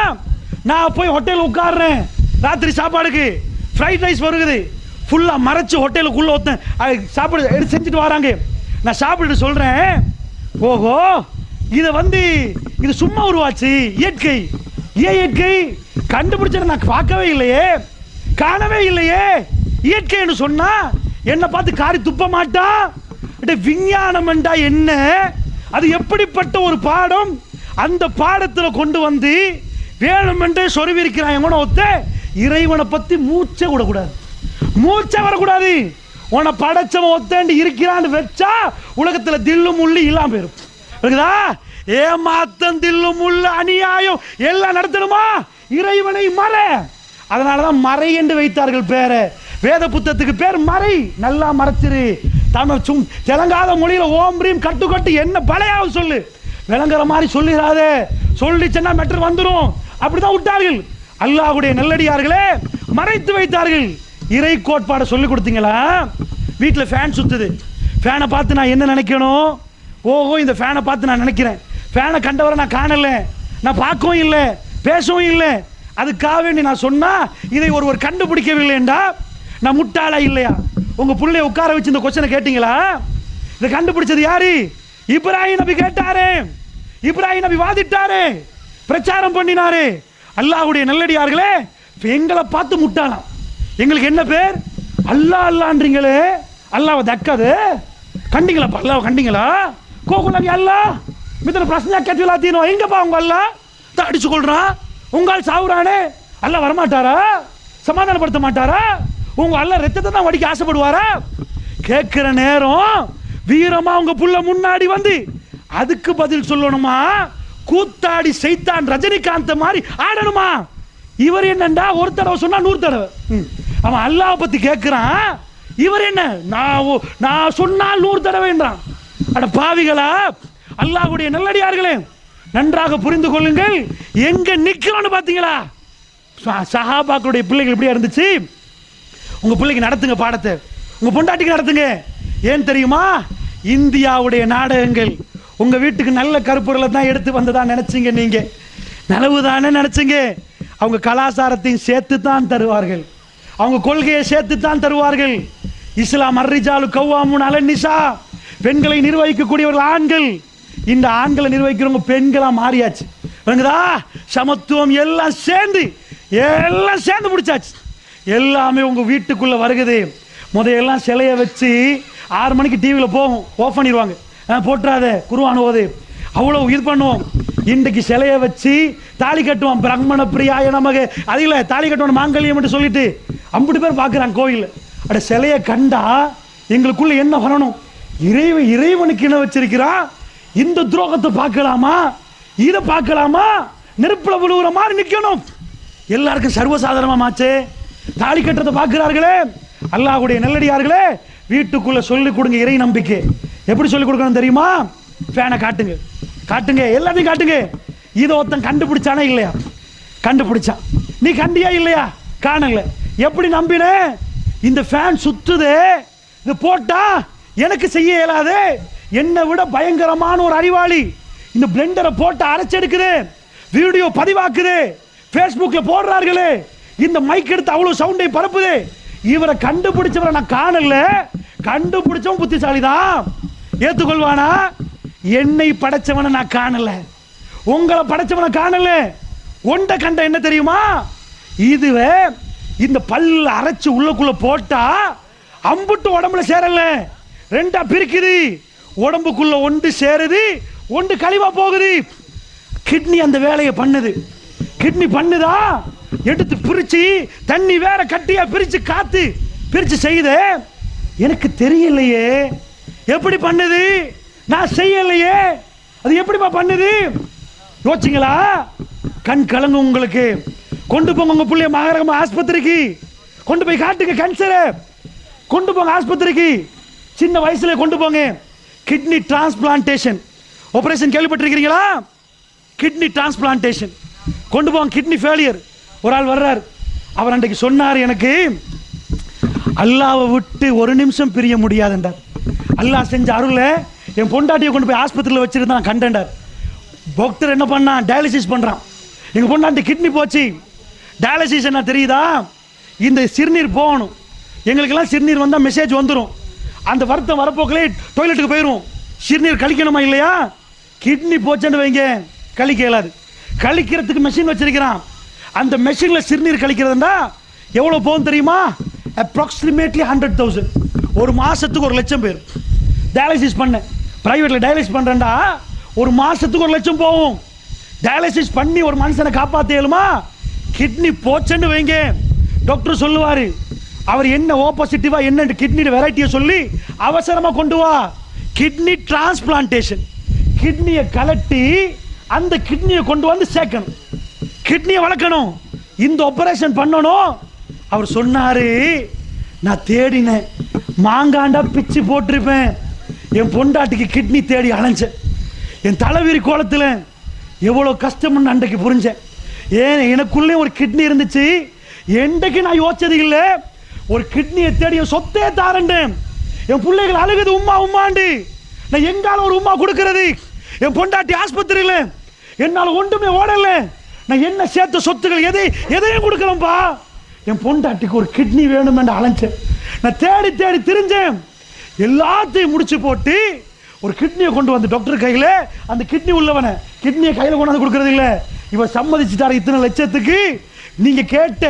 A: நான் போய் ஹோட்டல் உட்காடுறேன், ராத்திரி சாப்பாடுக்கு ஃப்ரைட் ரைஸ் வருகுது, ஃபுல்லா மறைச்சு ஹோட்டலுக்குள்ள ஒருத்தன் சாப்பாடு எடுத்து செஞ்சுட்டு வராங்க. நான் சாப்பிட்டு சொல்றேன், ஓஹோ இது சும்மா உருவாச்சு, இயற்கை. ஏன் இயற்கை? கண்டுபிடிச்சத நான் பார்க்கவே இல்லையே, காணவே இல்லையே. இயற்கைன்னு சொன்னா என்ன பார்த்து காரி துப்ப மாட்டா? விஞ்ஞானம் என்றா என்ன? அது எப்படிப்பட்ட ஒரு பாடம்? அந்த பாடத்தில் கொண்டு வந்து வேணுமென்றே சொருவி இருக்கிறான். ஒத்த இறைவனை பத்தி மூச்சை விடக்கூடாது, மூச்சை வரக்கூடாது. உன படைச்சவன் ஒத்தேண்டு இருக்கிறான்னு வச்சா உலகத்தில் தில்லு முள்ளு இல்லாம போயிரும். இருக்குதா? ஏமாத்தம், தில்லு முள்ளு, அநியாயம் எல்லாம் நடத்தணுமா? இறைவனை மறை. அதனாலதான் மறை என்று வைத்தார்கள் பேரை. வேத புத்தகத்துக்கு பேர் மறை. நல்லா மறைச்சிரு. தமிழ் தெலங்காத மொழியில ஓம் ரீம் கட்டு கட்டு என்ன பழையாவது சொல்லு, விளங்குற மாதிரி சொல்லிடாதே. சொல்லிச்சுன்னா மெட்ரு வந்துடும். அப்படிதான் விட்டார்கள். அல்லாஹ்வுடைய நல்லடியார்களே மறைத்து வைத்தார்கள். இறை கோட்பாடை சொல்லி கொடுத்தீங்களா? வீட்டில் ஃபேன் சுத்துது, ஃபேனை பார்த்து நான் என்ன நினைக்கணும்? ஓஹோ, இந்த ஃபேனை பார்த்து நான் நினைக்கிறேன், ஃபேனை கண்டவரை நான் காணல, நான் பார்க்கவும் இல்லை, பேசவும் இல்லை. அதுக்காக வேண்டி நான் சொன்னா இதை ஒருவர் கண்டுபிடிக்கவில்லைண்டா நான் முட்டாளா இல்லையா? உங்க பிள்ளைய உட்கார வச்சு இந்த கொஸ்டினை கேட்டீங்களா? இதை கண்டுபிடிச்சது யாரு? இப்ராஹிம் நபி கேட்டாரு, இப்ராஹிம் நபி வாதிட்டாரு, பிரச்சாரம் பண்ணினாரு. அல்லாஹ்வுடைய நல்லடியார்களே, எங்களை பார்த்து முட்டாளாம். எங்களுக்கு என்ன பேர்? அல்லாஹ் அல்லான்றீங்களே, அல்லாஹ் தக்கது கண்டிங்களா? அல்லாஹ் கண்டிங்களா? கோகுலவி அல்லாஹ் மித்தன பிரச்சனை கேட்கலா தீனோ எங்கப்பா உங்க அல்லாஹ் அடிச்சு கொள்றான்? உங்கள் சாவுறானே, அல்லாஹ் வரமாட்டாரா? சமாதானப்படுத்த மாட்டாரா? உங்க அல்லாஹ் ரத்தத்தை தான் வடிக்க ஆசைப்படுவாரா? கேட்கிற நேரம் வீரமா உங்க புள்ள முன்னாடி வந்து அதுக்கு பதில் சொல்லணுமா? கூத்தாடி சைத்தான் ரஜினிகாந்த் மாதிரி ஆடணுமா? இவர் என்னண்டா ஒரு தடவை சொன்னா 100 தடவை. அவன் அல்லாஹ் பத்தி கேட்கிறான், இவர் என்ன நான் சொன்னால் 100 தடவைன்றான். அட பாவிகளா! அல்லாஹ்வுடைய நல்லடியார்களே, நன்றாக புரிந்து கொள்ளுங்கள். எங்க நிக்கிறோம்னு பாத்தீங்களா? சஹாபாக்களுடைய பிள்ளைகள் இப்படியா இருந்துச்சு. உங்க பிள்ளைக்கு நடத்துங்க பாடத்தை, உங்க பொண்டாட்டிக்கு நடத்துங்க. ஏன் தெரியுமா? இந்தியாவுடைய நாடகங்கள் உங்க வீட்டுக்கு நல்ல கருப்பொருளை தான் எடுத்து வந்ததா நினைச்சீங்க. நீங்க நலவு தானே நினைச்சீங்க. அவங்க கலாச்சாரத்தையும் சேர்த்து தான் தருவார்கள், அவங்க கொள்கையை சேர்த்து தான் தருவார்கள். இஸ்லாம் அர்ரிஜாலு கவ்வாமுன் அலன் நிசா, பெண்களை நிர்வகிக்கக்கூடியவர்கள் ஆண்கள். இந்த ஆண்களை நிர்வகிக்கிறவங்க பெண்களா மாறியாச்சு. சமத்துவம் எல்லாம் சேர்ந்து முடிச்சாச்சு. எல்லாமே உங்க வீட்டுக்குள்ள வருகுது. முதல்ல சிலையை வச்சு 6 மணிக்கு டிவியில் போகும், ஆஃப் பண்ணிடுவாங்க, போட்டுறாத குருவான் ஓது, அவ்வளோ இது பண்ணுவோம். இன்றைக்கு சிலையை வச்சு தாலி கட்டுவோம், பிரம்மண பிரியாய நமக்கு அதில் தாலி கட்டுவோம் மாங்கல்யம் சொல்லிட்டு 50 பேர் பார்க்குறாங்க கோயில். அட சிலையை கண்டா எங்களுக்குள்ள என்ன வரணும்? இறைவனுக்கு என்ன வச்சிருக்கிறான்? இந்த துரோகத்தை பார்க்கலாமா? இதை பார்க்கலாமா? நெருப்புல விழுவுற மாதிரி நிற்கணும். எல்லாருக்கும் சர்வசாதாரணமாச்சே. தாலி கட்டுறதை பார்க்கிறார்களே. அல்லாஹ்வுடைய நல்லடியார்களே, வீட்டுக்குள்ள சொல்லிக் கொடுங்க இறை நம்பிக்கை. எப்படி சொல்லிக் கொடுக்கணும் தெரியுமா? ஃபேனை காட்டுங்க, காட்டுங்க, எல்லாத்தையும் காட்டுங்க. இதை ஒருத்தன் கண்டுபிடிச்சானே இல்லையா? கண்டுபிடிச்சான். நீ கண்டியா இல்லையா? காணல. எப்படி நம்பின? இந்த ஃபேன் சுத்துது, இது போட்டா எனக்கு செய்ய இயலாது. என்னை விட பயங்கரமான ஒரு அறிவாளி இந்த பிளெண்டரை போட்டு அரைச்செடுக்குது, வீடியோ பதிவாக்குது, ஃபேஸ்புக்கில் போடுறார்களே, இந்த மைக் எடுத்து அவ்வளோ சவுண்டை பரப்புது. இவரை கண்டுபிடிச்சவரை நான் காணல. கண்டுபிடிச்சவன் புத்திசாலி தான். ஏற்றுக்கொள்வானா? என்னை படைச்சவனை நான் காணல, உங்களை படைச்சவனை காணல. ஒன்றை கண்ட என்ன தெரியுமா? இதுவே இந்த பல்ல அரைச்சு உள்ளக்குள்ள போட்டா அம்புட்டு உடம்புல சேரல, 2ஆ பிரிக்குது. உடம்புக்குள்ள ஒன்று சேருது, ஒன்று கழிவா போகுது. கிட்னி அந்த வேலையை பண்ணுது. கிட்னி பண்ணுதா? எடுத்து பிரிச்சு தண்ணி வேற கட்டியா பிரிச்சு காத்து பிரிச்சு செய்யுது. எனக்கு தெரியலையே எப்படி பண்ணுது, நான் செய்யலையே, அது எப்படிப்பா பண்ணுது? யோசிங்களா? கண் கலங்கு உங்களுக்கு. கொண்டு போங்க உங்க பிள்ளைய மகரகமா ஆஸ்பத்திரிக்கு கொண்டு போய் காட்டுங்க. கேன்சரை கொண்டு போங்க ஆஸ்பத்திரிக்கு, சின்ன வயசுல கொண்டு போங்க. கிட்னி டிரான்ஸ்பிளான்டேஷன் ஆபரேஷன் கேள்விப்பட்டிருக்கிறீங்களா? கிட்னி டிரான்ஸ்பிளான்டேஷன் கொண்டு போங்க. Kidney failure. ஒரு ஆள் வர்றார், அவர் அன்றைக்கு சொன்னார், எனக்கு அல்லாஹ்வை விட்டு ஒரு நிமிஷம் பிரிய முடியாதுன்றார். அல்லாஹ் செஞ்ச அருளை என் பொண்டாட்டியை கொண்டு போய் ஆஸ்பத்திரியில் வச்சிருந்தான் கண்டண்டார். டாக்டர் என்ன பண்ணான்? டயாலிசிஸ் பண்ணுறான். எங்கள் பொண்டாட்டி கிட்னி போச்சு. டயாலிசிஸ் என்ன தெரியுதா? இந்த சிறுநீர் போகணும். எங்களுக்கெல்லாம் சிறுநீர் வந்தால் மெசேஜ் வந்துடும். அந்த வருத்தம் வரப்போக்கிலே டாய்லெட்டுக்கு போயிடும். சிறுநீர் கழிக்கணுமா இல்லையா? கிட்னி போச்சுன்னு வைங்க, கழிக்க இயலாது. கழிக்கிறதுக்கு மெஷின் வச்சிருக்கிறான். அந்த மெஷினில் சிறுநீர் கழிக்கிறதுனா எவ்வளோ போகும் தெரியுமா? அப்ராக்சிமேட்லி 100,000. ஒரு மாதத்துக்கு 1,00,000 பேர் டயாலிசிஸ் பண்ண. ப்ரைவேட்டில் டயாலிசிஸ் பண்ணுறேன்டா, ஒரு மாதத்துக்கு 1,00,000 போகும். டயாலிசிஸ் பண்ணி ஒரு மனுஷனை காப்பாற்ற இயலுமா? கிட்னி போச்சுன்னு வைங்க, டாக்டர் சொல்லுவார், அவர் என்ன ஓ பாசிட்டிவா என்ன கிட்னி வெரைட்டியை சொல்லி அவசரமாக கொண்டு வா. Kidney transplantation. கிட்னியை கலட்டி அந்த கிட்னியை கொண்டு வந்து சேர்க்கணும், கிட்னியை வளர்க்கணும், இந்த ஆபரேஷன் பண்ணணும். அவர் சொன்னாரு, நான் தேடினேன், மாங்காண்டா பிச்சு போட்டிருப்பேன். என் பொண்டாட்டிக்கு கிட்னி தேடி அலைஞ்சேன். என் தலைவிரி கோலத்தில் எவ்வளோ கஷ்டம்னு அன்றைக்கு புரிஞ்சேன். ஏன் எனக்குள்ளே ஒரு கிட்னி இருந்துச்சு, என்றைக்கு நான் யோசிச்சது இல்லை. ஒரு கிட்னியை தேடி என் சொத்தே தாரண்டேன். என் பிள்ளைகள் அழுகுது உம்மா உம்மாண்டு. நான் எங்கால ஒரு உம்மா கொடுக்கறது? என் பொண்டாட்டி ஆஸ்பத்திரியில் என்னால் ஒன்றுமே ஓடல. நான் என்ன சேர்த்த சொத்துக்கள் எதையும் கொடுக்கலப்பா. என் பொண்டாட்டிக்கு ஒரு கிட்னி வேணும் என்று அலைஞ்சேன். நான் தேடி தேடி திரிஞ்சேன். எல்லாத்தையும் முடிச்சு போட்டு ஒரு கிட்னியை கொண்டு வந்து டாக்டர் கையில், அந்த கிட்னி உள்ளவனை கிட்னியை கையில் கொண்டாந்து கொடுக்கறது இல்லை. இவர் சம்மதிச்சுட்டாரு இத்தனை லட்சத்துக்கு. நீங்க கேட்ட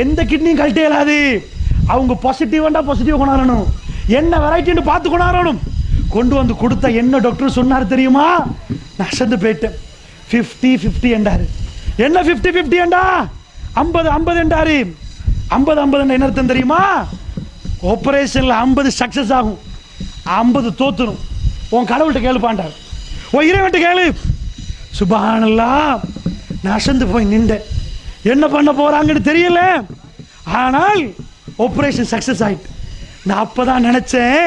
A: எந்த கிட்னியும் கழட்ட இயலாது. அவங்க பாசிட்டிவ் கொண்டாடணும், என்ன வெரைட்டின்னு பார்த்து கொண்டாடணும். கொண்டு வந்து கொடுத்த என்ன டாக்டர் சொன்னார் தெரியுமா? நான் அசந்து போயிட்டேன். 50-50 என்றாரு. என்ன 50-50 என்றா? 50-50 என்றாரு. 50-50 என்ன அர்த்தம் தெரியுமா? ஆபரேஷன்ல 50 சக்சஸ் ஆகும், 50 தோத்துரும். உன் கடவுள்கிட்ட கேளுப்பாண்டார், உன் இறைவன்கிட்ட கேளு. சுப்ஹானல்லாஹ். நான் அசந்து போய் நின்றேன். என்ன பண்ண போறாங்கன்னு தெரியல. ஆனால் ஆபரேஷன் சக்சஸ் ஆயிட்டு. நான் அப்பதான் நினைச்சேன்,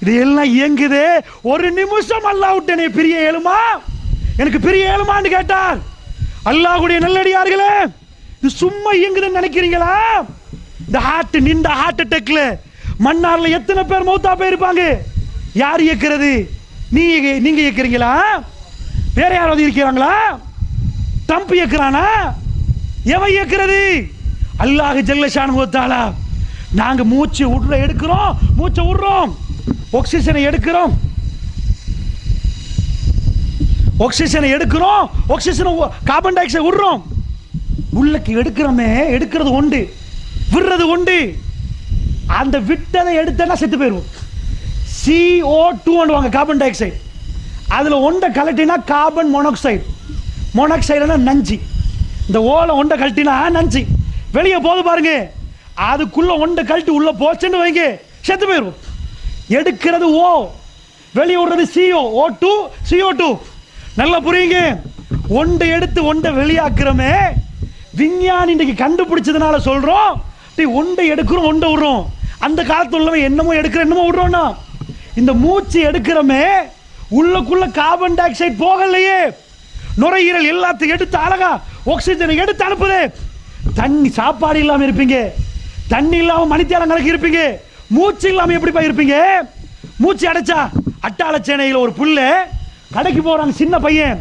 A: இது எல்லாம் இயங்குது, ஒரு நிமிஷம் அல்லாஹ் விட்டு என்னை பிரிய ஏழுமா, எனக்கு பிரிய ஏழுமான்னு கேட்டார். அல்லாஹ்வுடைய நல்லடியார்களே, இது சும்மா இயங்குதுன்னு நினைக்கிறீங்களா? இந்த ஹார்ட் நின்ற ஹார்ட் அட்டாக்ல மன்னார்ல எத்தனை பேர் மௌத்தா போயிருப்பாங்க? யார் இயக்கிறது? நீங்க இயக்குறீங்களா? வேற யாராவது இருக்கிறாங்களா? ட்ரம்ப் இயக்குறானா? எவன் இயக்குறது? அல்லாஹ் ஜல்ல ஷானுஹு வ தஆலா. நாங்க மூச்சு எடுக்கிறோம், மூச்சை விடுறோம், ஆக்சிஜனை எடுக்கிறோம், ஆக்சிஜனை கார்பன் டை ஆக்சைடு விடுறோம். உள்ளக்கு எடுக்கிறோமே, எடுக்கிறது உண்டு, விடுறது உண்டு. அந்த விட்டதை எடுத்தா செத்து போயிடுவோம். CO2 carbon di oxide. அதுல ஒன்றை கலட்டினா கார்பன் மோனாக்சைடு. மோனாக்சைடுனா நஞ்சு. இந்த ஓலை ஒன்றை கழட்டினா நஞ்சு வெளியே போது பாருங்க. அதுக்குள்ள ஒன்றை கழட்டி உள்ள போச்சுன்னு வைங்க, செத்து போயிடும். எடுக்கிறது O, வெளியே விடுறது CO2. நல்லா புரியுங்க. ஒன்றை எடுத்து ஒன்றை வெளியாக்குறோமே, விஞ்ஞானி இன்னைக்கு கண்டுபிடிச்சதுனால சொல்றோம், ஒன்றை எடுக்கிறோம், ஒன்றை விடுறோம். அந்த காலத்துல உள்ளவன் என்னமோ எடுக்கிற, என்னமோ விடுறோம்னா, இந்த மூச்சு எடுக்கிறோமே, உள்ளக்குள்ள கார்பன் டை ஆக்சைடு போகலையே. நுரையீரல் எல்லாத்தையும் எடுத்து அழகா ஆக்சிஜனை எடுத்து அனுப்புது. தண்ணி, சாப்பாடு இல்லாம இருப்பீங்க, தண்ணி இல்லாம மணித்தியாலம் கணக்கு இருப்பீங்க, மூச்சு இல்லாம எப்படிப்பா இருப்பீங்க? மூச்சு அடைச்சா அட்டாளச்சேனையில் ஒரு புள்ள கடைக்கு போறாங்க, சின்ன பையன்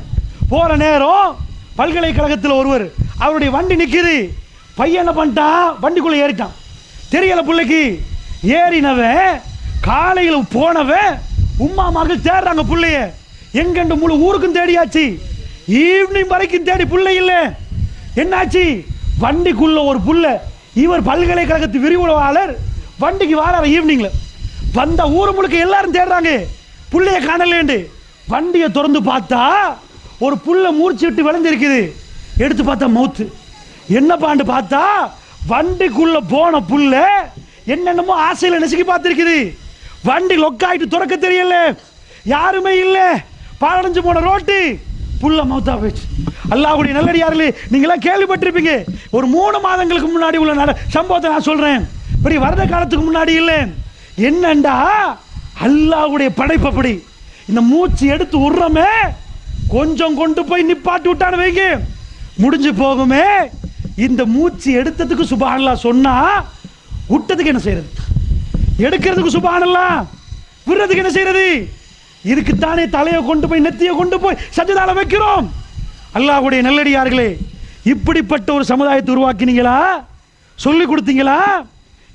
A: போற நேரம் பல்கலைக்கழகத்தில் ஒருவர், அவருடைய வண்டி நிக்குது. பையன் என்ன பண்ணிட்டான்? வண்டிக்குள்ள ஏறிட்டான். தெரியல பிள்ளைக்கு. ஏறினவன் காலையில் போனவன் உம்மா மகள் தேடுறாங்க புள்ளைய. எங்கண்டு முழு ஊருக்கும் தேடியாச்சு, ஈவினிங் வரைக்கும் தேடி புள்ளை இல்லை. என்னாச்சு? வண்டிக்குள்ள ஒரு புள்ள. இவர் பல்கலைக்கழகத்து விரிவுரையாளர், வண்டிக்கு வாராரு. ஈவினிங்ல வந்த ஊர் முழுக்க எல்லாரும் தேடுறாங்க, புள்ளைய காணலேண்டு. வண்டியை திறந்து பார்த்தா ஒரு புள்ள மூர்ச்சி விட்டு விளைஞ்சிருக்குது. எடுத்து பார்த்தா மவுத்து. என்ன பாண்டு பார்த்தா வண்டிக்குள்ள போன புள்ள என்னென்னமோ ஆசையில நெசுக்கி பார்த்திருக்குது. வண்டி லொக்காயிட்டு துறக்க தெரியல, யாருமே இல்லை, பாலடைஞ்சு போன ரோட்டு, புள்ள மவுத்தா போயிடுச்சு. அல்லாஹ்வுடைய நல்லடியார்களே, நீங்களாம் கேள்விப்பட்டிருப்பீங்க. ஒரு 3 மாதங்களுக்கு முன்னாடி உள்ள சம்பவத்தை நான் சொல்றேன், பெரிய வருட காலத்துக்கு முன்னாடி இல்லை. என்னண்டா, அல்லாஹ்வுடைய படைப்பப்படி இந்த மூச்சு எடுத்து விடுறோமே, கொஞ்சம் கொண்டு போய் நிப்பாட்டி விட்டான்னு வைங்க, முடிஞ்சு போகுமே. இந்த மூச்சு எடுத்ததுக்கு சுப்ஹானல்லாஹ் சொன்னா, விட்டதுக்கு என்ன செய்யறது? எடுக்கிறதுக்கு சுப்ஹானல்லாஹ், விடுறதுக்கு என்ன செய்யறது? இதுக்குத்தானே தலையை கொண்டு போய் நெத்தியை கொண்டு போய் சஜதால வைக்கிறோம். அல்லாஹ்வுடைய நல்லடியார்களே, இப்படிப்பட்ட ஒரு சமுதாயத்தை உருவாக்கினீங்களா? சொல்லி கொடுத்தீங்களா?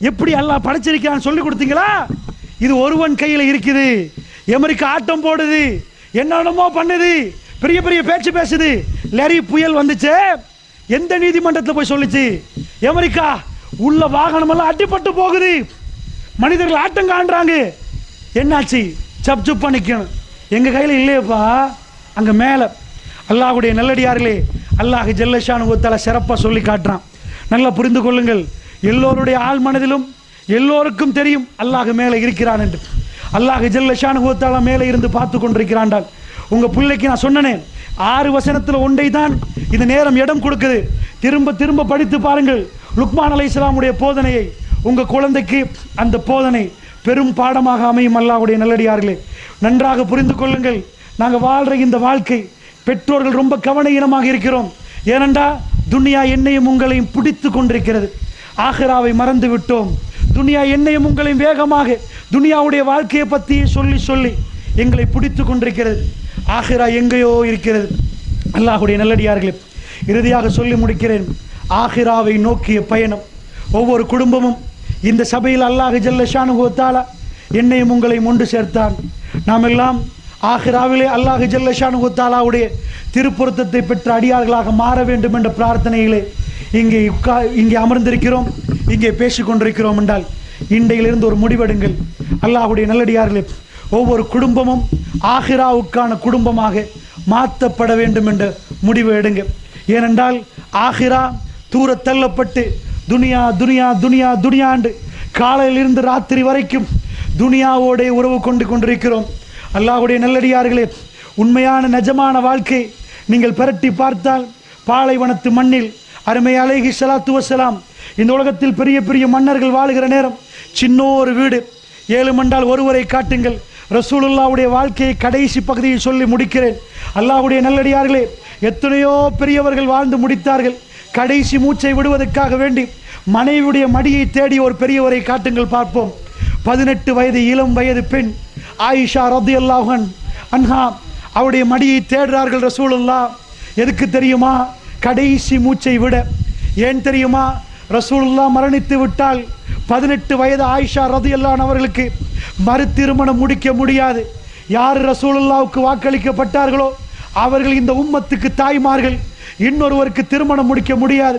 A: எப்படி அல்லாஹ் படைச்சிருக்கான்னு சொல்லி கொடுத்தீங்களா? இது ஒருவன் கையில் இருக்குது. அமெரிக்கா ஆட்டம் போடுது, என்னென்னமோ பண்ணுது, பெரிய பெரிய பேச்சு பேசுது. லரி புயல் வந்துச்சு, எந்த நீதிமன்றத்தில் போய் சொல்லிச்சு? அமெரிக்கா உள்ள வாகனம் எல்லாம் அடிபட்டு போகுது, மனிதர்கள் ஆட்டம் காண்றாங்க. என்னாச்சு? சப் நிக்கணும். எங்க கையில் இல்லையப்பா. அங்க மேல அல்லாஹ்வுடைய நல்லடியார்களே, அல்லாஹ் ஜல்ல ஷானுஹு வ தஆலா சிறப்பா சொல்லி காட்டுறான். நல்லா புரிந்து கொள்ளுங்கள். எல்லோருடைய ஆள் மனதிலும் எல்லோருக்கும் தெரியும் அல்லாஹ் மேலே இருக்கிறான் என்று. அல்லாஹ் ஜல்ல ஷானுஹு வ தஆலா மேலே இருந்து பார்த்து கொண்டிருக்கிறான். உங்க பிள்ளைக்கு நான் சொன்னேன், 6 வசனத்தில் ஒன்றை தான் இந்த நேரம் இடம் கொடுக்குது. திரும்ப திரும்ப படித்து பாருங்கள் லுக்மான் அலைஹிஸ்ஸலாமுடைய போதனையை. உங்க குழந்தைக்கு அந்த போதனை பெரும் பாடமாக அமையும். அல்லாஹ்வுடைய நல்லடியார்களே, நன்றாக புரிந்து கொள்ளுங்கள். நாங்கள் வாழ்கிற இந்த வாழ்க்கை, பெற்றோர்கள் ரொம்ப கவனஈனமாக இருக்கிறோம். ஏனென்றா துனியா என்னையும் உங்களையும் பிடித்து கொண்டிருக்கிறது. ஆகிராவை மறந்து விட்டோம். துனியா என்னையும் உங்களையும் வேகமாக துனியாவுடைய வாழ்க்கையை பற்றி சொல்லி சொல்லி எங்களை பிடித்து கொண்டிருக்கிறது. ஆகிரா எங்கேயோ இருக்கிறது. அல்லாஹ்வுடைய நல்லடியார்களே, இறுதியாக சொல்லி முடிக்கிறேன். ஆகிராவை நோக்கிய பயணம். ஒவ்வொரு குடும்பமும் இந்த சபையில் அல்லாஹ் ஜல்ல ஷானுஹு தஆலா என்னையும் உங்களையும் ஒன்று சேர்த்தான். நாம் எல்லாம் ஆகிராவிலே அல்லாஹ் ஜல்ல ஷானுஹு தஆலாவுடைய திருப்பொருத்தத்தை பெற்ற அடியார்களாக மாற வேண்டும் என்ற பிரார்த்தனையிலே இங்கே அமர்ந்திருக்கிறோம், இங்கே பேசிக்கொண்டிருக்கிறோம் என்றால் இன்றையிலிருந்து ஒரு முடிவெடுங்கள். அல்லாஹ்வுடைய நல்லடியார்களே, ஒவ்வொரு குடும்பமும் ஆகிராவுக்கான குடும்பமாக மாற்றப்பட வேண்டும் என்ற முடிவு எடுங்க. ஏனென்றால் ஆகிரா தூர தள்ளப்பட்டு துனியா துனியா துனியா துனியாண்டு காலையிலிருந்து ராத்திரி வரைக்கும் துனியாவோட உறவு கொண்டிருக்கிறோம். அல்லாஹ்வுடைய நல்லடியார்களே, உண்மையான நிஜமான வாழ்க்கை நீங்கள் பிரட்டி பார்த்தால் பாலைவனத்து மண்ணில் அருமை அலைஹி ஸலாத்து வஸலாம் இந்த உலகத்தில் பெரிய பெரிய மன்னர்கள் வாழுகிற நேரம் சின்னோரு வீடு, 7 மண்டால் ஒருவரை காட்டுங்கள். ரசூலுல்லாவுடைய வாழ்க்கையை கடைசி பகுதியில் சொல்லி முடிக்கிறேன். அல்லாஹ்வுடைய நல்லடியார்களே, எத்தனையோ பெரியவர்கள் வாழ்ந்து முடித்தார்கள். கடைசி மூச்சை விடுவதற்காக வேண்டி மனைவியுடைய மடியை தேடி ஒரு பெரியவரை காட்டுங்கள் பார்ப்போம். 18 வயது இளம் வயது பெண் ஆயிஷா ரலியல்லாஹு அன்ஹா அவருடைய மடியை தேடுறார்கள் ரசூலுல்லாஹ். எதுக்கு தெரியுமா? கடைசி மூச்சை விட. ஏன் தெரியுமா? ரசூலுல்லாஹ் மரணித்து விட்டால் 18 வயது ஆயிஷா ரலியல்லாஹு அவர்களுக்கு மறு திருமணம் முடிக்க முடியாது. யார் ரசூலுல்லாவுக்கு வாக்களிக்கப்பட்டார்களோ அவர்கள் இந்த உம்மத்துக்கு தாய்மார்கள். இன்னொருவருக்கு திருமணம் முடிக்க முடியாது.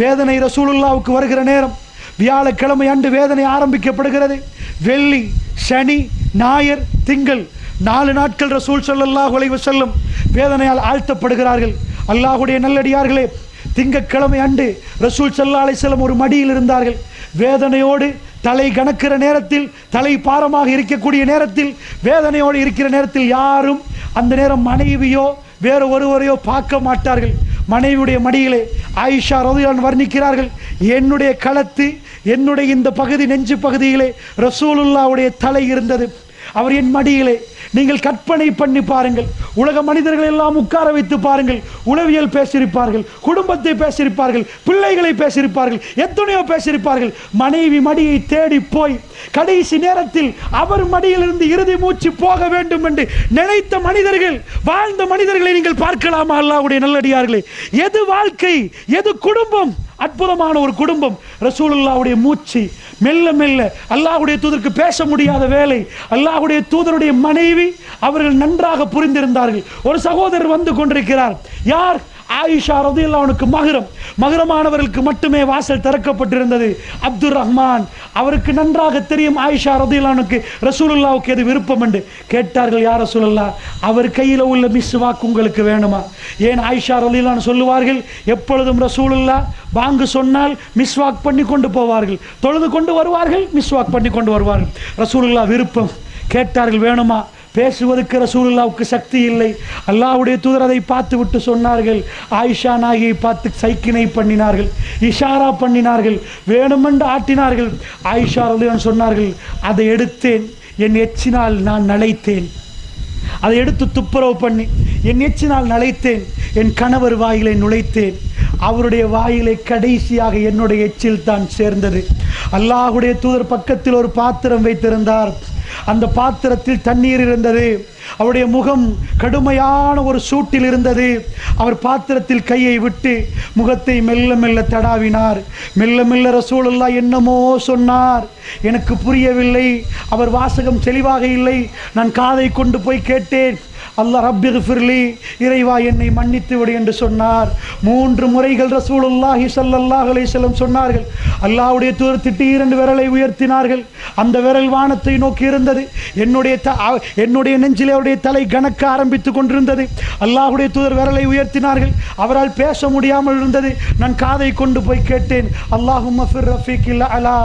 A: வேதனை ரசூலுல்லாவுக்கு வருகிற நேரம் வியாழக்கிழமை அன்று வேதனை ஆரம்பிக்கப்படுகிறது. வெள்ளி, சனி, ஞாயிறு, திங்கள் 4 நாட்கள் ரசூல் ஸல்லல்லாஹு அலைஹி வஸல்லம் வேதனையால் ஆழ்த்தப்படுகிறார்கள். அல்லாஹ்வுடைய நல்லடியார்களே, திங்கட்கிழமை அன்று ரசூல் ஸல்லல்லாஹு அலைஹி வஸல்லம் ஒரு மடியில் இருந்தார்கள். வேதனையோடு தலை கணக்கிற நேரத்தில், தலை பாரமாக இருக்கக்கூடிய நேரத்தில், வேதனையோடு இருக்கிற நேரத்தில் யாரும் அந்த நேரம் மனைவியோ வேறு ஒருவரையோ பார்க்க மாட்டார்கள். மனைவியுடைய மடியிலே ஆயிஷா ரலியல்லாஹு வர்ணிக்கிறார்கள், என்னுடைய களத்து, என்னுடைய இந்த பகுதி நெஞ்சு பகுதியிலே ரசூலுல்லாவுடைய தலை இருந்தது. அவர் என் மடியிலே. நீங்கள் கற்பனை பண்ணி பாருங்கள். உலக மனிதர்கள் எல்லாம் உட்கார வைத்து பாருங்கள். உளவியல் பேசியிருப்பார்கள், குடும்பத்தை பேசியிருப்பார்கள், பிள்ளைகளை பேசியிருப்பார்கள், எத்தனையோ பேசியிருப்பார்கள். மனைவி மடியை தேடி போய் கடைசி நேரத்தில் அவர் மடியிலிருந்து இறுதி மூச்சு போக வேண்டும் என்று நினைத்த மனிதர்கள், வாழ்ந்த மனிதர்களை நீங்கள் பார்க்கலாமா? அல்லாஹ்வுடைய நல்லடியார்களே, எது வாழ்க்கை, எது குடும்பம்? அற்புதமான ஒரு குடும்பம். ரசூலுல்லாவுடைய மூச்சு மெல்ல மெல்ல அல்லாஹ்வுடைய தூதருக்கு பேச முடியாத வேலை. அல்லாஹ்வுடைய தூதருடைய மனைவி அவர்கள் நன்றாக புரிந்திருந்தார்கள். ஒரு சகோதரர் வந்து கொண்டிருக்கிறார். யார்? ஆயிஷா ரலியல்லாஹு அன்ஹுக்கு மகரமானவர்களுக்கு மட்டுமே வாசல் திறக்கப்பட்டிருந்தது. அப்துர் ரஹ்மான் அவருக்கு நன்றாக தெரியும் ஆயிஷா ரலியல்லாஹு அன்ஹுக்கு ரசூலுல்லாவுக்கு எது விருப்பம் என்று. கேட்டார்கள், யார் ரசூலுல்லாஹ், அவர் கையில் உள்ள மிஸ்வாக் உங்களுக்கு வேணுமா? ஏன் ஆயிஷா ரலியல்லாஹு அன்ஹா சொல்லுவார்கள், எப்பொழுதும் ரசூலுல்லாஹ் பாங்கு சொன்னால் மிஸ்வாக் பண்ணி கொண்டு போவார்கள், தொழுது கொண்டு வருவார்கள், மிஸ்வாக் பண்ணி கொண்டு வருவார்கள். ரசூலுல்லாஹ் விருப்பம். கேட்டார்கள், வேணுமா? பேசுவதற்கு ரசூலுல்லாவுக்கு சக்தி இல்லை. அல்லாஹ்வுடைய தூதர் அதை பார்த்து விட்டு சொன்னார்கள். ஆயிஷா நாயை பார்த்து சைக்கினை பண்ணினார்கள், இஷாரா பண்ணினார்கள், வேணுமென்று ஆட்டினார்கள். ஆயிஷா ரலியல்லாஹு சொன்னார்கள், அதை எடுத்தேன், என் எச்சினால் நான் நனைத்தேன். அதை எடுத்து துப்புரவு பண்ணி என் எச்சினால் நனைத்தேன், என் கணவர் வாயிலை நுழைத்தேன். அவருடைய வாயிலை கடைசியாக என்னுடைய எச்சில் தான் சேர்ந்தது. அல்லாஹ்வுடைய தூதர் பக்கத்தில் ஒரு பாத்திரம் வைத்திருந்தார். அந்த பாத்திரத்தில் தண்ணீர் இருந்தது. அவருடைய முகம் கடுமையான ஒரு சூட்டில் இருந்தது. அவர் பாத்திரத்தில் கையை விட்டு முகத்தை மெல்ல மெல்ல தடாவினார். மெல்ல மெல்ல ரசூலுல்லாஹ் என்னமோ சொன்னார், எனக்கு புரியவில்லை. அவர் வாசகம் தெளிவாக இல்லை. நான் காதை கொண்டு போய் கேட்டேன், அல்லாஹ் ரப்பிக்ஃபிர்லி, இறைவா என்னை மன்னித்து விடு என்று சொன்னார். 3 முறைகள் ரசூலுல்லாஹி ஸல்லல்லாஹு அலைஹி வஸல்லம் சொன்னார்கள். அல்லாஹ்வுடைய தூதர் திடீரென்று விரலை உயர்த்தினார்கள். அந்த விரல் வானத்தை நோக்கி இருந்தது. என்னுடைய நெஞ்சிலே அவருடைய தலை கணக்க ஆரம்பித்துக் கொண்டிருந்தது. அல்லாஹ்வுடைய தூதர் விரலை உயர்த்தினார்கள். அவரால் பேச முடியாமல் இருந்தது. நான் காதை கொண்டு போய் கேட்டேன், அல்லாஹும்ம ஃபிர் ரஃபீக்கில் அலா,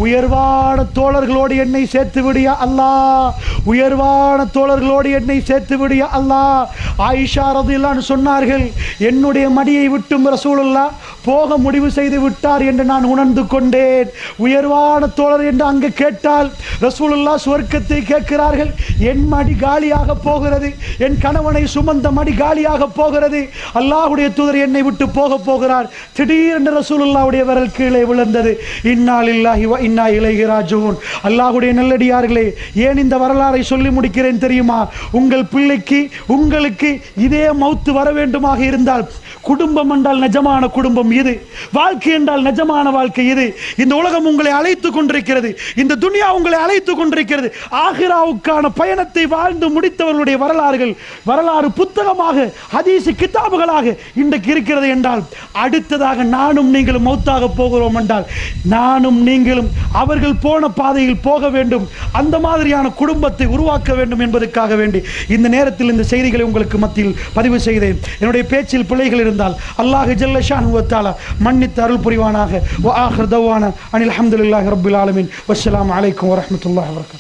A: உயர்வான தோழர்களோடு என்னை சேர்த்து விடியா அல்லாஹ், உயர்வான தோழர்களோடு என்னை சேர்த்து விடியா அல்லாஹ். ஆயிஷா ரலியல்லாஹு அன்ஹா சொன்னார்கள், என்னுடைய மடியை விட்டும் ரசூலுல்லாஹ் போக முடிவு செய்து விட்டார் என்று நான் உணர்ந்து கொண்டேன். உயர்வான தோழர் என்று அங்கு கேட்டால் ரசூலுல்லாஹ் சுவர்க்கத்தை கேட்கிறார்கள். என் மடி காலியாக போகிறது, என் கணவனை சுமந்த மடி காலியாக போகிறது. அல்லாஹ்வுடைய தூதர் என்னை விட்டு போகிறார். திடீரென்று ரசூலுல்லாஹ்வுடைய விரல் கீழே விழுந்தது. இன்னா லில்லாஹி வ இன்னா இலைஹி ராஜிஊன். அல்லாஹ்வுடைய நல்லடியார்களே, ஏன் இந்த வரலாறை சொல்லி முடிக்கிறேன் தெரியுமா? உங்கள் பிள்ளை பிள்ளைக்கு உங்களுக்கு இதே மௌத்து வர வேண்டுமாக இருந்தால், குடும்பம் என்றால் நிஜமான குடும்பம் இது, வாழ்க்கை என்றால் நிஜமான வாழ்க்கை இது. இந்த உலகம் உங்களை அழைத்து கொண்டிருக்கிறது, இந்த துனியா உங்களை அழைத்து கொண்டிருக்கிறது. ஆகிராவுக்கான பயணத்தை வாழ்ந்து முடித்தவர்களுடைய வரலாறு புத்தகமாக, ஹதீஸ் கிதாபுகளாக இன்றைக்கு இருக்கிறது என்றால், அடுத்ததாக நானும் நீங்களும் மௌத்தாக போகிறோம் என்றால், நானும் நீங்களும் அவர்கள் போன பாதையில் போக வேண்டும், அந்த மாதிரியான குடும்பத்தை உருவாக்க வேண்டும் என்பதற்காக வேண்டி இந்த நேரத்தில் இந்த செய்திகளை உங்களுக்கு மத்தியில் பதிவு செய்தேன். என்னுடைய பேச்சில் பிழைகள் இருந்தால் அல்லாஹ் ஜல்ல ஷானஹு வ தஆலா மன்னித்து அருள் புரிவானாக. வ ஆகிர் தவானா அனில் ஹம்துலில்லாஹி ரப்பில் ஆலமீன். வஸ்ஸலாமு அலைக்கும் வரஹ்மத்துல்லாஹி வபரகாத்துஹு.